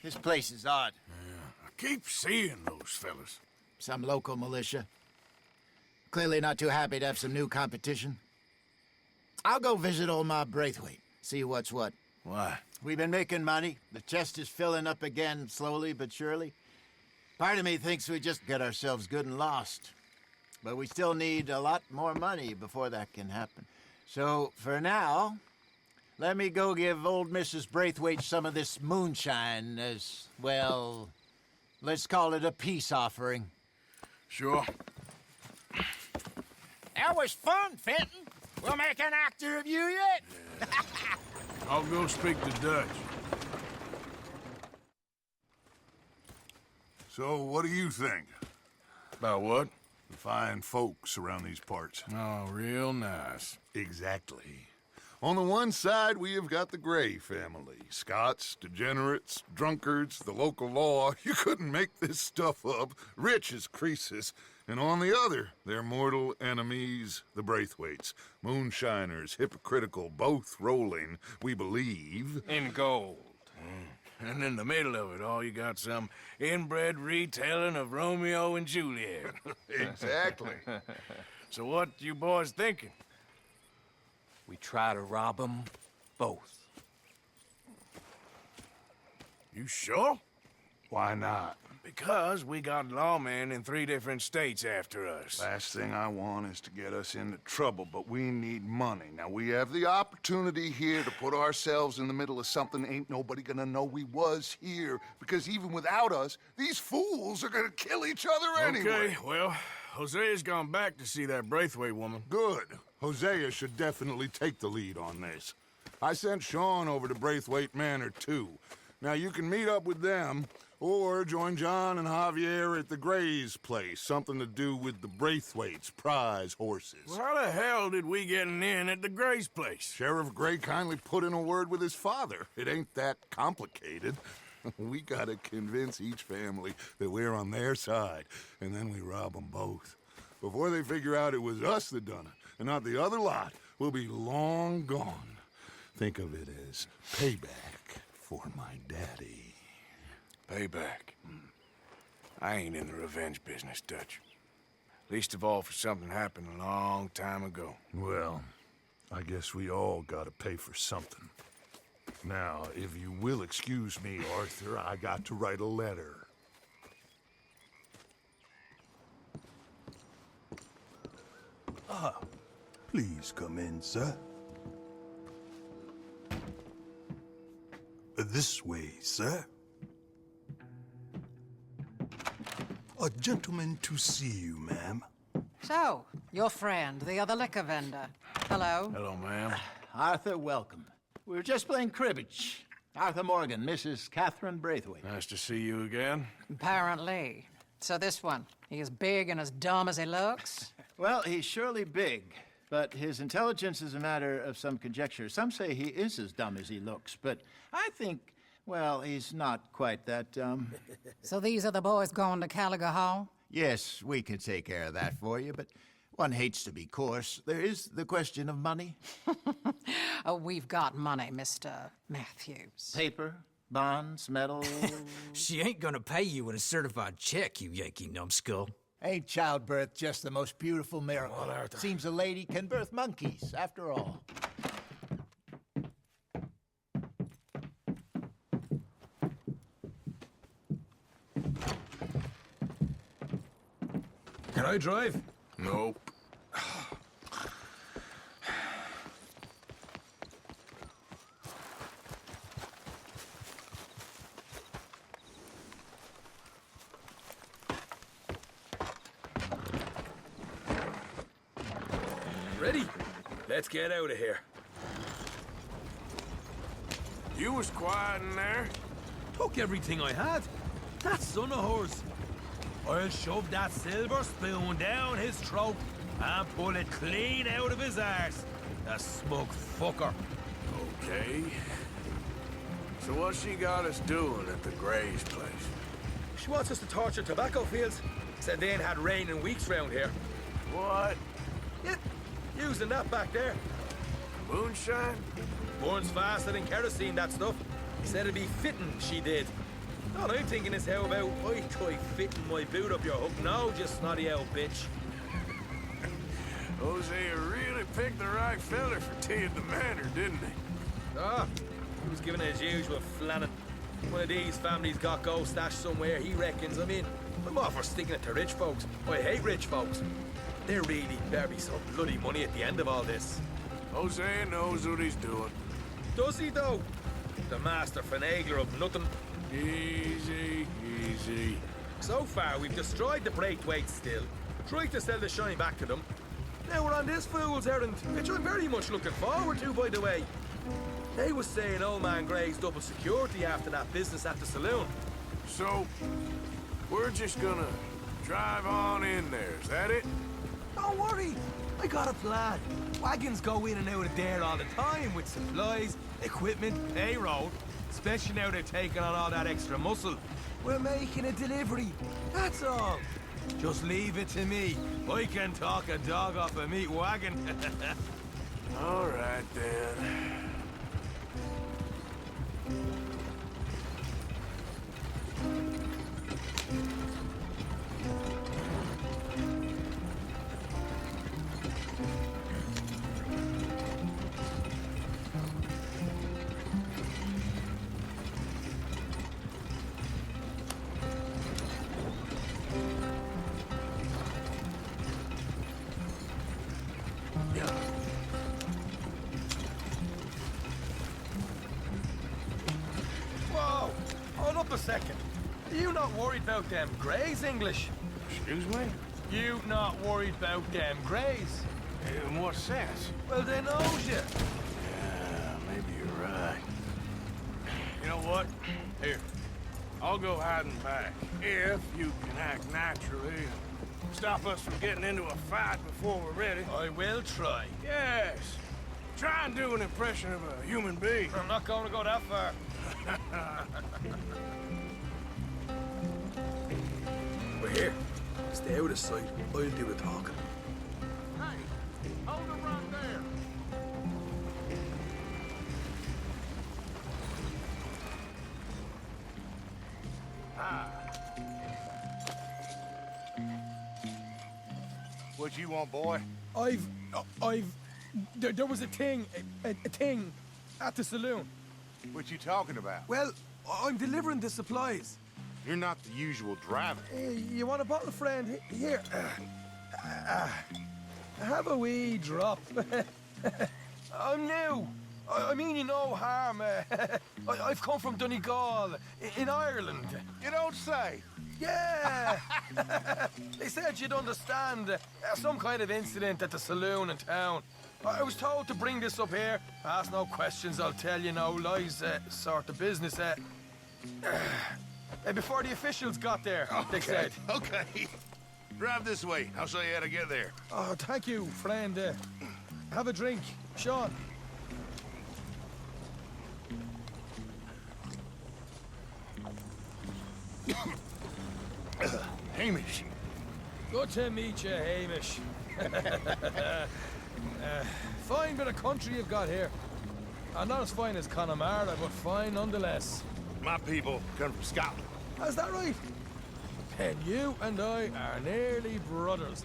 This place is odd. Yeah. I keep seeing those fellas. Some local militia. Clearly not too happy to have some new competition. I'll go visit old Ma Braithwaite, see what's what. Why? We've been making money. The chest is filling up again, slowly but surely. Part of me thinks we just get ourselves good and lost. But we still need a lot more money before that can happen. So, for now, let me go give old Mrs. Braithwaite some of this moonshine as, well, let's call it a peace offering. Sure. That was fun, Fenton. We'll make an actor of you yet. Yeah. I'll go speak to Dutch. So, what do you think? About what? The fine folks around these parts. Oh, real nice. Exactly. On the one side, we have got the Gray family. Scots, degenerates, drunkards, the local law. You couldn't make this stuff up. Rich as Croesus. And on the other, their mortal enemies, the Braithwaites. Moonshiners, hypocritical, both rolling, we believe... in gold. And in the middle of it all, you got some inbred retelling of Romeo and Juliet. Exactly. So what you boys thinking? We try to rob them both. You sure? Why not? Because we got lawmen in 3 different states after us. Last thing I want is to get us into trouble, but we need money. Now, we have the opportunity here to put ourselves in the middle of something ain't nobody gonna know we was here, because even without us, these fools are gonna kill each other anyway. Okay, well, Hosea's gone back to see that Braithwaite woman. Good. Hosea should definitely take the lead on this. I sent Sean over to Braithwaite Manor, too. Now, you can meet up with them, or join John and Javier at the Gray's place. Something to do with the Braithwaites' prize horses. Well, how the hell did we get in at the Gray's place? Sheriff Gray kindly put in a word with his father. It ain't that complicated. We gotta convince each family that we're on their side, and then we rob them both. Before they figure out it was us that done it, and not the other lot, we'll be long gone. Think of it as payback for my daddy. Payback. I ain't in the revenge business, Dutch. Least of all for something happened a long time ago. Well, I guess we all gotta pay for something. Now, if you will excuse me, Arthur, I got to write a letter. Ah, please come in, sir. This way, sir. A gentleman to see you, ma'am. So, your friend, the other liquor vendor. Hello. Hello, ma'am. Arthur, welcome. We were just playing cribbage. Arthur Morgan, Mrs. Catherine Braithwaite. Nice to see you again. Apparently. So this one, he is big and as dumb as he looks? Well, he's surely big, but his intelligence is a matter of some conjecture. Some say he is as dumb as he looks, but I think, well, he's not quite that dumb. So these are the boys going to Caliga Hall? Yes, we can take care of that for you, but one hates to be coarse. There is the question of money. Oh, we've got money, Mr. Matthews. Paper, bonds, metal. She ain't gonna pay you with a certified check, you Yankee numbskull. Ain't childbirth just the most beautiful miracle? Well, Arthur. Seems a lady can birth monkeys, after all. Can I drive? Nope. Let's get out of here. You was quiet in there. Took everything I had. That son of hers. I'll shove that silver spoon down his throat and pull it clean out of his arse. The smug fucker. Okay. So what she got us doing at the Gray's place? She wants us to torture tobacco fields. Said they ain't had rain in weeks round here. What? Yeah, using that back there. Moonshine? Burns faster than kerosene, that stuff. Said it'd be fitting, she did. All I'm thinking is how about I try fitting my boot up your hook now, just snotty old bitch. Hosea really picked the right fella for teeing the manor, didn't he? Ah, he was giving it his usual flannin'. One of these families got gold stashed somewhere, he reckons. I mean, I'm all for sticking it to rich folks. I hate rich folks. There really better be some bloody money at the end of all this. Hosea knows what he's doing. Does he, though? The master finagler of nothing. Easy, easy. So far, we've destroyed the Braithwaites still, tried to sell the shine back to them. Now we're on this fool's errand, which I'm very much looking forward to, by the way. They was saying old man Gray's double security after that business at the saloon. So, we're just gonna drive on in there, is that it? Don't worry, I got a plan. Wagons go in and out of there all the time with supplies, equipment, payroll. Especially now they're taking on all that extra muscle. We're making a delivery, that's all. Just leave it to me. I can talk a dog off a meat wagon. All right, then. Whoa! Hold up a second. Are you not worried about them Greys, English? Excuse me? You not worried about them Greys? In what sense? Well, they knows you. Yeah, maybe you're right. You know what? Here, I'll go hiding back. If you can act naturally and stop us from getting into a fight before we're ready. I will try. Yes. Try and do an impression of a human being. I'm not going to go that far. We're here. Stay out of sight. I'll do the talking. Hey, hold it right there. What you want, boy? There was a thing at the saloon. What you talking about? Well, I'm delivering the supplies. You're not the usual driver. You want a bottle, friend? Here. Have a wee drop. I'm new. I mean you no harm. I've come from Donegal, in Ireland. You don't say. Yeah! They said you'd understand. Some kind of incident at the saloon in town. I was told to bring this up here. Ask no questions, I'll tell you no lies, sort of business. Before the officials got there, they said. Okay. Drive this way. I'll show you how to get there. Oh, thank you, friend. Have a drink. Sean. Hamish. Good to meet you, Hamish. Fine bit of country you've got here. Not as fine as Connemara, but fine nonetheless. My people come from Scotland. Is that right? And you and I are nearly brothers.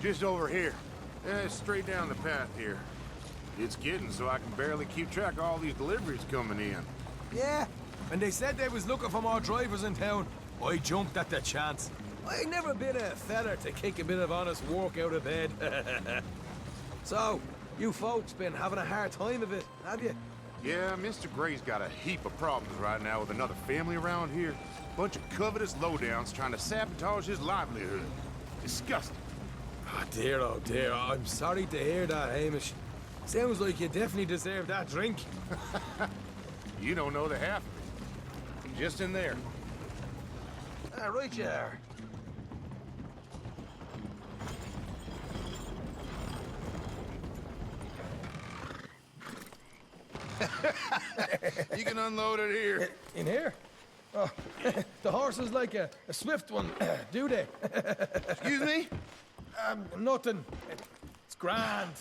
Just over here. Straight down the path here. It's getting so I can barely keep track of all these deliveries coming in. Yeah, and they said they was looking for more drivers in town. I jumped at the chance. I never been a feller to kick a bit of honest work out of bed. So, you folks been having a hard time of it, have you? Yeah, Mr. Gray's got a heap of problems right now with another family around here. Bunch of covetous lowdowns trying to sabotage his livelihood. Disgusting. Oh dear, I'm sorry to hear that, Hamish. Sounds like you definitely deserve that drink. You don't know the half of it. Just in there. Right you are. You can unload it here. In here? Oh, the horse is like a swift one, do they? Excuse me? Nothing. It's grand.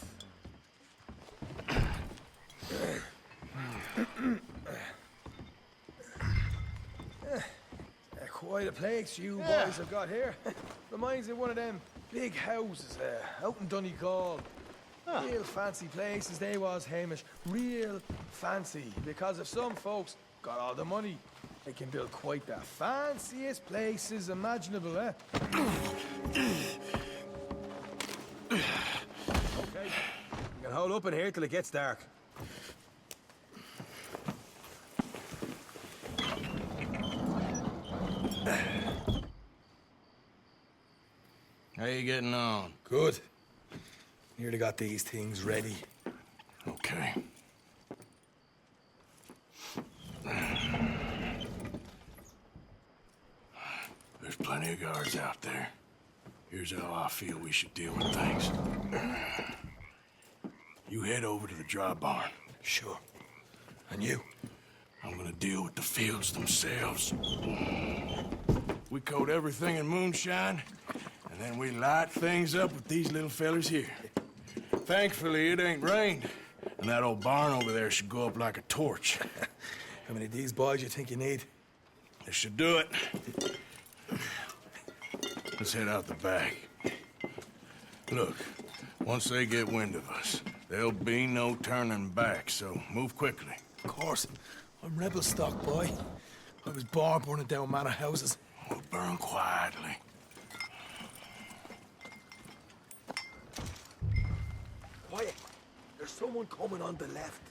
Quite a place you boys have got here. Reminds me of one of them big houses out in Donegal. Real fancy places they was, Hamish. Real fancy. Because if some folks got all the money, they can build quite the fanciest places imaginable, eh? Okay. You can hold up in here till it gets dark. How you getting on? Good. Nearly got these things ready. Okay. There's plenty of guards out there. Here's how I feel we should deal with things. You head over to the dry barn. Sure. And you? I'm gonna deal with the fields themselves. We coat everything in moonshine, and then we light things up with these little fellers here. Thankfully, it ain't rained, and that old barn over there should go up like a torch. How many of these boys you think you need? This should do it. Let's head out the back. Look, once they get wind of us, there'll be no turning back, so move quickly. Of course. I'm rebel stock, boy. I was born burning down manor houses. We'll burn quietly. Quiet. There's someone coming on the left.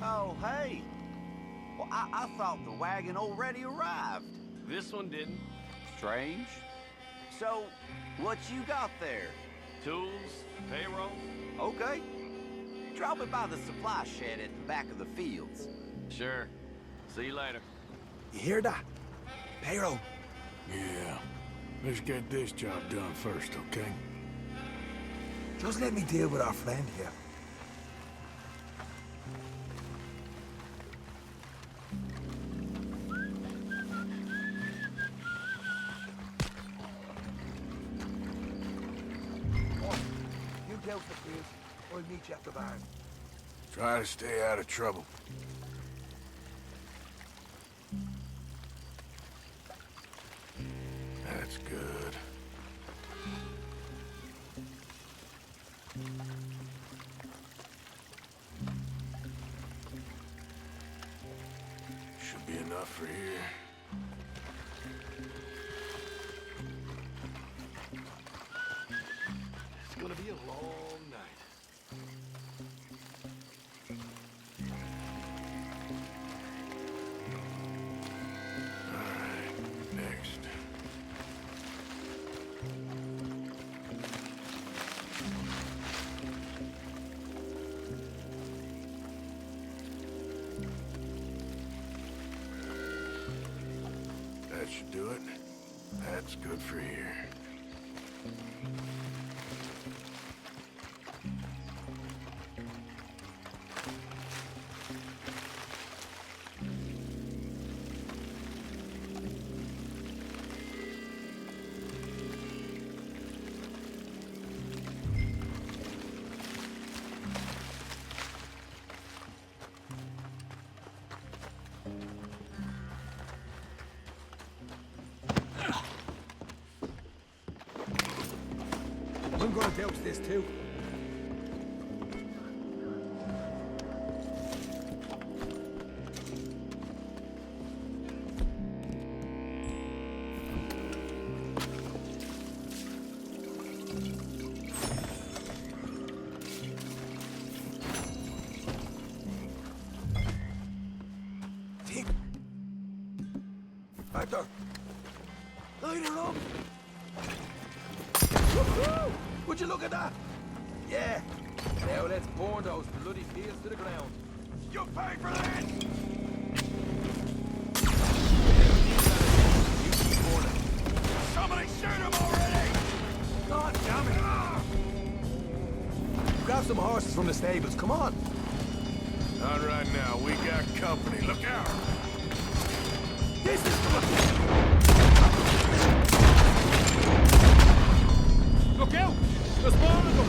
Oh, hey. Well, I thought the wagon already arrived. This one didn't. Strange. So, what you got there? Tools, payroll. Okay. Drop me by the supply shed at the back of the fields. Sure. See you later. You hear that? Payroll. Yeah. Let's get this job done first, okay? Just let me deal with our friend here. Out the field. I'll meet you at the barn. Try to stay out of trouble. That's good. Should be enough for here. It's gonna be a long night. Next. That should do it. That's good for here. I'm gonna douse this too. Factor! Light her up! Woohoo! Would you look at that? Yeah. Now let's burn those bloody fields to the ground. You pay for this! You keep burning. Somebody shoot him already! God damn it! Grab some horses from the stables, come on! Not right now. We got company. Look out! This is... Look out! There's more of them!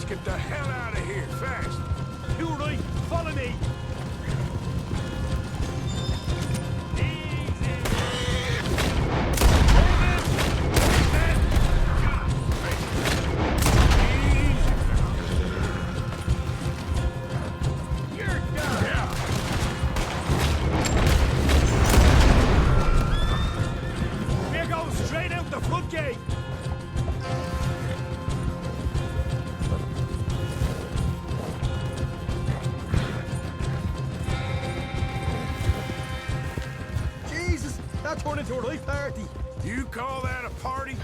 Get the hell out of here, fast! You right, follow me! We're going straight out the front gate! Turned into a right party. You call that a party?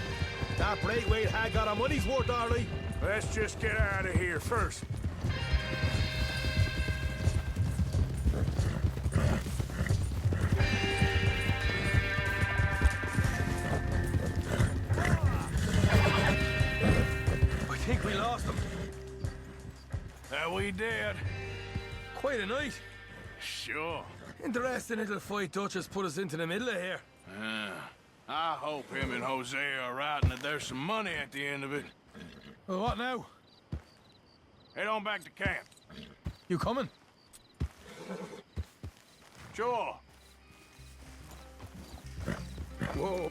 That Braithwaite had got our money's worth, Arlie. Let's just get out of here first. I think we lost them. That we did. Quite a night. Sure. Interesting little fight Dutch has put us into the middle of here. I hope him and Jose are right and that there's some money at the end of it. Well, what now? Head on back to camp. You coming? Sure. Whoa.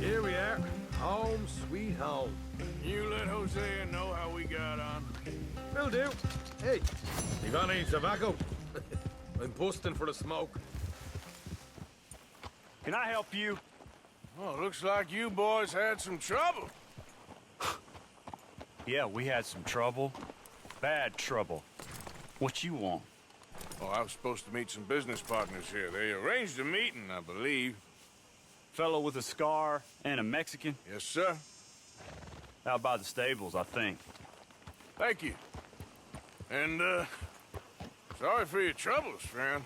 Here we are. Home sweet home. You let Hosea know how we got on. Will do. Hey, you got any tobacco? I'm busting for the smoke. Can I help you? Well, looks like you boys had some trouble. Yeah, we had some trouble. Bad trouble. What you want? Oh, I was supposed to meet some business partners here. They arranged a meeting, I believe. Fellow with a scar and a Mexican? Yes, sir. Out by the stables, I think. Thank you. And, sorry for your troubles, friend.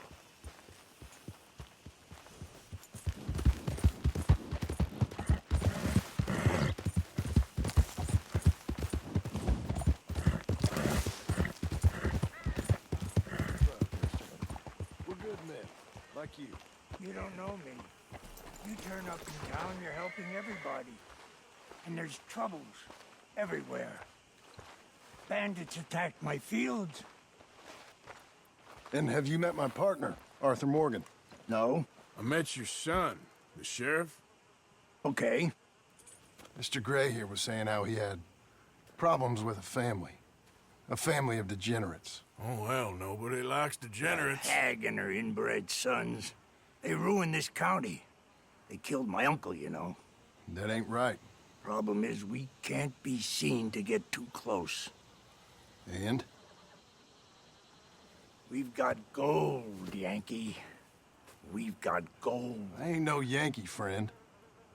like you. You don't know me. You turn up in town, you're helping everybody. And there's troubles everywhere. Bandits attacked my fields. And have you met my partner, Arthur Morgan? No. I met your son, the sheriff. Okay. Mr. Gray here was saying how he had problems with a family of degenerates. Oh, well, nobody likes degenerates. Hag and her inbred sons. They ruined this county. They killed my uncle, you know. That ain't right. Problem is, we can't be seen to get too close. And? We've got gold, Yankee. We've got gold. I ain't no Yankee, friend.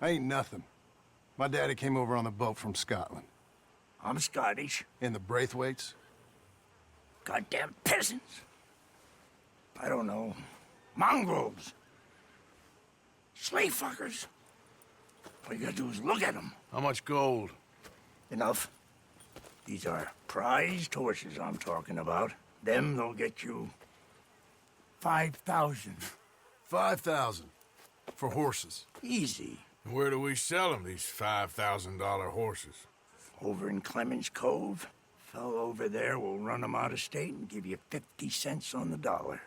I ain't nothing. My daddy came over on the boat from Scotland. I'm Scottish. And the Braithwaites? Goddamn peasants. I don't know. Mongrels. Slave fuckers. All you gotta do is look at them. How much gold? Enough. These are prized horses I'm talking about. Them, they'll get you 5,000. 5,000 for horses. Easy. And where do we sell them, these $5,000 horses? Over in Clemens Cove. Fellow over there will run them out of state and give you 50 cents on the dollar.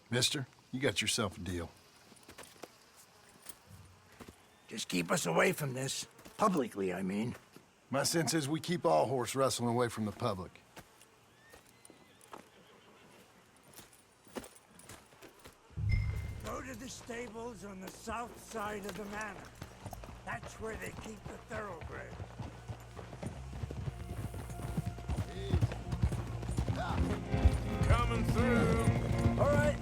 Mister, you got yourself a deal. Just keep us away from this. Publicly, I mean. My sense is we keep all horse wrestling away from the public. Go to the stables on the south side of the manor. That's where they keep the thoroughbreds. Coming through. All right.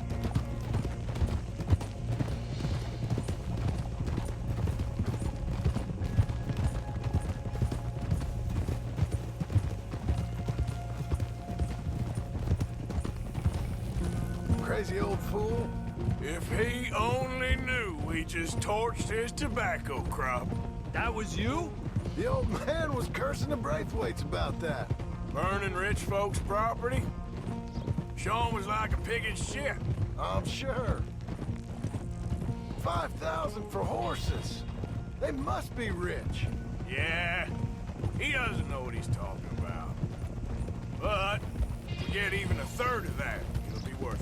Crazy old fool. If he only knew we just torched his tobacco crop. That was you? The old man was cursing the Braithwaites about that. Burning rich folks' property? Sean was like a pig in shit. I'm sure. 5,000 for horses. They must be rich. Yeah, he doesn't know what he's talking about. But if we get even a third of that, it'll be worth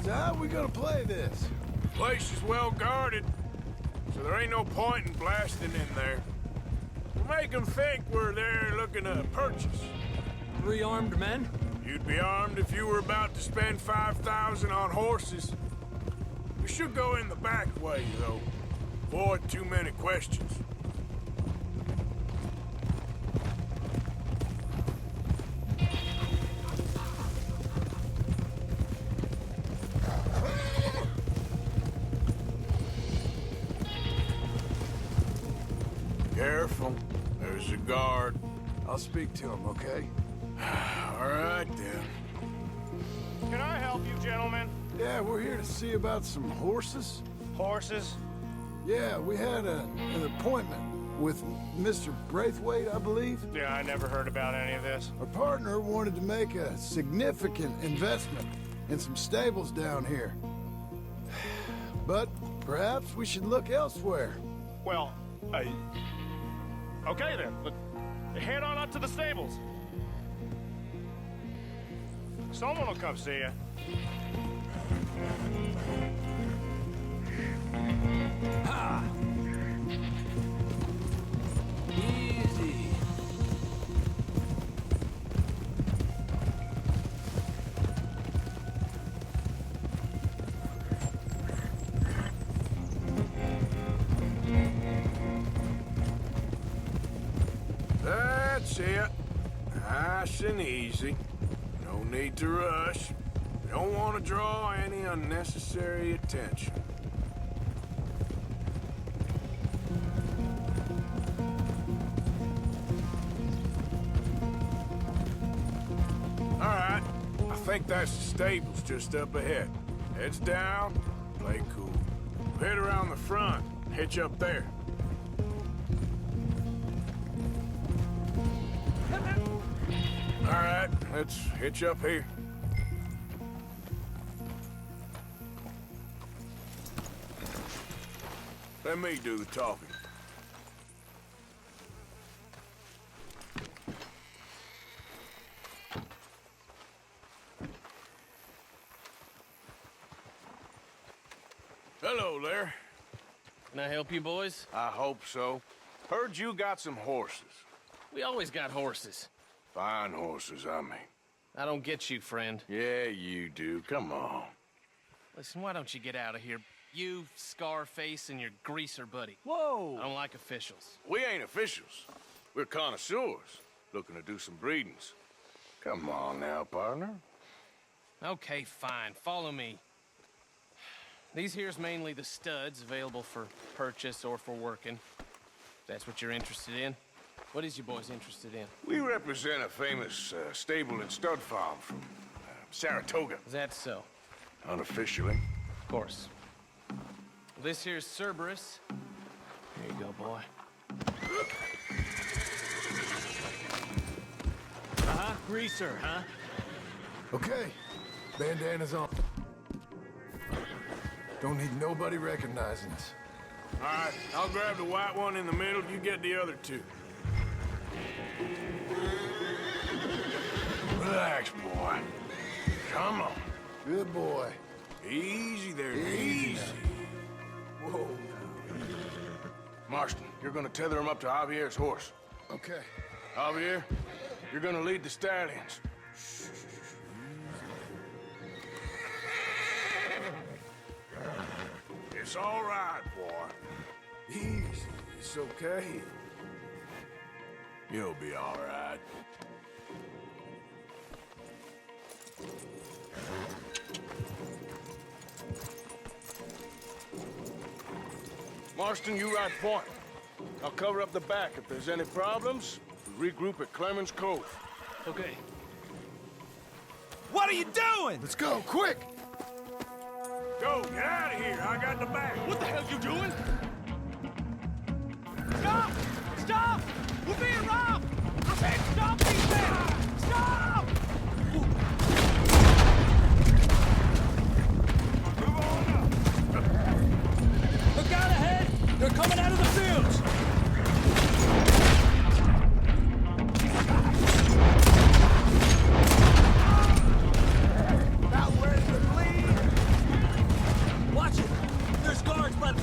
it. So how are we gonna play this? The place is well guarded, so there ain't no point in blasting in there. We'll make them think we're there looking to purchase. 3 armed men? You'd be armed if you were about to spend 5,000 on horses. We should go in the back way, though. Avoid too many questions. Careful. There's a guard. I'll speak to him, okay? All right, then. Can I help you, gentlemen? Yeah, we're here to see about some horses. Horses? Yeah, we had an appointment with Mr. Braithwaite, I believe. Yeah, I never heard about any of this. Our partner wanted to make a significant investment in some stables down here. But perhaps we should look elsewhere. Well, okay then. Head on up to the stables. Someone will come see you. Ha! Easy. That's it. Nice and easy. No need to rush. We don't want to draw any unnecessary attention. All right. I think that's the stables just up ahead. Heads down, play cool. We'll head around the front, hitch up there. All right, let's hitch up here. Let me do the talking. Hello there. Can I help you, boys? I hope so. Heard you got some horses. We always got horses. Fine horses, I mean. I don't get you, friend. Yeah, you do. Come on. Listen, why don't you get out of here? You, Scarface, and your greaser buddy. Whoa! I don't like officials. We ain't officials. We're connoisseurs, looking to do some breedings. Come on now, partner. Okay, fine. Follow me. These here's mainly the studs available for purchase or for working. If that's what you're interested in. What is you boys interested in? We represent a famous stable and stud farm from Saratoga. Is that so? Unofficially. Of course. This here's Cerberus. Here you go, boy. Uh-huh, greaser, huh? Okay, bandana's on. Don't need nobody recognizing us. All right, I'll grab the white one in the middle. You get the other two. Relax, boy. Come on. Good boy. Easy there, easy. Whoa. Marston, you're gonna tether him up to Javier's horse. Okay. Javier, you're gonna lead the stallions. It's all right, boy. Easy. It's okay. You'll be all right. Marston, you ride point. I'll cover up the back. If there's any problems, we regroup at Clemens Cove. Okay. What are you doing? Let's go, quick! Go, get out of here. I got the back. What the hell you doing? Stop! Stop! We're being robbed! I said stop these men! Stop! Look out ahead! They're coming out of the fields! About ready to bleed! Watch it! There's guards, but...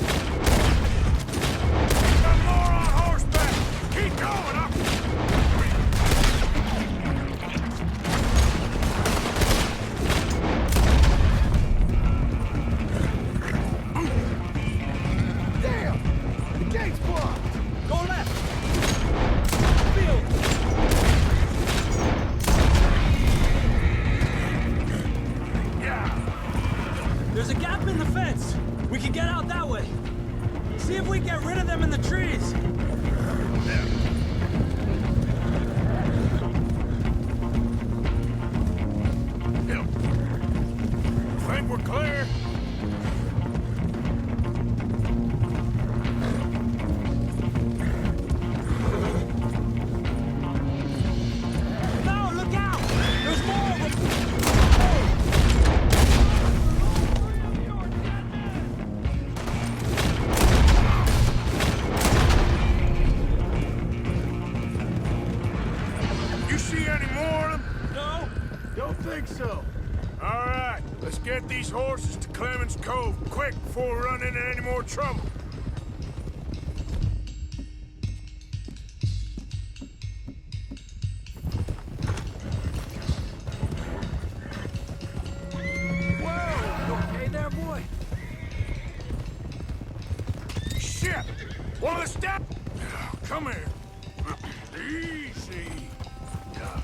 Got more on horseback! Keep going up! Damn! The gate's blocked! Go left! Field! Yeah! There's a gap in the fence! We can get out that way! See if we can get rid of them in the trees! Think we're clear? No, look out! There's more of them! You see any more of them? No? Don't think so. All right, let's get these horses to Clemens Cove quick before we run into any more trouble. Whoa! You okay there, boy? Shit! One of the step... Come here. Easy. Yeah.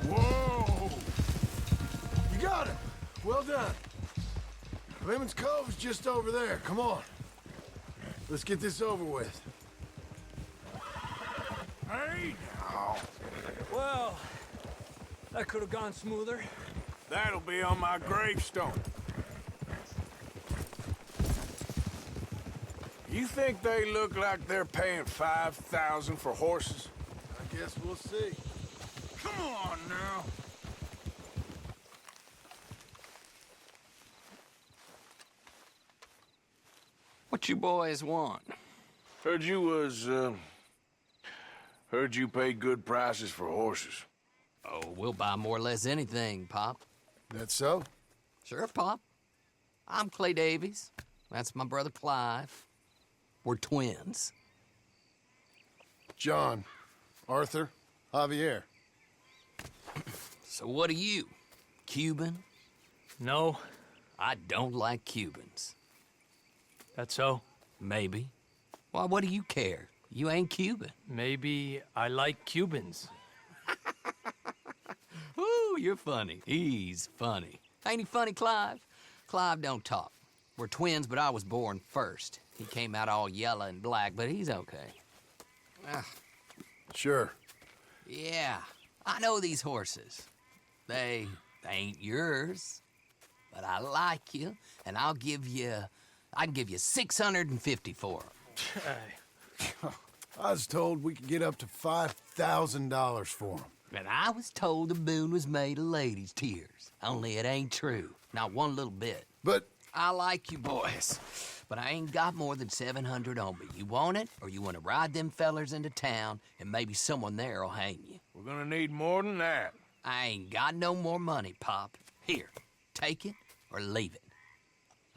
Whoa! You got him. Well done. Clemens Cove's just over there. Come on. Let's get this over with. Hey, now. Well, that could have gone smoother. That'll be on my gravestone. You think they look like they're paying $5,000 for horses? I guess we'll see. Come on now. What you boys want? Heard you pay good prices for horses. Oh, we'll buy more or less anything, Pop. That so? Sure, Pop. I'm Clay Davies. That's my brother Clive. We're twins. John, Arthur, Javier. So what are you? Cuban? No. I don't like Cubans. That so? Maybe. Why, what do you care? You ain't Cuban. Maybe I like Cubans. Ooh, you're funny. He's funny. Ain't he funny, Clive? Clive don't talk. We're twins, but I was born first. He came out all yellow and black, but he's okay. Sure. Yeah, I know these horses. They ain't yours, but I like you, and I can give you 650 for them. I was told we could get up to $5,000 for them. And I was told the boon was made of ladies' tears. Only it ain't true. Not one little bit. But I like you boys, but I ain't got more than 700 on me. You want it, or you want to ride them fellers into town, and maybe someone there'll hang you? We're gonna need more than that. I ain't got no more money, Pop. Here, take it or leave it.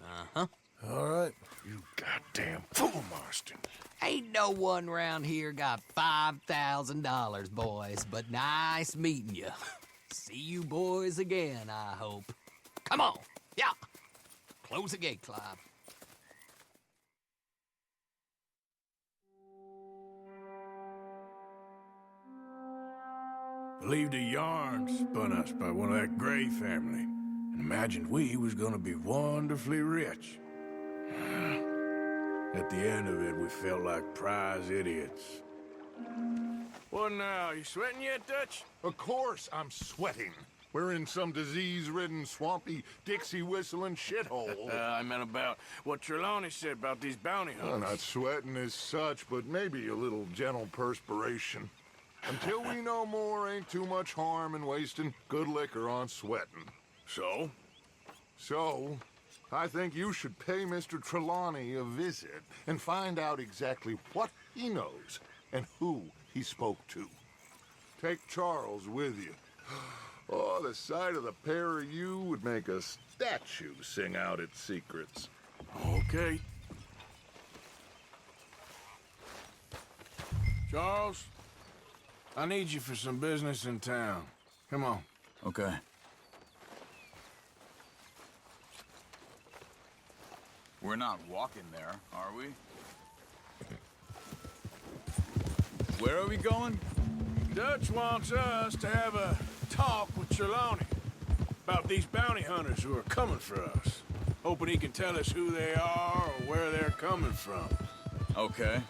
Uh-huh. All right. You goddamn fool, Marston. Ain't no one round here got $5,000, boys, but nice meeting you. See you boys again, I hope. Come on, yeah. Close the gate, Clive. Believed a yarn spun us by one of that Gray family, and imagined we was gonna be wonderfully rich. At the end of it, we felt like prize idiots. What now? You sweating yet, Dutch? Of course I'm sweating. We're in some disease-ridden, swampy, Dixie-whistling shithole. I meant about what Trelawny said about these bounty Well, hunters. not sweating as such, but maybe a little gentle perspiration. Until we know more, ain't too much harm in wasting good liquor on sweating. So? So, I think you should pay Mr. Trelawny a visit and find out exactly what he knows and who he spoke to. Take Charles with you. Oh, the sight of the pair of you would make a statue sing out its secrets. Okay. Charles, I need you for some business in town. Come on. Okay. We're not walking there, are we? Where are we going? Dutch wants us to have a talk with Trelawny about these bounty hunters who are coming for us. Hoping he can tell us who they are or where they're coming from. Okay.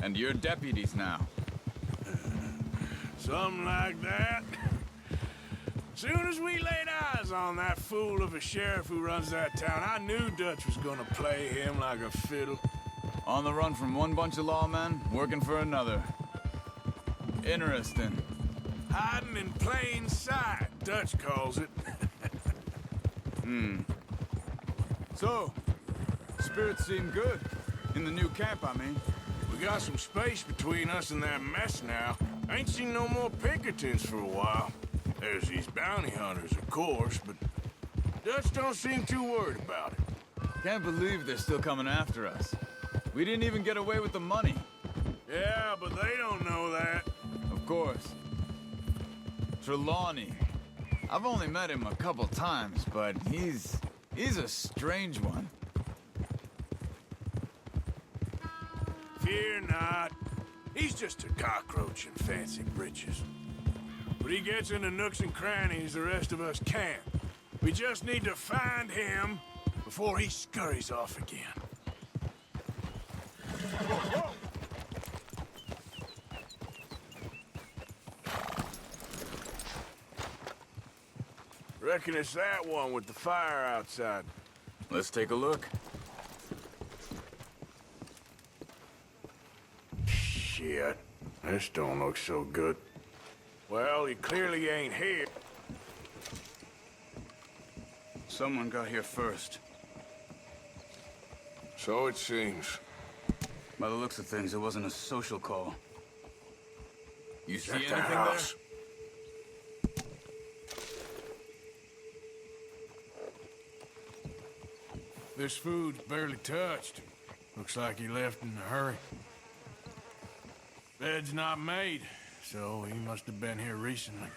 And you're deputies now? Something like that. Soon as we laid eyes on that fool of a sheriff who runs that town, I knew Dutch was gonna play him like a fiddle. On the run from one bunch of lawmen, working for another. Interesting. Hiding in plain sight, Dutch calls it. So, spirits seem good. In the new camp, I mean. We got some space between us and that mess now. Ain't seen no more Pinkertons for a while. There's these bounty hunters, of course, but Dutch don't seem too worried about it. Can't believe they're still coming after us. We didn't even get away with the money. Yeah, but they don't know that. Of course. Trelawny. I've only met him a couple times, but he's a strange one. Fear not. He's just a cockroach in fancy breeches. But he gets into nooks and crannies the rest of us can't. We just need to find him before he scurries off again. Reckon it's that one with the fire outside. Let's take a look. Shit, this don't look so good. Well, he clearly ain't here. Someone got here first. So it seems. By the looks of things, it wasn't a social call. You see Check the anything house. This food's barely touched. Looks like he left in a hurry. Bed's not made, so he must have been here recently.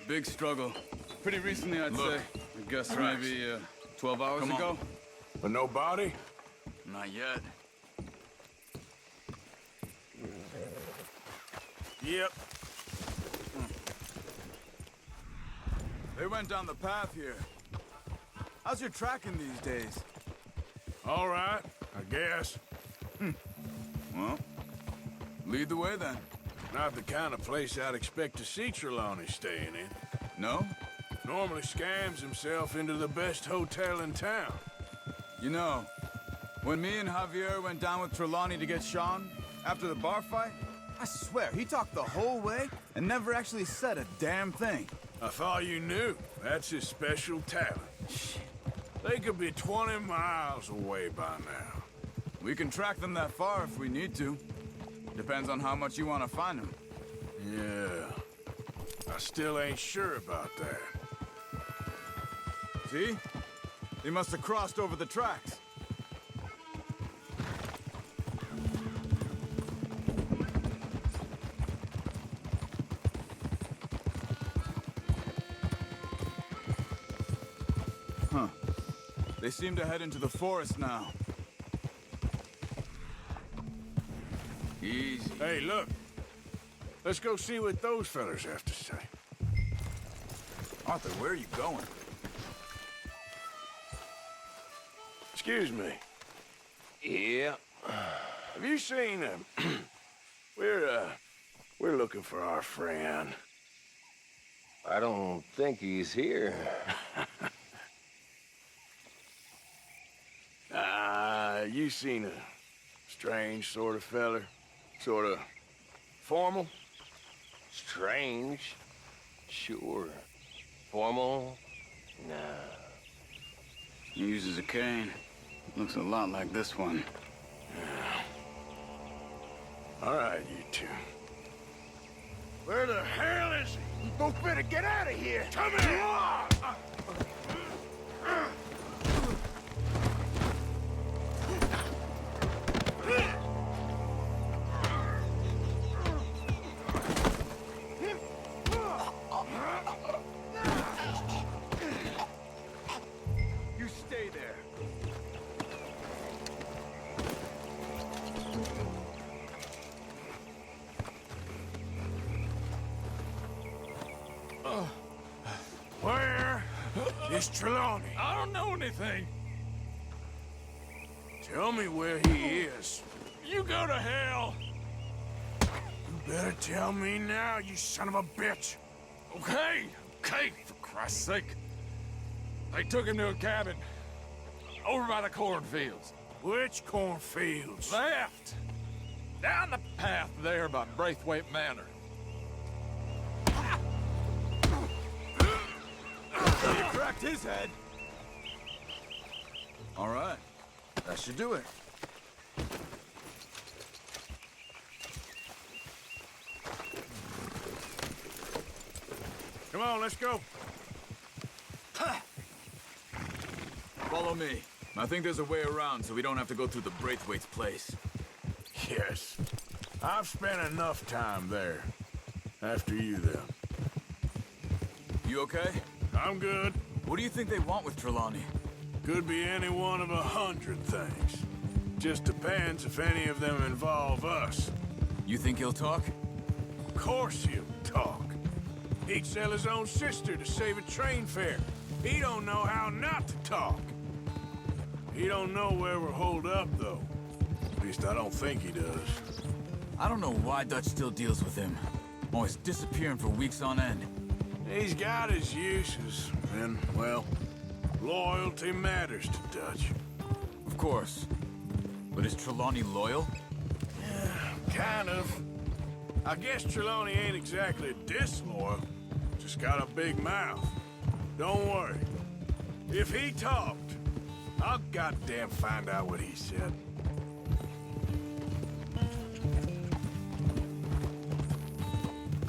Big struggle. Pretty recently, I'd say. I guess Tracks. maybe 12 hours Come ago. on. But no body? Not yet. Yep. They went down the path here. How's your tracking these days? All right, I guess. Well, lead the way then. Not the kind of place I'd expect to see Trelawny staying in. No? Normally scams himself into the best hotel in town. You know, when me and Javier went down with Trelawny to get Sean, after the bar fight, I swear, he talked the whole way and never actually said a damn thing. I thought you knew. That's his special talent. They could be 20 miles away by now. We can track them that far if we need to. Depends on how much you want to find them. Yeah. I still ain't sure about that. See? They must have crossed over the tracks. Huh. They seem to head into the forest now. Easy. Hey, look. Let's go see what those fellas have to say. Arthur, where are you going? Excuse me. Yeah. Have you seen him? We're looking for our friend. I don't think he's here. You seen a strange sort of feller? Sort of formal? Strange? Sure. Formal? Nah. He uses a cane. Looks a lot like this one. All right, you two. Where the hell is he? You both better get out of here. Come here! You stay there. Where is Trelawny? I don't know anything. Tell me where he is. You go to hell. You better tell me now, you son of a bitch. Okay, for Christ's sake. They took him to a cabin over by the cornfields. Which cornfields? Left. Down the path there by Braithwaite Manor. You cracked his head. All right. That should do it. Come on, let's go. Follow me. I think there's a way around so we don't have to go through the Braithwaites' place. Yes. I've spent enough time there. After you, then. You okay? I'm good. What do you think they want with Trelawny? Could be any one of 100 things. Just depends if any of them involve us. You think he'll talk? Of course he'll talk. He'd sell his own sister to save a train fare. He don't know how not to talk. He don't know where we're holed up, though. At least I don't think he does. I don't know why Dutch still deals with him. Always disappearing for weeks on end. He's got his uses, and, well, loyalty matters to Dutch. Of course. But is Trelawny loyal? Yeah, kind of. I guess Trelawny ain't exactly disloyal. Just got a big mouth. Don't worry. If he talked, I'll goddamn find out what he said.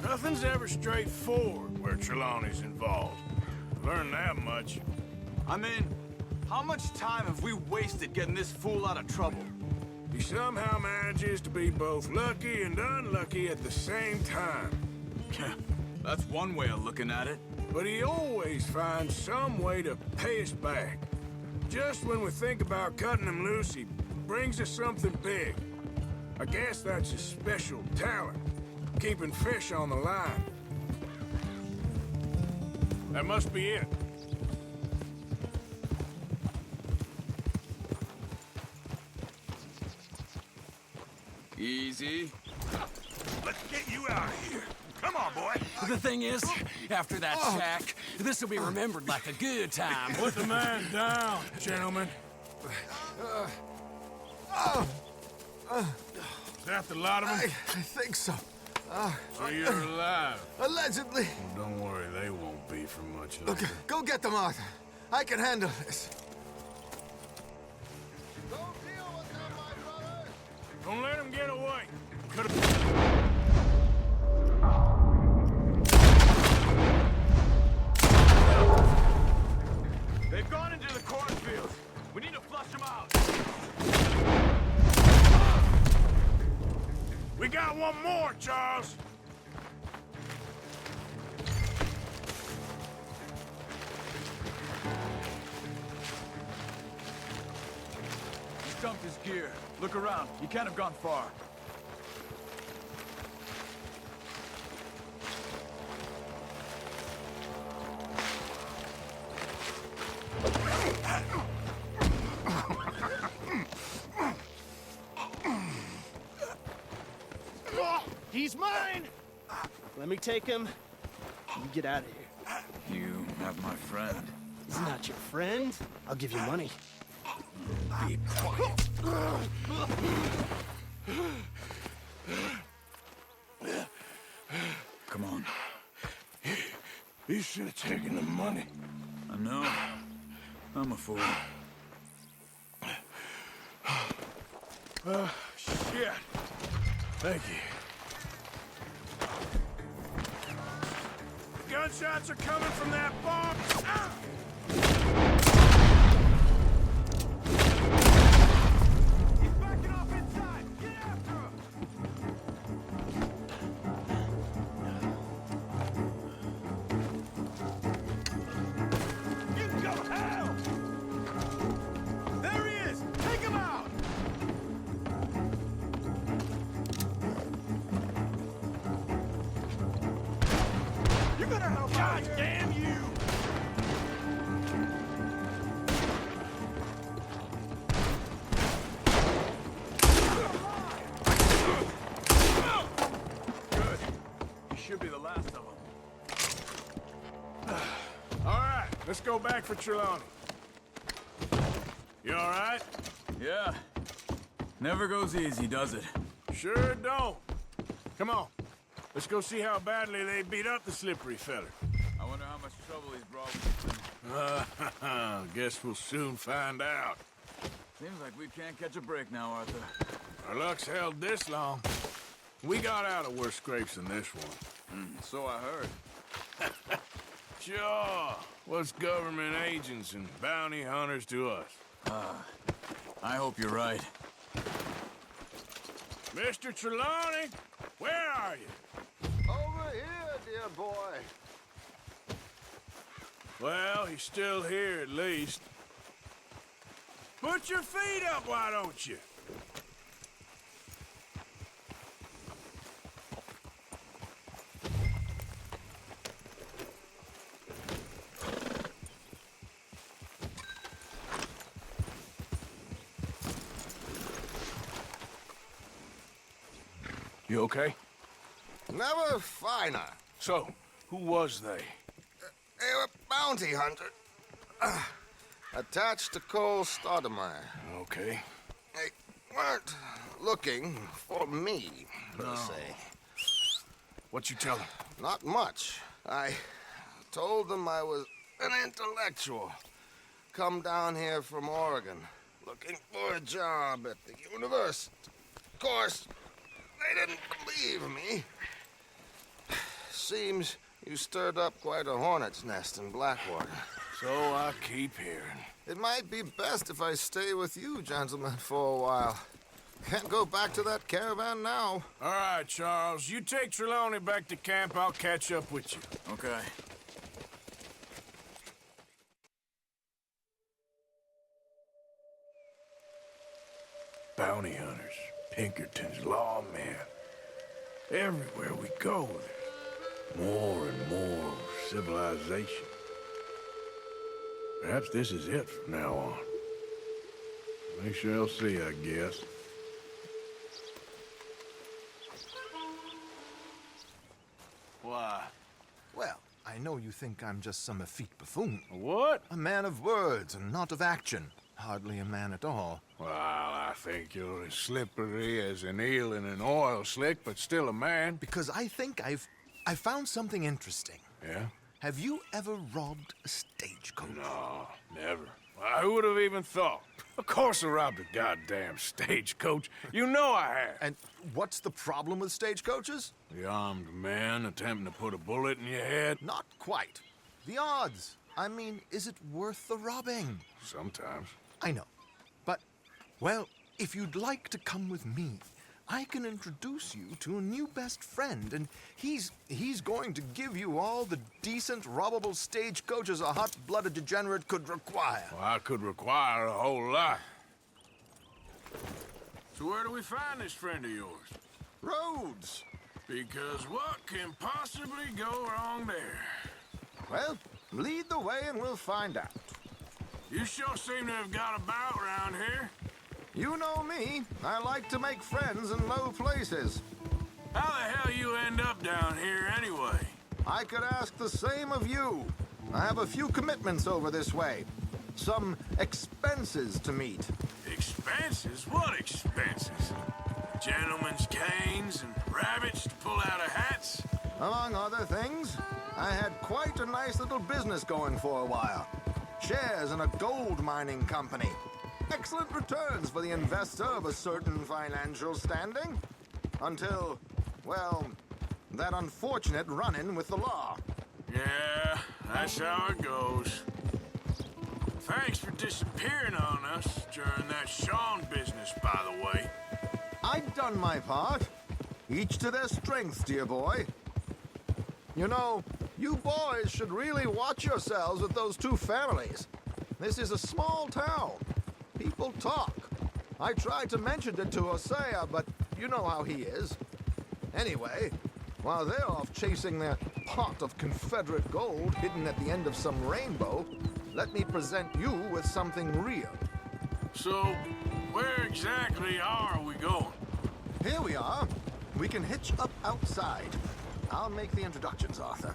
Nothing's ever straightforward where Trelawney's involved. Learned that much. I mean, how much time have we wasted getting this fool out of trouble? He somehow manages to be both lucky and unlucky at the same time. That's one way of looking at it. But he always finds some way to pay us back. Just when we think about cutting him loose, he brings us something big. I guess that's his special talent, keeping fish on the line. That must be it. Easy. Let's get you out of here. Come on, boy. The thing is, after that shack, this will be remembered like a good time. Put the man down, gentlemen. Is that the lot of them? I think so. So you're alive? Allegedly. Well, don't worry, they won't be for much longer. Okay, go get them out. I can handle this. Don't let him get away. Could've... They've gone into the cornfields. We need to flush them out. We got one more, Charles. He's dumped his gear. Look around. He can't have gone far. He's mine! Let me take him. You get out of here. You have my friend. He's not your friend. I'll give you money. Be quiet. Come on. You should have taken the money. I know. I'm a fool. Shit. Thank you. The gunshots are coming from that bar. Ah! He's backing off inside. Get after him. You go hell! There he is. Take him out. You're gonna help out here. God damn you! Good. You should be the last of them. All right, let's go back for Trelawny. You all right? Yeah. Never goes easy, does it? Sure don't. Come on. Let's go see how badly they beat up the slippery feller. I wonder how much trouble he's brought with them. Guess we'll soon find out. Seems like we can't catch a break now, Arthur. Our luck's held this long. We got out of worse scrapes than this one. So I heard. Sure. What's government agents and bounty hunters to us? I hope you're right. Mr. Trelawny, where are you? Over here, dear boy. Well, he's still here at least. Put your feet up, why don't you? You okay? Never finer. So, who was they? They were bounty hunters. Attached to Cole Stoudemire. Okay. They weren't looking for me, per se. What you tell them? Not much. I told them I was an intellectual. Come down here from Oregon, looking for a job at the university. Of course, they didn't believe me. Seems you stirred up quite a hornet's nest in Blackwater. So I keep hearing. It might be best if I stay with you, gentlemen, for a while. Can't go back to that caravan now. All right, Charles. You take Trelawny back to camp. I'll catch up with you. Okay. Bounty hunters, Pinkertons, lawmen. Everywhere we go, there's more and more civilization. Perhaps this is it from now on. We shall see, I guess. Why? Well, I know you think I'm just some effete buffoon. What? A man of words and not of action. Hardly a man at all. Well, I think you're as slippery as an eel in an oil slick, but still a man. Because I think I found something interesting. Yeah? Have you ever robbed a stagecoach? No, never. Well, who would have even thought? Of course I robbed a goddamn stagecoach. You know I have. And what's the problem with stagecoaches? The armed man attempting to put a bullet in your head? Not quite. The odds. I mean, is it worth the robbing? Sometimes. I know. But, well, if you'd like to come with me, I can introduce you to a new best friend, and he's going to give you all the decent, robbable stagecoaches a hot-blooded degenerate could require. Well, I could require a whole lot. So where do we find this friend of yours? Rhodes. Because what can possibly go wrong there? Well, lead the way and we'll find out. You sure seem to have got about around here. You know me. I like to make friends in low places. How the hell you end up down here anyway? I could ask the same of you. I have a few commitments over this way. Some expenses to meet. Expenses? What expenses? Gentlemen's canes and rabbits to pull out of hats? Among other things, I had quite a nice little business going for a while. Shares in a gold mining company. Excellent returns for the investor of a certain financial standing. Until, well, that unfortunate run-in with the law. Yeah, that's how it goes. Thanks for disappearing on us during that Sean business, by the way. I'd done my part. Each to their strengths, dear boy. You know, you boys should really watch yourselves with those two families. This is a small town. People talk. I tried to mention it to Hosea, but you know how he is. Anyway, while they're off chasing their pot of Confederate gold hidden at the end of some rainbow, let me present you with something real. So, where exactly are we going? Here we are. We can hitch up outside. I'll make the introductions, Arthur.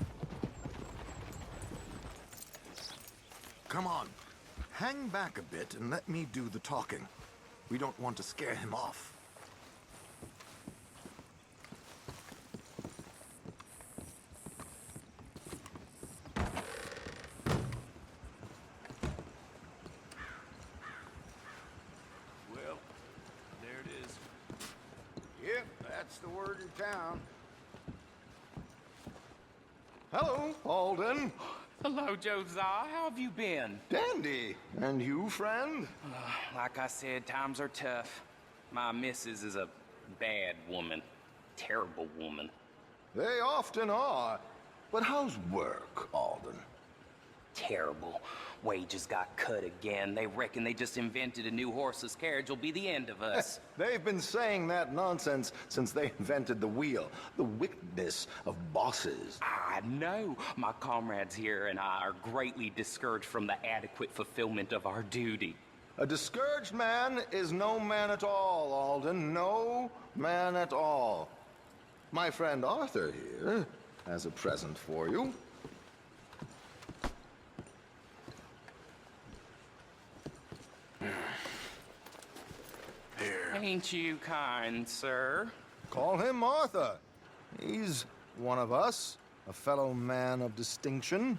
Come on. Hang back a bit and let me do the talking. We don't want to scare him off. Well, there it is. Yep, that's the word in town. Hello, Alden. Hello, Josiah. How have you been? Dandy. And you, friend? Like I said, times are tough. My missus is a bad woman. Terrible woman. They often are. But how's work, Alden? Terrible. Wages got cut again. They reckon they just invented a new horseless carriage will be the end of us. They've been saying that nonsense since they invented the wheel. The wickedness of bosses. I know. My comrades here and I are greatly discouraged from the adequate fulfillment of our duty. A discouraged man is no man at all, Alden. No man at all. My friend Arthur here has a present for you. Ain't you kind, sir? Call him Arthur. He's one of us, a fellow man of distinction.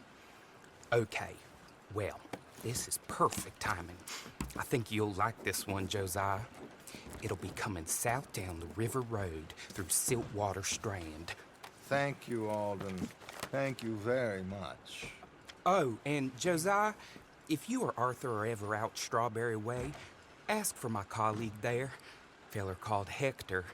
Okay, well, this is perfect timing. I think you'll like this one, Josiah. It'll be coming south down the river road through Siltwater Strand. Thank you, Alden. Thank you very much. Oh, and Josiah, if you or Arthur are ever out Strawberry Way, ask for my colleague there, feller called Hector.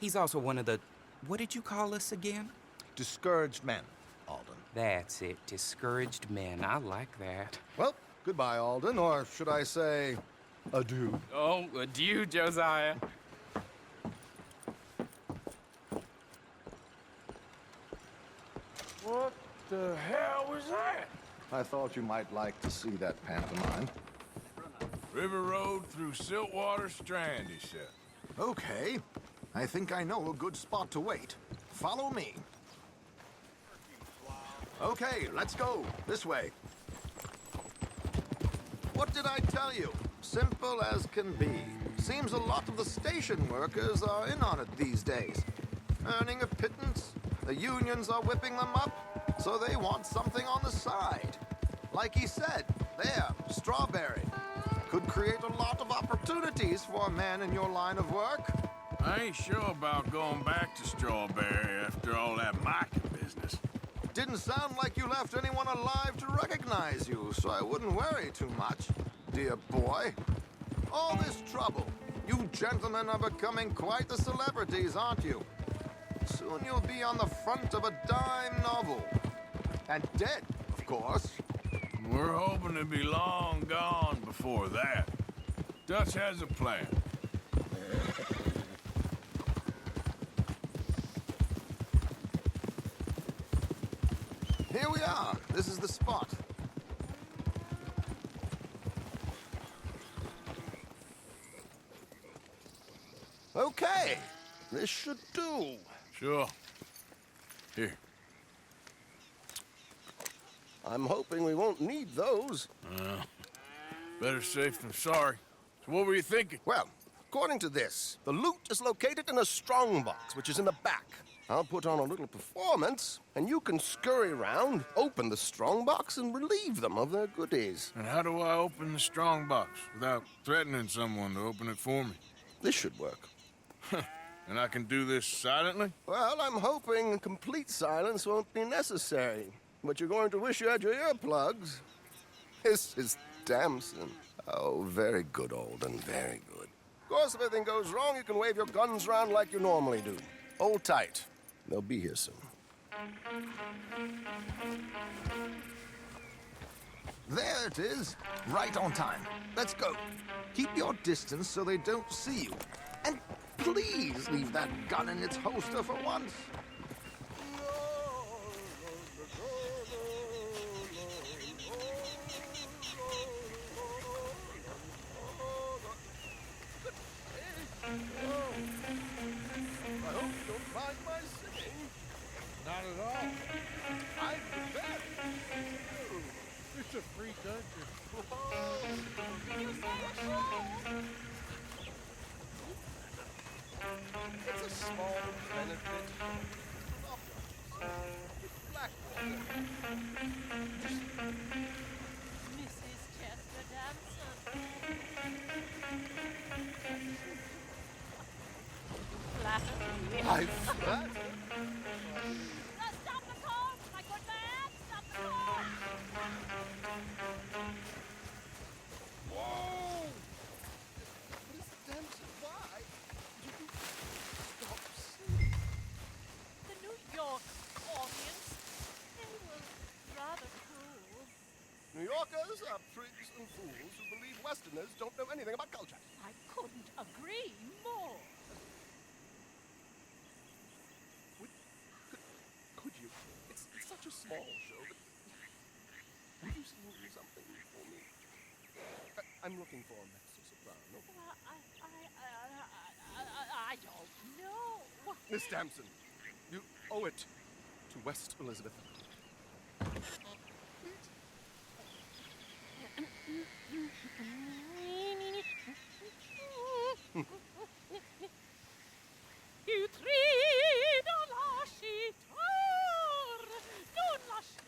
He's also one of the, what did you call us again? Discouraged men, Alden. That's it, discouraged men. I like that. Well, goodbye, Alden, or should I say, adieu. Oh, adieu, Josiah. What the hell was that? I thought you might like to see that pantomime. River Road through Siltwater Strand, he said. Okay. I think I know a good spot to wait. Follow me. Okay, let's go. This way. What did I tell you? Simple as can be. Seems a lot of the station workers are in on it these days. Earning a pittance. The unions are whipping them up, so they want something on the side. Like he said, there, Strawberry. Could create a lot of opportunities for a man in your line of work. I ain't sure about going back to Strawberry after all that Micah business. Didn't sound like you left anyone alive to recognize you, so I wouldn't worry too much, dear boy. All this trouble. You gentlemen are becoming quite the celebrities, aren't you? Soon you'll be on the front of a dime novel. And dead, of course. We're hoping to be long gone before that. Dutch has a plan. Here we are. This is the spot. Okay. This should do. Sure. Here. I'm hoping we won't need those. Better safe than sorry. So what were you thinking? Well, according to this, the loot is located in a strongbox, which is in the back. I'll put on a little performance, and you can scurry around, open the strongbox, and relieve them of their goodies. And how do I open the strongbox without threatening someone to open it for me? This should work. And I can do this silently? Well, I'm hoping complete silence won't be necessary. But you're going to wish you had your earplugs. This is Damson. Oh, very good, Alden, very good. Of course, if anything goes wrong, you can wave your guns around like you normally do. Hold tight. They'll be here soon. There it is. Right on time. Let's go. Keep your distance so they don't see you. And please leave that gun in its holster for once. I hope you don't mind my singing. Not at all. I'm the best. It's a free country. It's a small benefit. Blackwater. Mrs. Chester Damson. Flattery. I flatter. Stop the car, my good man! Stop the car! Whoa! Miss Damson, why did you stop singing? The New York audience, they were rather cruel. New Yorkers are prigs and fools who believe Westerners don't know anything about culture. I couldn't agree more. Could you? It's such a small show, but would you sing something for me? I'm looking for a mezzo-soprano. I don't know. Miss Damson, You owe it to West Elizabeth. You three don't lasciar, don't lasciar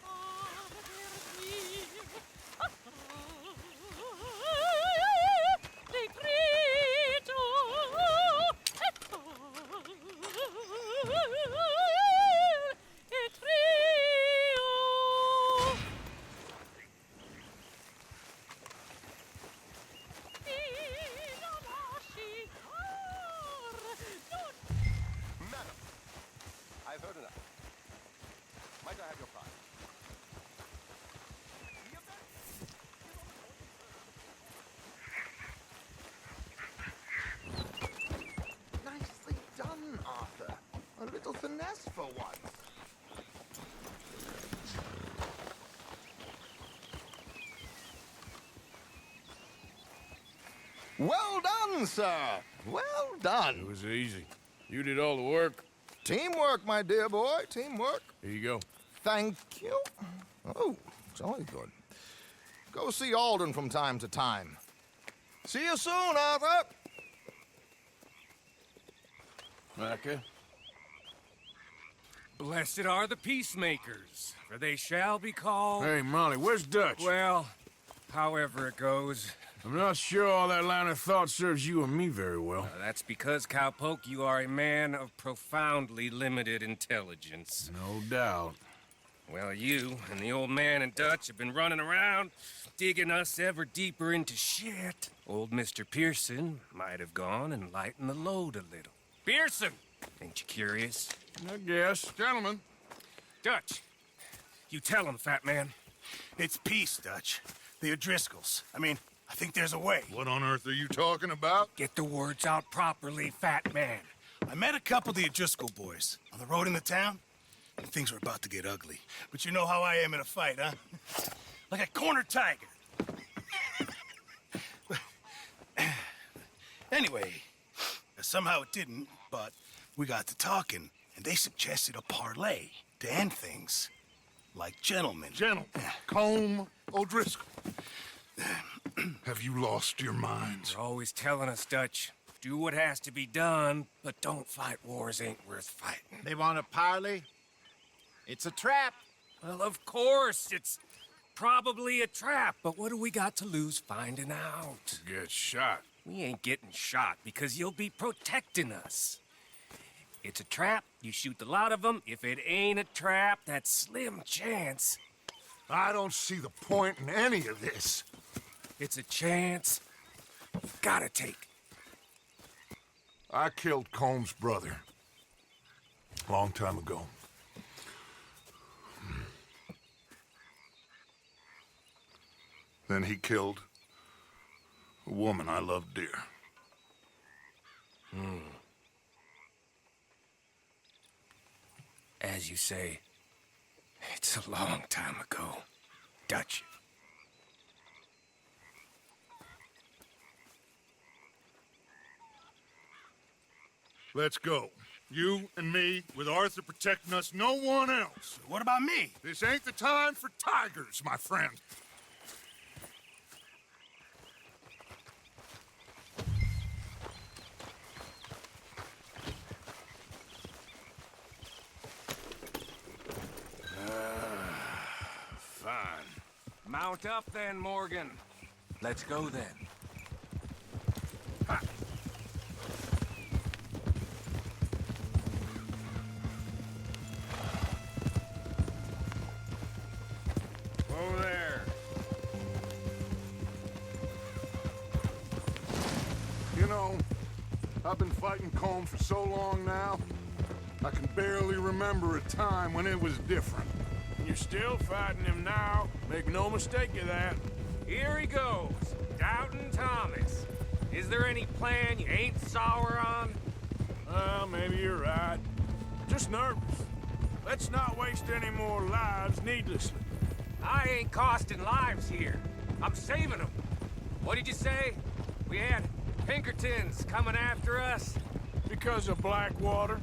Dei trito, e trio. Madam, I've heard enough. Might I have your card? Nicely done, Arthur. A little finesse for once. Well done, sir. Well done. It was easy. You did all the work. Teamwork, my dear boy. Teamwork. Here you go. Thank you. Oh, jolly good. Go see Alden from time to time. See you soon, Arthur. Micah? Blessed are the peacemakers, for they shall be called... Hey, Molly, where's Dutch? Well, however it goes. I'm not sure all that line of thought serves you and me very well. That's because, Cowpoke, you are a man of profoundly limited intelligence. No doubt. Well, you and the old man and Dutch have been running around, digging us ever deeper into shit. Old Mr. Pearson might have gone and lightened the load a little. Pearson! Ain't you curious? I guess. Gentlemen. Dutch, you tell him, fat man. It's peace, Dutch. The O'Driscolls. I think there's a way. What on earth are you talking about? Get the words out properly, fat man. I met a couple of the O'Driscoll boys on the road in the town, and things were about to get ugly. But you know how I am in a fight, huh? Like a cornered tiger. Anyway, somehow it didn't, but we got to talking, and they suggested a parlay to end things like gentlemen. Gentlemen. Combe O'Driscoll. Have you lost your minds? You're always telling us, Dutch, do what has to be done, but don't fight wars ain't worth fighting. They want a parley? It's a trap. Well, of course, it's probably a trap, but what do we got to lose finding out? Get shot. We ain't getting shot because you'll be protecting us. It's a trap, you shoot the lot of them. If it ain't a trap, that's slim chance. I don't see the point in any of this. It's a chance you've gotta take. I killed Combs' brother. A long time ago. Then he killed a woman I loved dear. As you say, it's a long time ago, Dutch. Let's go. You and me, with Arthur protecting us, no one else. What about me? This ain't the time for tigers, my friend. Fine. Mount up then, Morgan. Let's go then. Ha. Over there. You know, I've been fighting Combs for so long now, I can barely remember a time when it was different. You're still fighting him now. Make no mistake of that. Here he goes, Doubting Thomas. Is there any plan you ain't sour on? Well, maybe you're right. Just nervous. Let's not waste any more lives needlessly. I ain't costing lives here. I'm saving them. What did you say? We had Pinkertons coming after us? Because of Blackwater?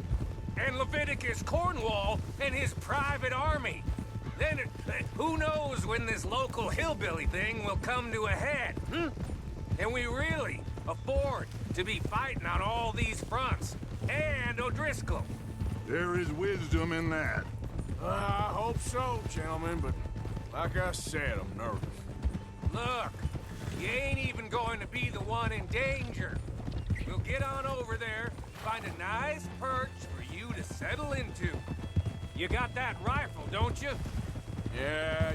and Leviticus Cornwall and his private army. Then, who knows when this local hillbilly thing will come to a head, Can we really afford to be fighting on all these fronts? And O'Driscoll. There is wisdom in that. I hope so, gentlemen, but like I said, I'm nervous. Look, you ain't even going to be the one in danger. We'll get on over there, find a nice perch for you to settle into. You got that rifle, don't you? Yeah.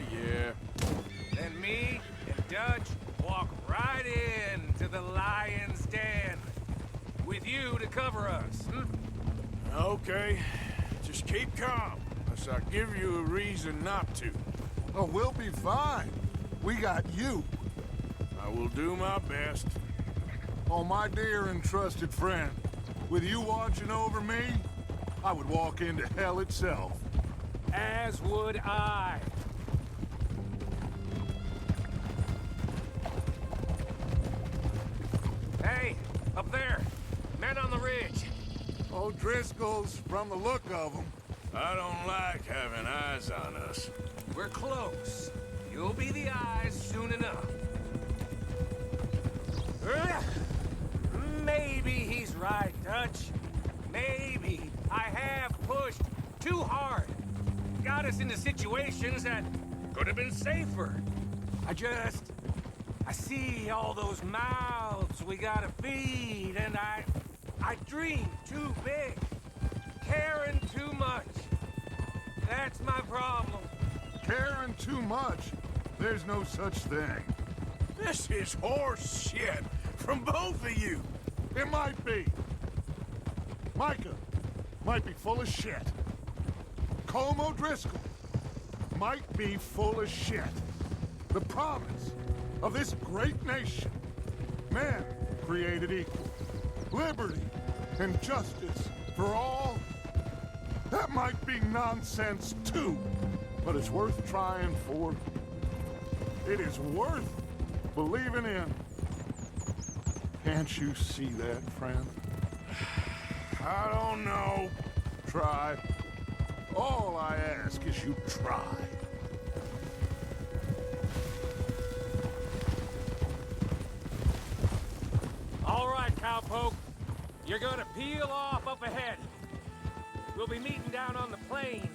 Then me and Dutch walk right into the lion's den. With you to cover us, Okay, just keep calm, unless I give you a reason not to. Oh, we'll be fine. We got you. I will do my best. Oh, my dear and trusted friend, with you watching over me, I would walk into hell itself. as would I. Hey, up there, men on the ridge. O'Driscoll's, from the look of them. I don't like having eyes on us. We're close. You'll be the eyes soon enough. Maybe he's right, Dutch. Maybe I have pushed too hard. Got us into situations that could have been safer. I see all those mouths we gotta feed, and I dream too big. Caring too much. That's my problem. Caring too much? There's no such thing. This is horse shit from both of you. It might be. Micah might be full of shit. Colm O'Driscoll might be full of shit. The promise of this great nation. Men created equal. Liberty and justice for all. That might be nonsense too, but it's worth trying for. It is worth believing in. Can't you see that, friend? I don't know. Try. All I ask is you try. All right, cowpoke. You're gonna peel off up ahead. We'll be meeting down on the plain.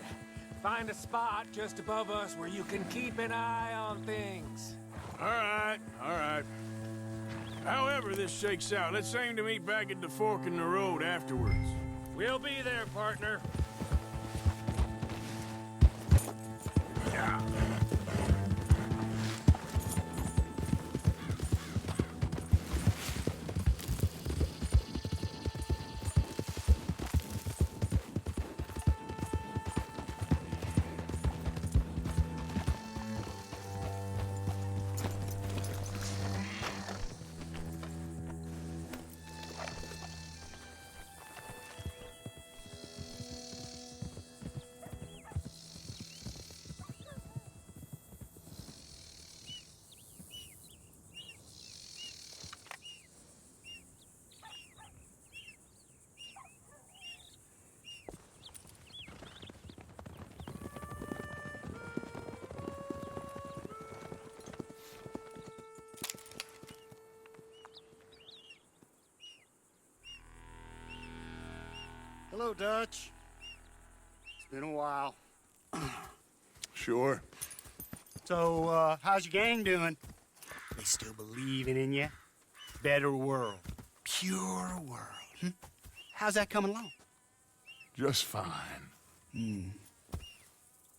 Find a spot just above us where you can keep an eye on things. All right. However this shakes out, let's aim to meet back at the fork in the road afterwards. We'll be there, partner. Yeah. Hello, Dutch. It's been a while. Sure. So, how's your gang doing? They still believing in you? Better world. Pure world. How's that coming along? Just fine.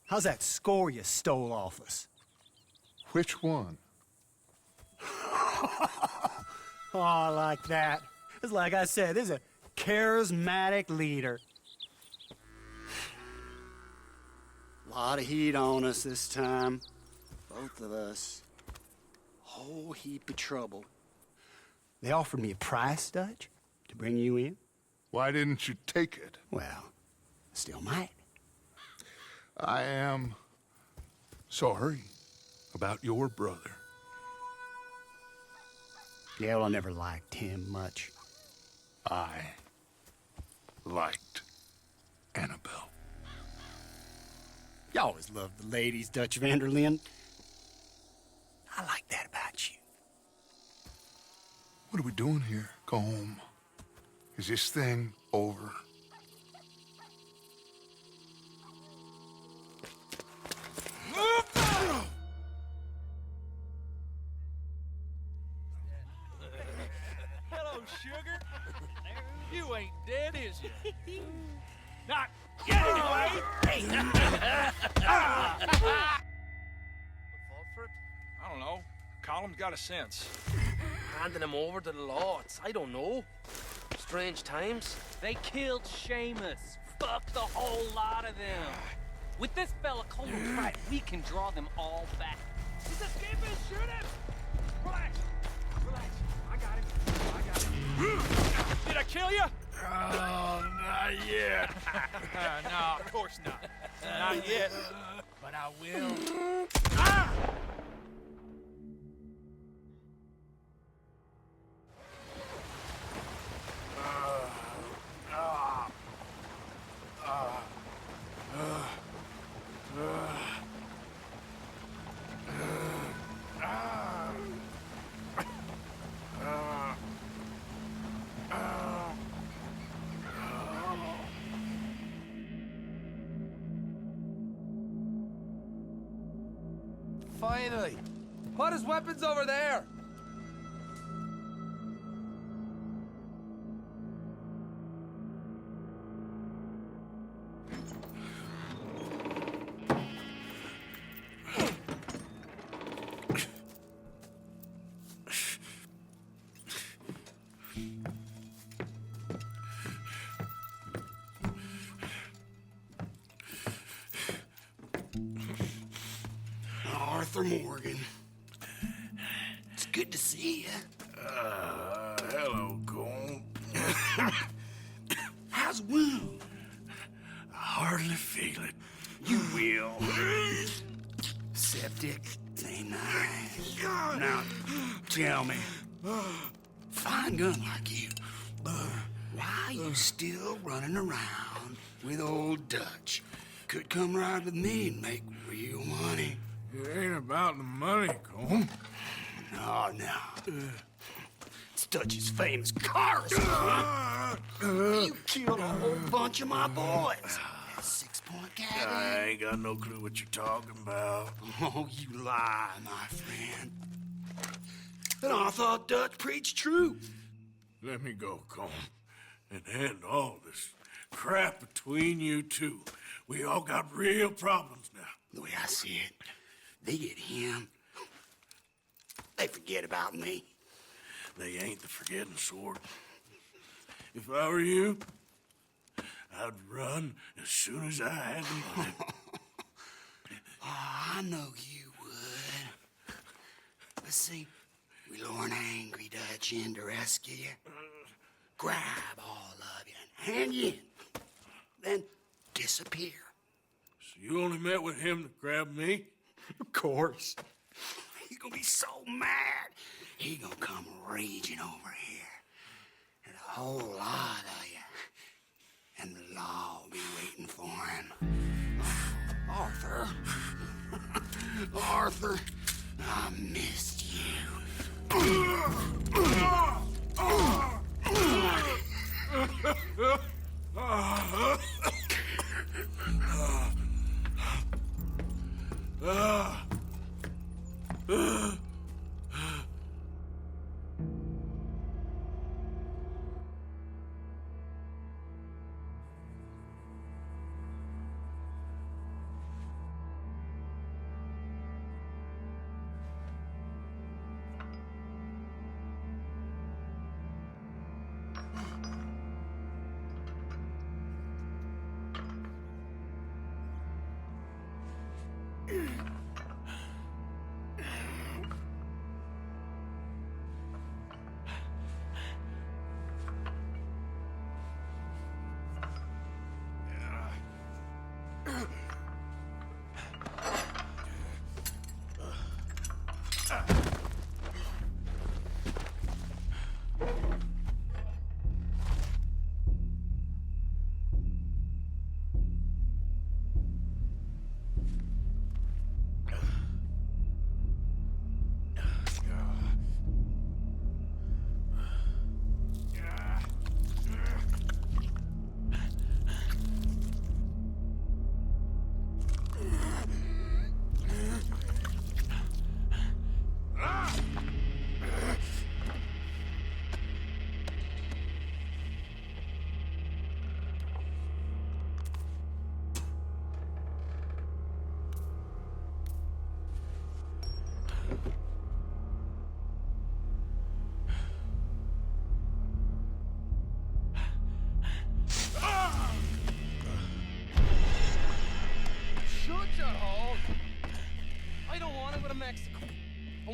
How's that score you stole off us? Which one? Oh, I like that. It's like I said, this is a charismatic leader. Lot of heat on us this time. Both of us. Whole heap of trouble. They offered me a price, Dutch, to bring you in. Why didn't you take it? Well, still might. I am sorry about your brother. Yeah, well, I never liked him much. I liked Annabelle. You always loved the ladies, Dutch Vanderlyn. I like that about you. What are we doing here? Go home. Is this thing over? Hello, sugar. You ain't dead, is you? Not yet, anyway. Fall for it? I don't know. Column's got a sense. Handing him over to the lords. I don't know. Strange times. They killed Seamus. Fuck the whole lot of them. With this fella coming right, we can draw them all back. He's escaping. Shoot him. Relax. Relax. I got him. Did I kill you? Oh, not yet. No, of course not. Not yet. But I will. Finally! Put his weapons over there! Arthur Morgan. It's good to see you. Hello, Cole. How's the wound? I hardly feel it. You will. Septic. Ain't nice. Now, tell me, fine gun like you, why you still running around with old Dutch? Could come right with me and make real money. It ain't about the money, Cole. No. It's Dutch's famous car escape. You killed a whole bunch of my boys. That 6-point gag. I ain't got no clue what you're talking about. Oh, you lie, my friend. And I thought Dutch preached truth. Let me go, Cole, and end all this crap between you two. We all got real problems now. The way I see it, they get him. They forget about me. They ain't the forgetting sort. If I were you, I'd run as soon as I had the money. I know you would. But see, we lure an angry Dutch in to rescue you. Grab all of you and hand you in. Then disappear. So you only met with him to grab me? Of course. He's gonna be so mad. He gonna come raging over here. And a whole lot of you. And the law will be waiting for him. Arthur. Arthur, I missed you.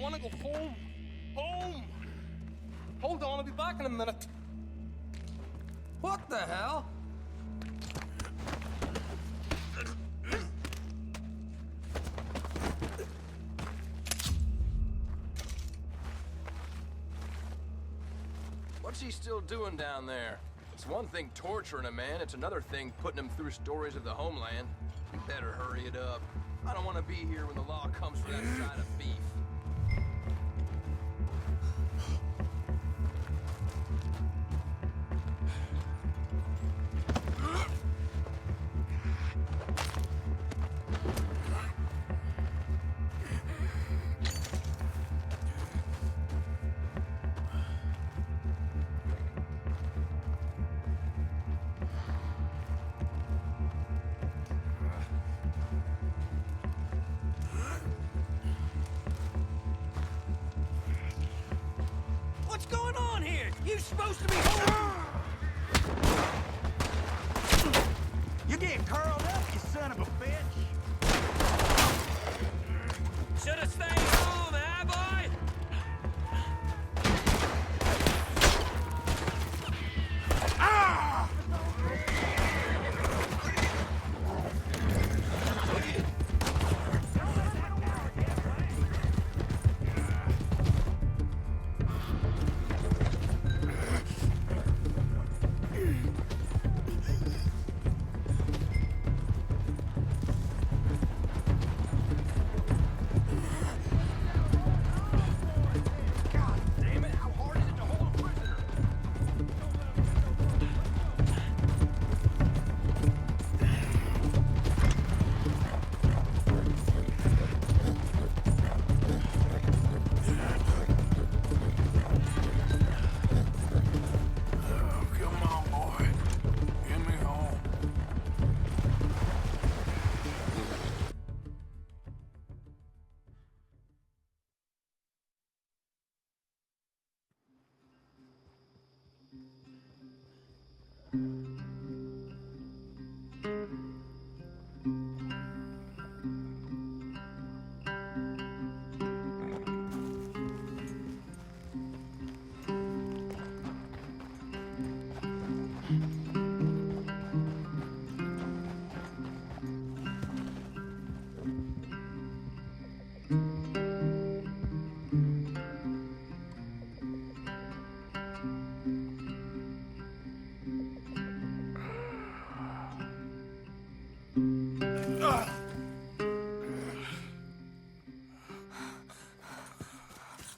want to go home. Home! Hold on, I'll be back in a minute. What the hell? What's he still doing down there? It's one thing torturing a man, it's another thing putting him through stories of the homeland. You better hurry it up. I don't want to be here when the law comes for that side of beef. What's going on here? You supposed to be home? You getting curled up, you son of a bitch? Should have stayed home, eh, boy? Ah!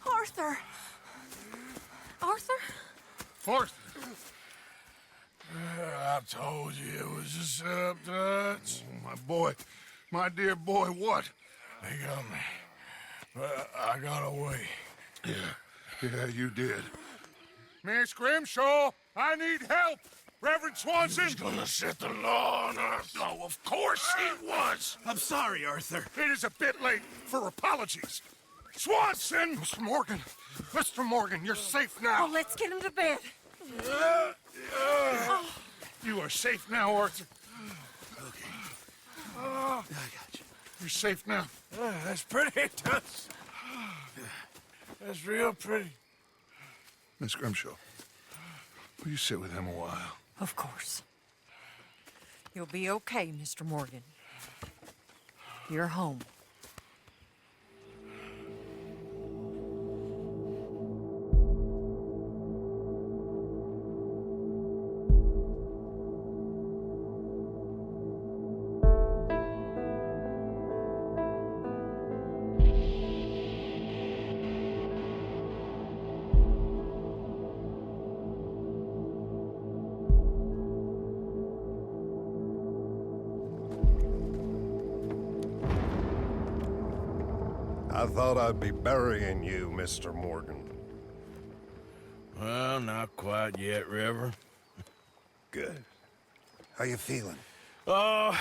Arthur! Arthur? Arthur! I told you it was a setup, Dutch. My boy, my dear boy, what? They got me. But I got away. Yeah, you did. Miss Grimshaw, I need help! Reverend Swanson! He's gonna set the law on us. Oh, of course he was! I'm sorry, Arthur. It is a bit late for apologies. Swanson! Mr. Morgan, you're safe now. Oh, let's get him to bed. You are safe now, Arthur. Okay. I got you. You're safe now. That's pretty, Tuts. That's real pretty. Miss Grimshaw, will you sit with him a while? Of course. You'll be okay, Mr. Morgan. You're home. I thought I'd be burying you, Mr. Morgan. Well, not quite yet, Reverend. Good. How you feeling? Oh,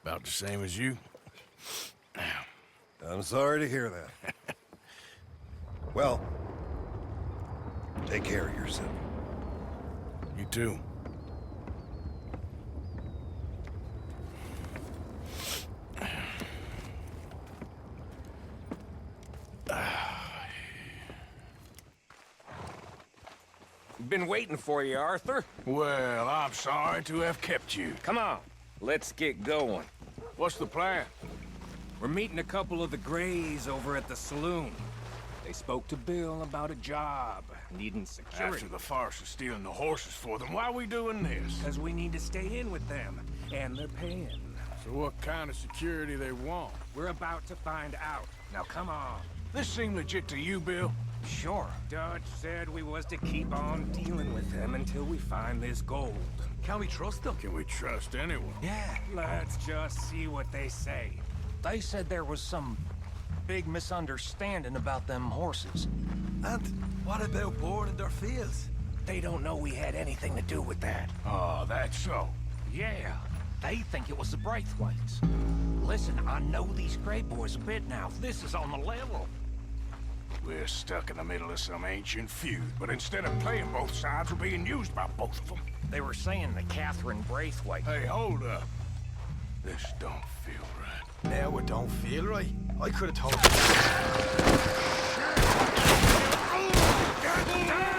about the same as you. I'm sorry to hear that. Well, take care of yourself. You too. Been waiting for you, Arthur. Well, I'm sorry to have kept you. Come on, let's get going. What's the plan? We're meeting a couple of the Grays over at the saloon. They spoke to Bill about a job, needing security. After the farce of stealing the horses for them, why are we doing this? Because we need to stay in with them, and they're paying. So what kind of security they want? We're about to find out. Now come on. This seem legit to you, Bill? Sure. Dutch said we was to keep on dealing with them until we find this gold. Can we trust them? Can we trust anyone? Yeah. Let's just see what they say. They said there was some big misunderstanding about them horses. And what about boarding their fields? They don't know we had anything to do with that. Oh, that's so. Yeah, they think it was the Braithwaites. Listen, I know these Grey boys a bit now. This is on the level. We're stuck in the middle of some ancient feud, but instead of playing both sides, we're being used by both of them. They were saying that Catherine Braithwaite... Hey, hold up. This don't feel right. Now it don't feel right. I could have told you. Get down!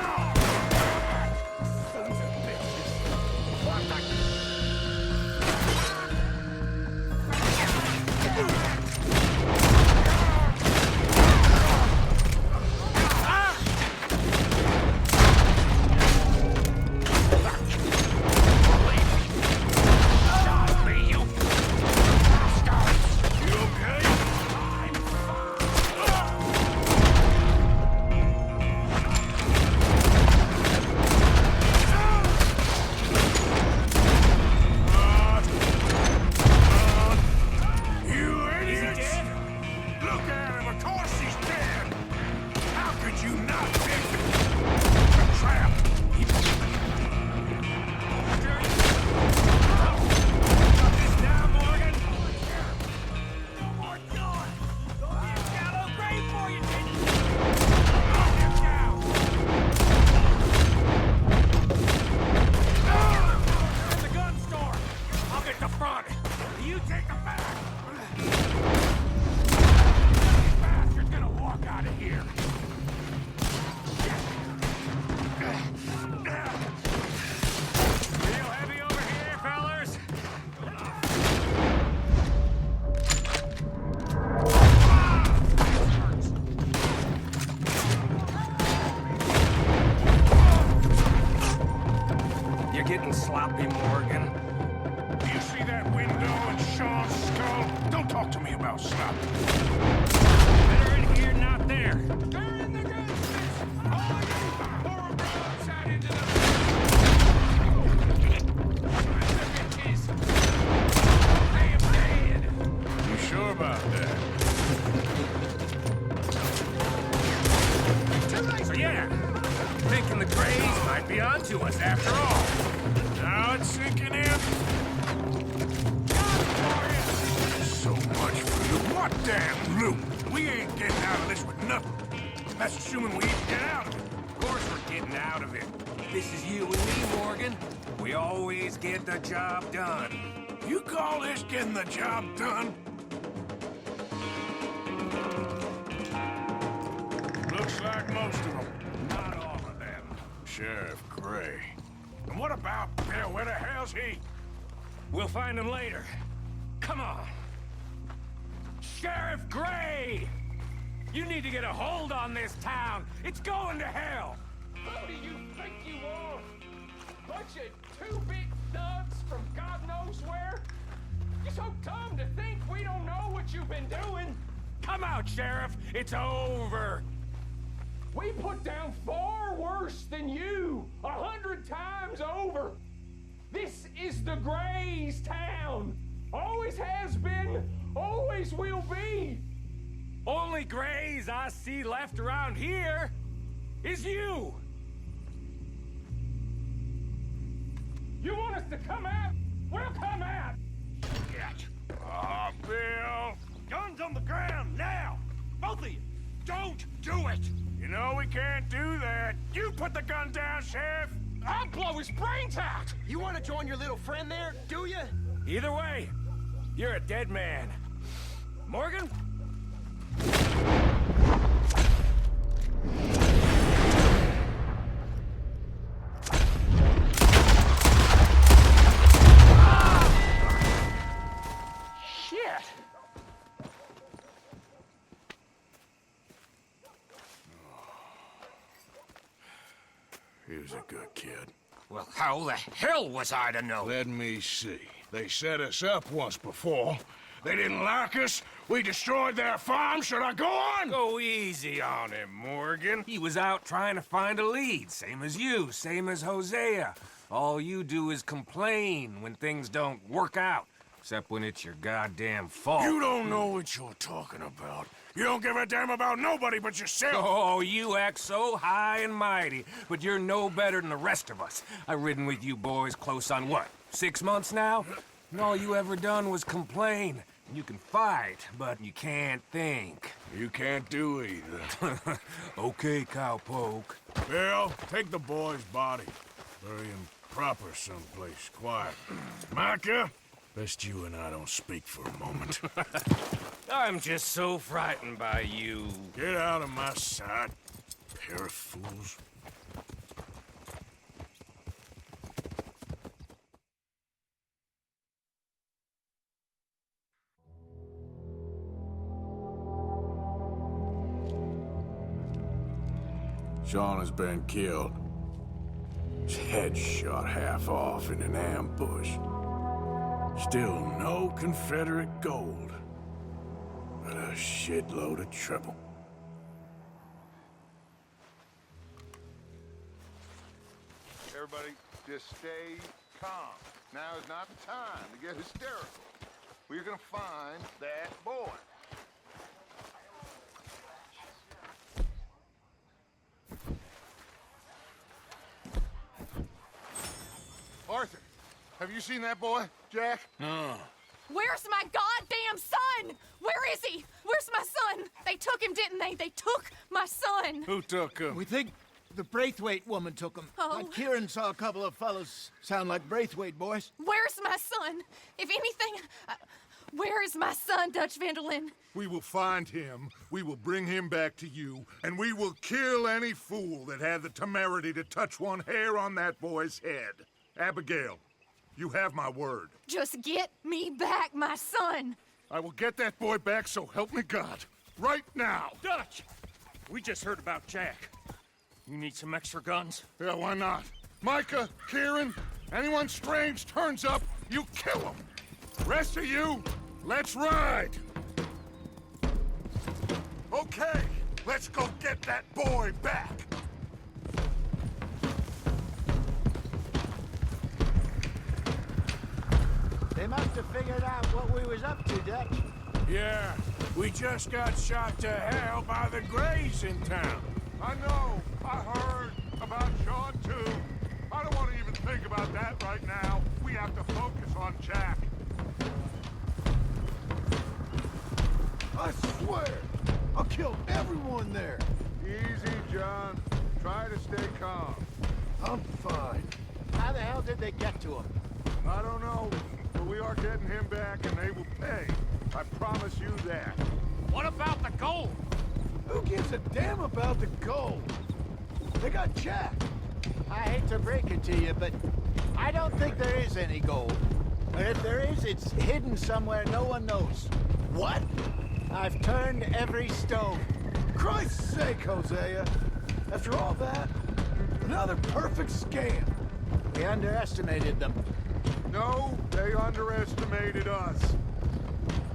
Sloppy, Morgan. Do you see that window in Sean's skull? Don't talk to me about sloppy. They're in here, not there. They're in the gun station. All you pour a broadside into the... I am dead. You sure about that? So yeah, thinking the Grays might be onto us after all. Now it's sinking in. So much for loot. What damn loot? We ain't getting out of this with nothing. That's assuming we even get out of it. Of course we're getting out of it. This is you and me, Morgan. We always get the job done. You call this getting the job done? Looks like most of them. Not all of them. Sheriff Gray. And what about Bill? Where the hell's he? We'll find him later. Come on. Sheriff Gray! You need to get a hold on this town. It's going to hell. Who do you think you are? Bunch of two-bit nuts from God knows where? You're so dumb to think we don't know what you've been doing. Come out, Sheriff. It's over. We put down far worse than you, 100 times over. This is the Grays' town. Always has been, always will be. Only Grays I see left around here is you. You want us to come out? We'll come out. Oh, Bill. Guns on the ground, now. Both of you, don't do it. You know we can't do that. You put the gun down, Sheriff. I'll blow his brains out. You want to join your little friend there, do you? Either way, you're a dead man. Morgan? He was a good kid. Well, how the hell was I to know? Let me see. They set us up once before. They didn't like us. We destroyed their farm. Should I go on? Go easy on him, Morgan. He was out trying to find a lead. Same as you, same as Hosea. All you do is complain when things don't work out. Except when it's your goddamn fault. You don't know what you're talking about. You don't give a damn about nobody but yourself. Oh, you act so high and mighty, but you're no better than the rest of us. I've ridden with you boys close on what, 6 months now? And all you ever done was complain. You can fight, but you can't think. You can't do either. Okay, cowpoke. Bill, take the boy's body. Bury him proper someplace quiet. Micah, best you and I don't speak for a moment. I'm just so frightened by you. Get out of my sight, pair of fools. Sean has been killed. His head shot half off in an ambush. Still no Confederate gold, but a shitload of trouble. Everybody, just stay calm. Now is not the time to get hysterical. We're gonna find that boy. Arthur, have you seen that boy, Jack? No. Where's my goddamn son? Where is he? Where's my son? They took him, didn't they? They took my son. Who took him? We think the Braithwaite woman took him. Oh. Kieran saw a couple of fellas sound like Braithwaite boys. Where's my son? If anything, where is my son, Dutch Vanderlyn? We will find him, we will bring him back to you, and we will kill any fool that had the temerity to touch one hair on that boy's head. Abigail, you have my word. Just get me back, my son. I will get that boy back, so help me God. Right now. Dutch! We just heard about Jack. You need some extra guns? Yeah, why not? Micah, Kieran, anyone strange turns up, you kill him. Rest of you, let's ride. Okay, let's go get that boy back. They must have figured out what we was up to, Dutch. Yeah, we just got shot to hell by the Greys in town. I know. I heard about Sean, too. I don't want to even think about that right now. We have to focus on Jack. I swear, I'll kill everyone there. Easy, John. Try to stay calm. I'm fine. How the hell did they get to him? I don't know, but we are getting him back, and they will pay. I promise you that. What about the gold? Who gives a damn about the gold? They got Jack. I hate to break it to you, but I don't think there is any gold. And if there is, it's hidden somewhere no one knows. What? I've turned every stone. Christ's sake, Hosea. After all that, another perfect scam. We underestimated them. No, they underestimated us.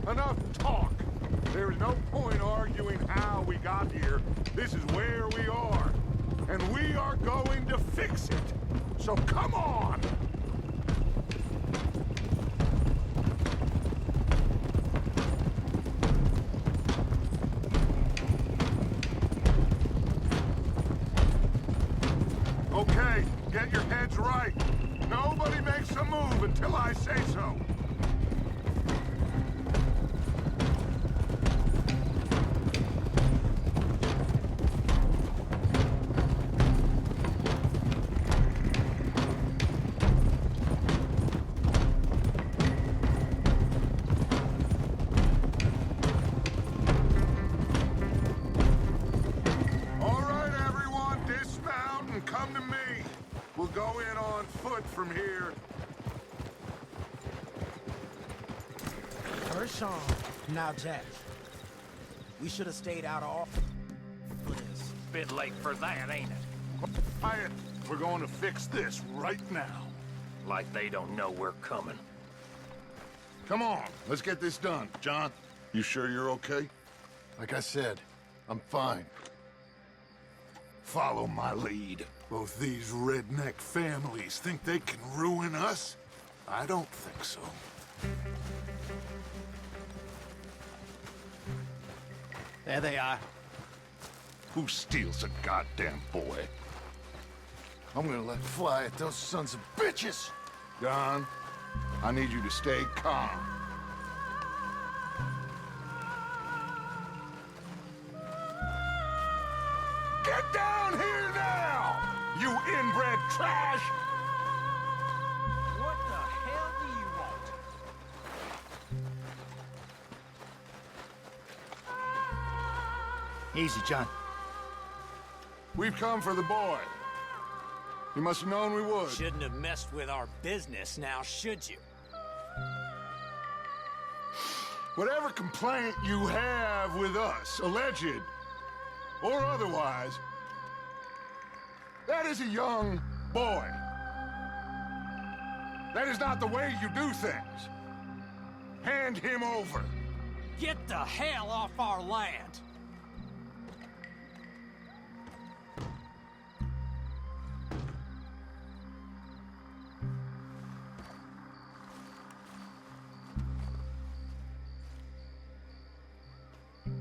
Enough talk. There is no point arguing how we got here. This is where we are. And we are going to fix it. So come on! Okay, get your heads right. Nobody makes a move until I say so. All right, everyone, dismount and come to me. We'll go in on foot from here. First Sean, now Jack. We should have stayed out of all this. Bit late for that, ain't it? Quiet. We're going to fix this right now. Like they don't know we're coming. Come on, let's get this done. John, you sure you're okay? Like I said, I'm fine. Follow my lead. Both these redneck families think they can ruin us? I don't think so. There they are. Who steals a goddamn boy? I'm gonna let fly at those sons of bitches! John, I need you to stay calm. Get down here now! You inbred trash! What the hell do you want? Easy, John. We've come for the boy. You must have known we would. Shouldn't have messed with our business now, should you? Whatever complaint you have with us, alleged or otherwise, that is a young boy. That is not the way you do things. Hand him over. Get the hell off our land!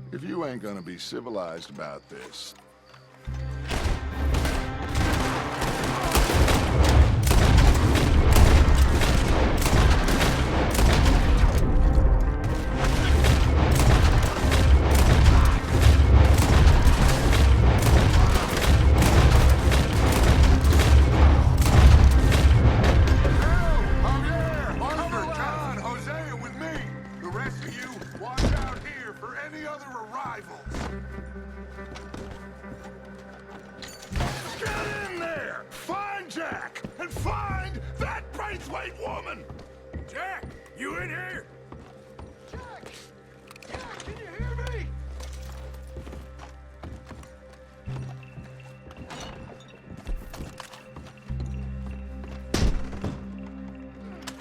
If you ain't gonna be civilized about this, get in there! Find Jack! And find that Braithwaite woman! Jack, you in here? Jack! Jack, can you hear me?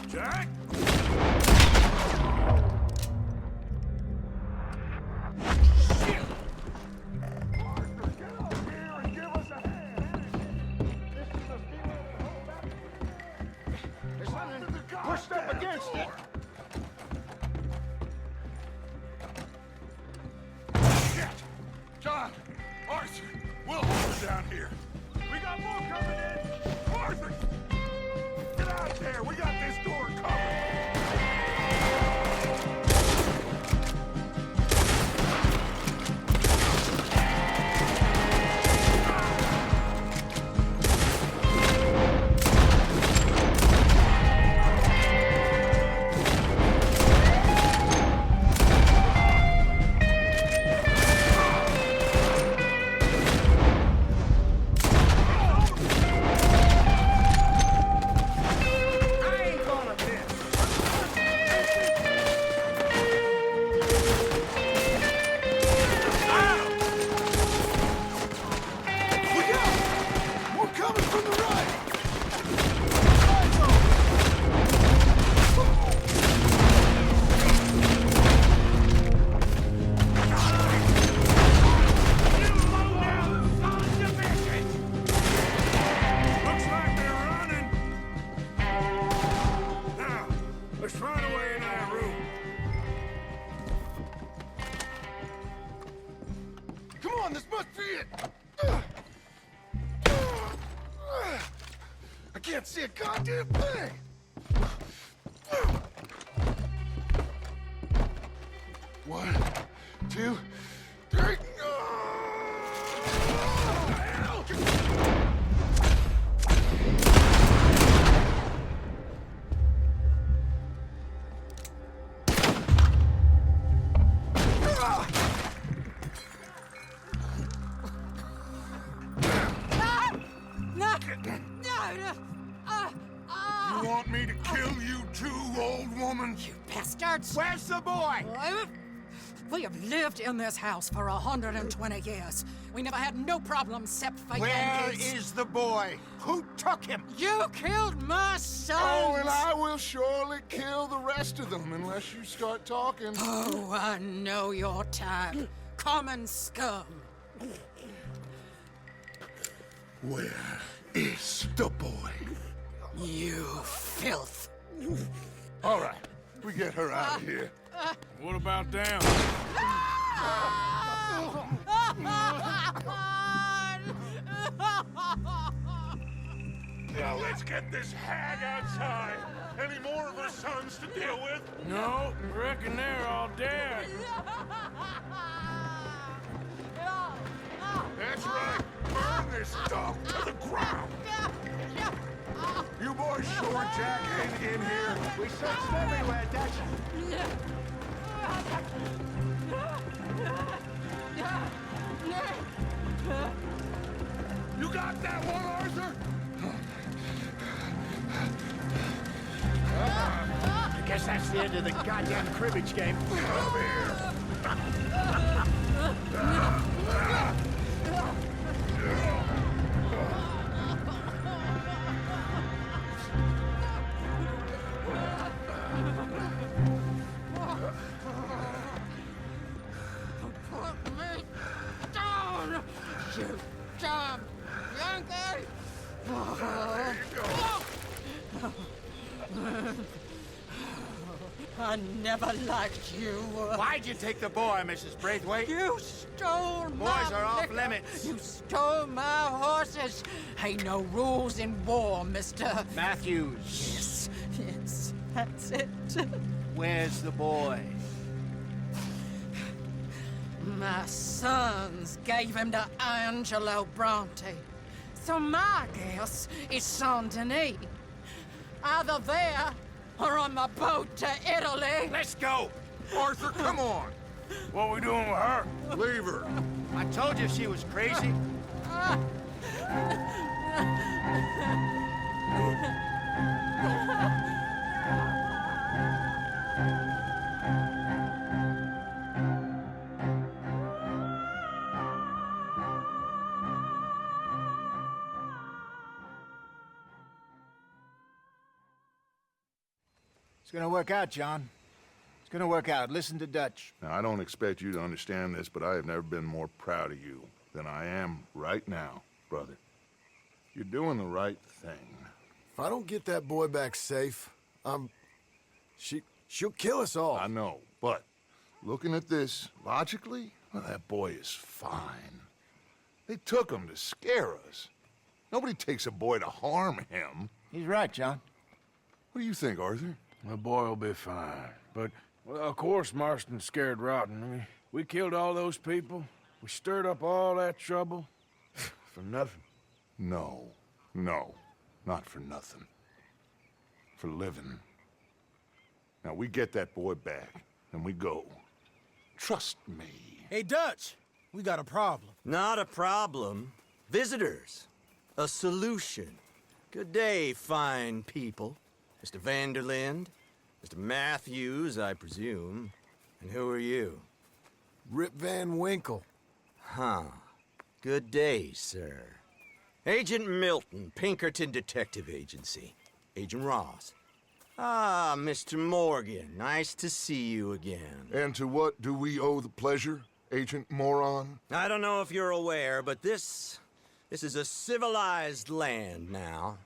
Jack? Pushed up against it. Shit! John! Arthur! We'll hold her down here. We got more coming in! Arthur! Get out there! We got this door covered! Can't see a goddamn thing! One, two, three. You want me to kill you too, old woman? You bastards! Where's the boy? We have lived in this house for 120 years. We never had no problems except for Where Yankees. is the boy? Who took him? You killed my son! Oh, and I will surely kill the rest of them unless you start talking. Oh, I know your type. Common scum. Where is the boy? You filth. All right, we get her out of here. What about them? Now let's get this hag outside. Any more of her sons to deal with? No, reckon they're all dead. That's right. Burn this dog to the ground. You boys sure Jack ain't in here? We searched everywhere, Dutch. You got that one, Arthur? I guess that's the end of the goddamn cribbage game. Come here. Put me down, you damn Yankee! I never liked you. Why'd you take the boy, Mrs. Braithwaite? You stole my Boys are off liquor. limits. You stole my horses. Ain't no rules in war, Mr. Matthews. Yes, that's it. Where's the boy? My sons gave him to Angelo Bronte. So my guess is Saint Denis. Either there or on my boat to Italy. Let's go. Arthur, come on. What we doing with her? Leave her. I told you she was crazy. It's gonna work out, John. It's gonna work out. Listen to Dutch. Now, I don't expect you to understand this, but I have never been more proud of you than I am right now, brother. You're doing the right thing. If I don't get that boy back safe, she'll kill us all. I know, but looking at this logically, well, that boy is fine. They took him to scare us. Nobody takes a boy to harm him. He's right, John. What do you think, Arthur? The boy will be fine. But, well, of course Marston's scared rotten. I mean, we killed all those people. We stirred up all that trouble. For nothing. No, not for nothing. For living. Now, we get that boy back, and we go. Trust me. Hey, Dutch, we got a problem. Not a problem. Visitors. A solution. Good day, fine people. Mr. Vanderlinde, Mr. Matthews, I presume. And who are you? Rip Van Winkle. Huh. Good day, sir. Agent Milton, Pinkerton Detective Agency. Agent Ross. Ah, Mr. Morgan, nice to see you again. And to what do we owe the pleasure, Agent Moron? I don't know if you're aware, but this is a civilized land now.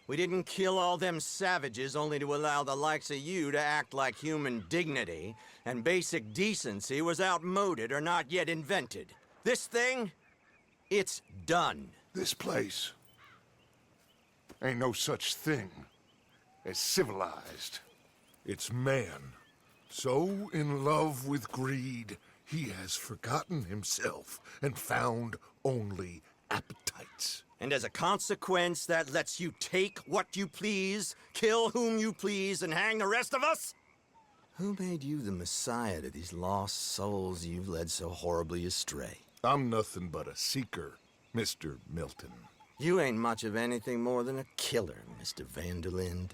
We didn't kill all them savages only to allow the likes of you to act like human dignity, and basic decency was outmoded or not yet invented. This thing, it's done. This place ain't no such thing as civilized. It's man, so in love with greed, he has forgotten himself and found only appetites. And as a consequence, that lets you take what you please, kill whom you please, and hang the rest of us? Who made you the messiah to these lost souls you've led so horribly astray? I'm nothing but a seeker, Mr. Milton. You ain't much of anything more than a killer, Mr. Vanderlinde.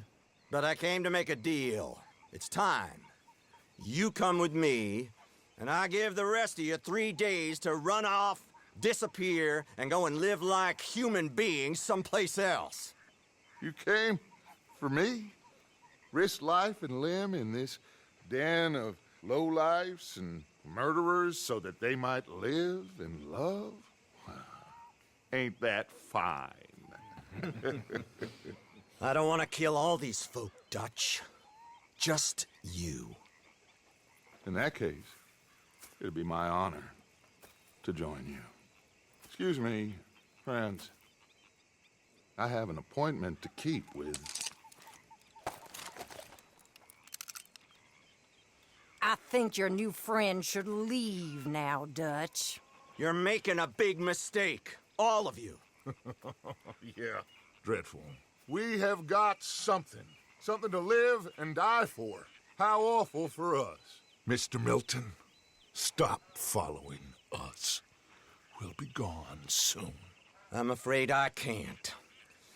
But I came to make a deal. It's time. You come with me, And I give the rest of you 3 days to run off, disappear, and go and live like human beings someplace else. You came for me? Risk life and limb in this den of lowlifes and murderers so that they might live and love? Ain't that fine? I don't want to kill all these folk, Dutch. Just you. In that case, it'd be my honor to join you. Excuse me, friends. I have an appointment to keep with... I think your new friend should leave now, Dutch. You're making a big mistake. All of you. Yeah, dreadful. We have got something. Something to live and die for. How awful for us. Mr. Milton, stop following us. We'll be gone soon. I'm afraid I can't.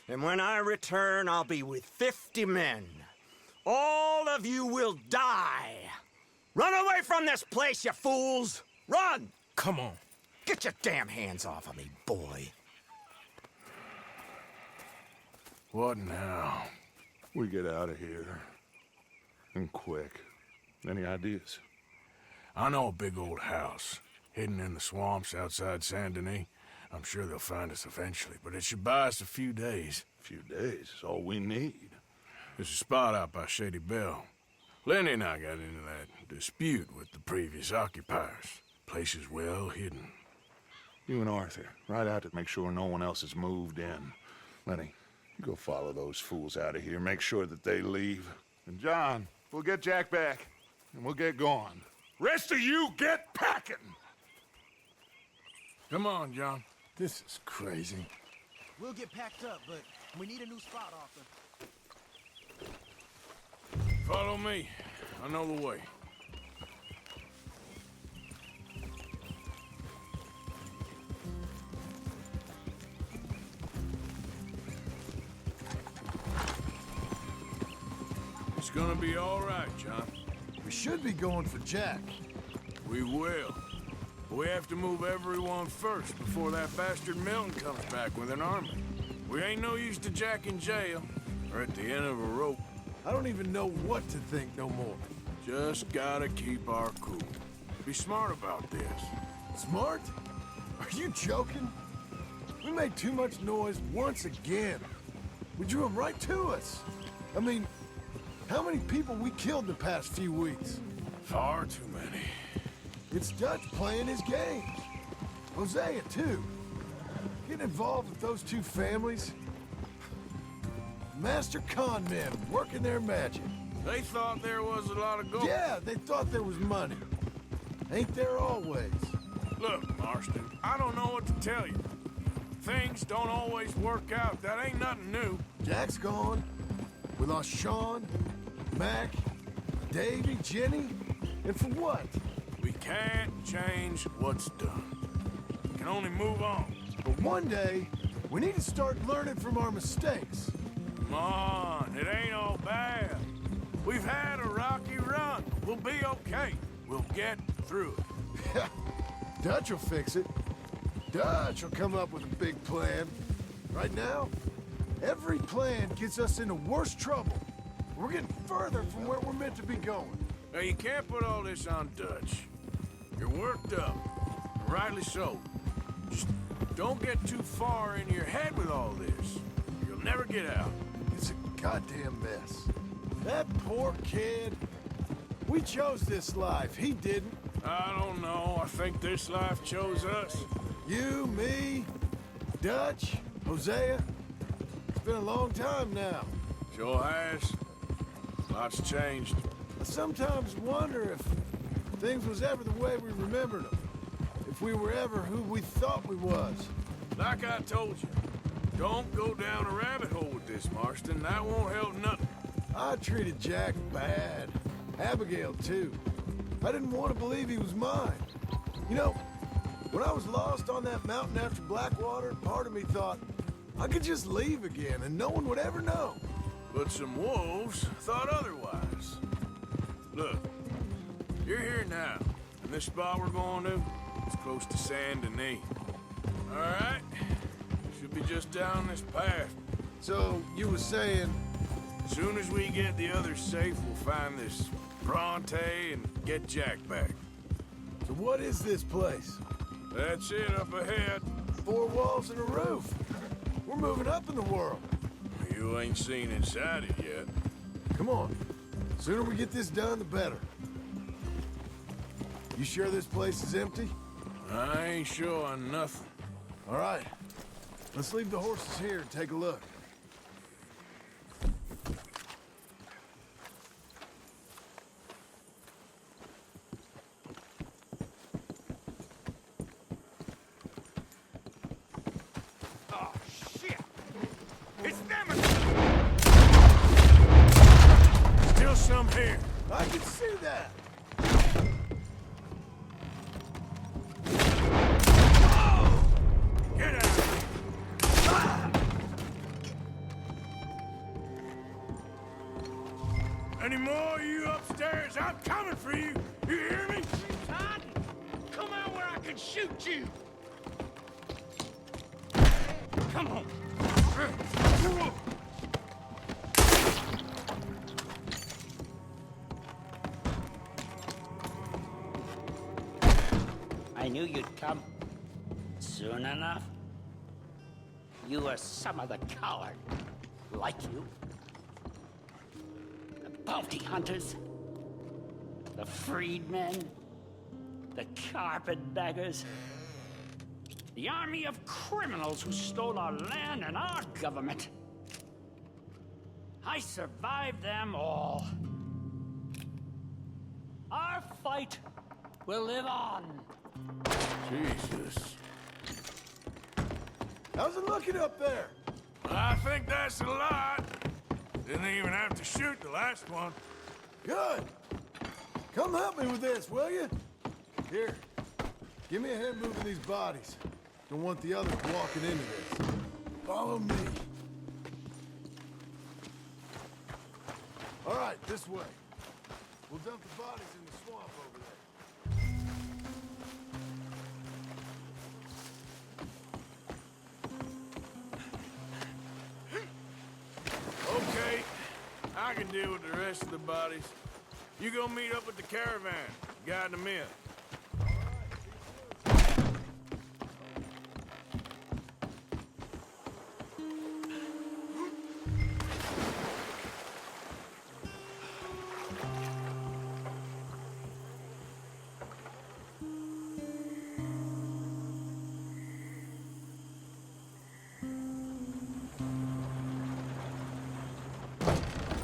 And when I return, I'll be with 50 men. All of you will die. Run away from this place, you fools! Run! Come on. Get your damn hands off of me, boy. What now? We get out of here. And quick. Any ideas? I know a big old house, hidden in the swamps outside Saint Denis. I'm sure they'll find us eventually, but it should buy us a few days. A few days is all we need. There's a spot out by Shady Bell. Lenny and I got into that dispute with the previous occupiers. Place is well hidden. You and Arthur, ride out to make sure no one else has moved in. Lenny, you go follow those fools out of here. Make sure that they leave. And John, we'll get Jack back, and we'll get going. Rest of you, get packing! Come on, John. This is crazy. We'll get packed up, but we need a new spot, Arthur. Follow me. I know the way. It's gonna be all right, John. We should be going for Jack. We will. We have to move everyone first before that bastard Milton comes back with an army. We ain't no use to Jack in jail or at the end of a rope. I don't even know what to think no more. Just gotta keep our cool. Be smart about this. Smart? Are you joking? We made too much noise once again. We drew them right to us. I mean, how many people we killed the past few weeks? Far too many. It's Dutch playing his games. Hosea, too. Getting involved with those two families. Master con men working their magic. They thought there was a lot of gold. Yeah, they thought there was money. Ain't there always? Look, Marston, I don't know what to tell you. Things don't always work out. That ain't nothing new. Jack's gone. We lost Sean, Mac, Davy, Jenny. And for what? We can't change what's done. We can only move on. But one day, we need to start learning from our mistakes. Come on, it ain't all bad. We've had a rocky run. We'll be okay. We'll get through it. Dutch will fix it. Dutch will come up with a big plan. Right now, every plan gets us into worse trouble. We're getting further from where we're meant to be going. Now, you can't put all this on Dutch. You're worked up, and rightly so. Just don't get too far in your head with all this. You'll never get out. It's a goddamn mess. That poor kid. We chose this life. He didn't. I don't know. I think this life chose us. You, me, Dutch, Hosea. It's been a long time now. Sure has. Lots changed. I sometimes wonder if things was ever the way we remembered them. If we were ever who we thought we was. Like I told you, don't go down a rabbit hole with this, Marston. That won't help nothing. I treated Jack bad. Abigail, too. I didn't want to believe he was mine. You know, when I was lost on that mountain after Blackwater, part of me thought I could just leave again and no one would ever know. But some wolves thought otherwise. Look, you're here now, and this spot we're going to? It's close to Saint Denis. All right. Should be just down this path. So, you were saying... Soon as we get the others safe, we'll find this Bronte and get Jack back. So what is this place? That's it up ahead. 4 walls and a roof. We're moving up in the world. You ain't seen inside it yet. Come on. The sooner we get this done, the better. You sure this place is empty? I ain't sure on nothing. All right. Let's leave the horses here and take a look. Oh, shit! It's them! Still some here. I can see that. Get out! Any more of you upstairs? I'm coming for you. You hear me? Todd, come out where I can shoot you. Come on. I knew you'd come. Soon enough. You are some of the coward. Like you. The bounty hunters. The freedmen. The carpetbaggers. The army of criminals who stole our land and our government. I survived them all. Our fight will live on. Jesus. How's it looking up there? I think that's a lot. Didn't even have to shoot the last one. Good. Come help me with this, will you? Here. Give me a hand moving these bodies. Don't want the others walking into this. Follow me. All right, this way. We'll dump the bodies in the swamp over there. Okay, I can deal with the rest of the bodies. You go meet up with the caravan, guide them in.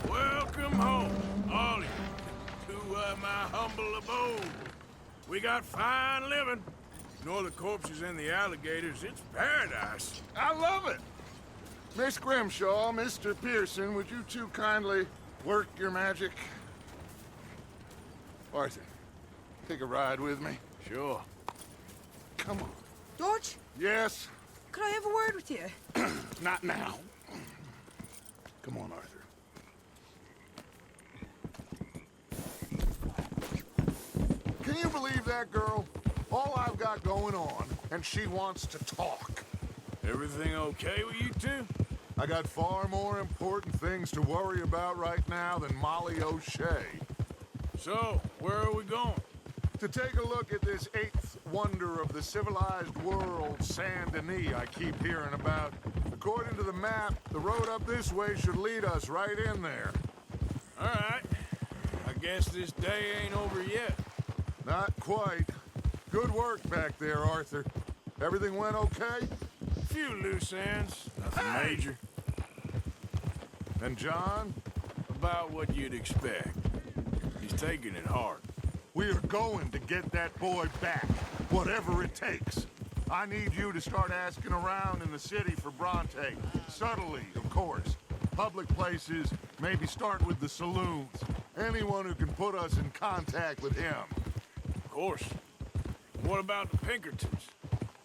Welcome home, all of you, to my humble abode. We got fine living. Ignore the corpses and the alligators. It's paradise. I love it. Miss Grimshaw, Mr. Pearson, would you two kindly work your magic? Arthur, take a ride with me. Sure. Come on. George? Yes? Could I have a word with you? Not now. Come on, Arthur. Can you believe that girl? All I've got going on, and she wants to talk. Everything okay with you two? I got far more important things to worry about right now than Molly O'Shea. So, where are we going? To take a look at this 8th wonder of the civilized world, Saint Denis, I keep hearing about. According to the map, the road up this way should lead us right in there. All right. I guess this day ain't over yet. Not quite. Good work back there, Arthur. Everything went okay? Few loose ends. Nothing major. And John? About what you'd expect. He's taking it hard. We are going to get that boy back, whatever it takes. I need you to start asking around in the city for Bronte. Subtly, of course. Public places, maybe start with the saloons. Anyone who can put us in contact with him. Of course. What about the Pinkertons?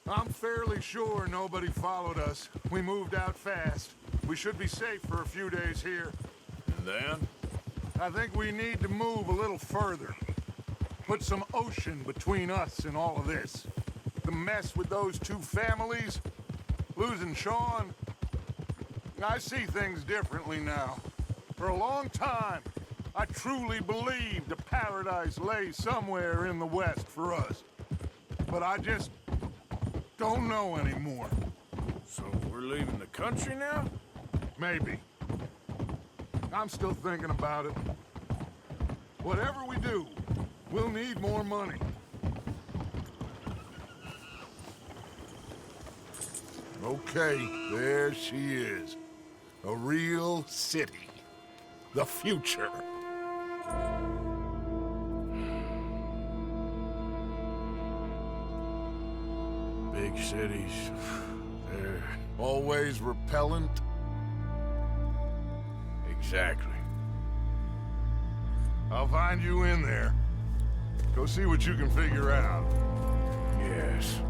I'm fairly sure nobody followed us. We moved out fast. We should be safe for a few days here. And then? I think we need to move a little further. Put some ocean between us and all of this. The mess with those two families, losing Sean. I see things differently now. For a long time, I truly believed a paradise lay somewhere in the West for us. But I just don't know anymore. So we're leaving the country now? Maybe. I'm still thinking about it. Whatever we do, we'll need more money. Okay, there she is. A real city. The future. Big cities. They're always repellent. Exactly. I'll find you in there. Go see what you can figure out. Yes.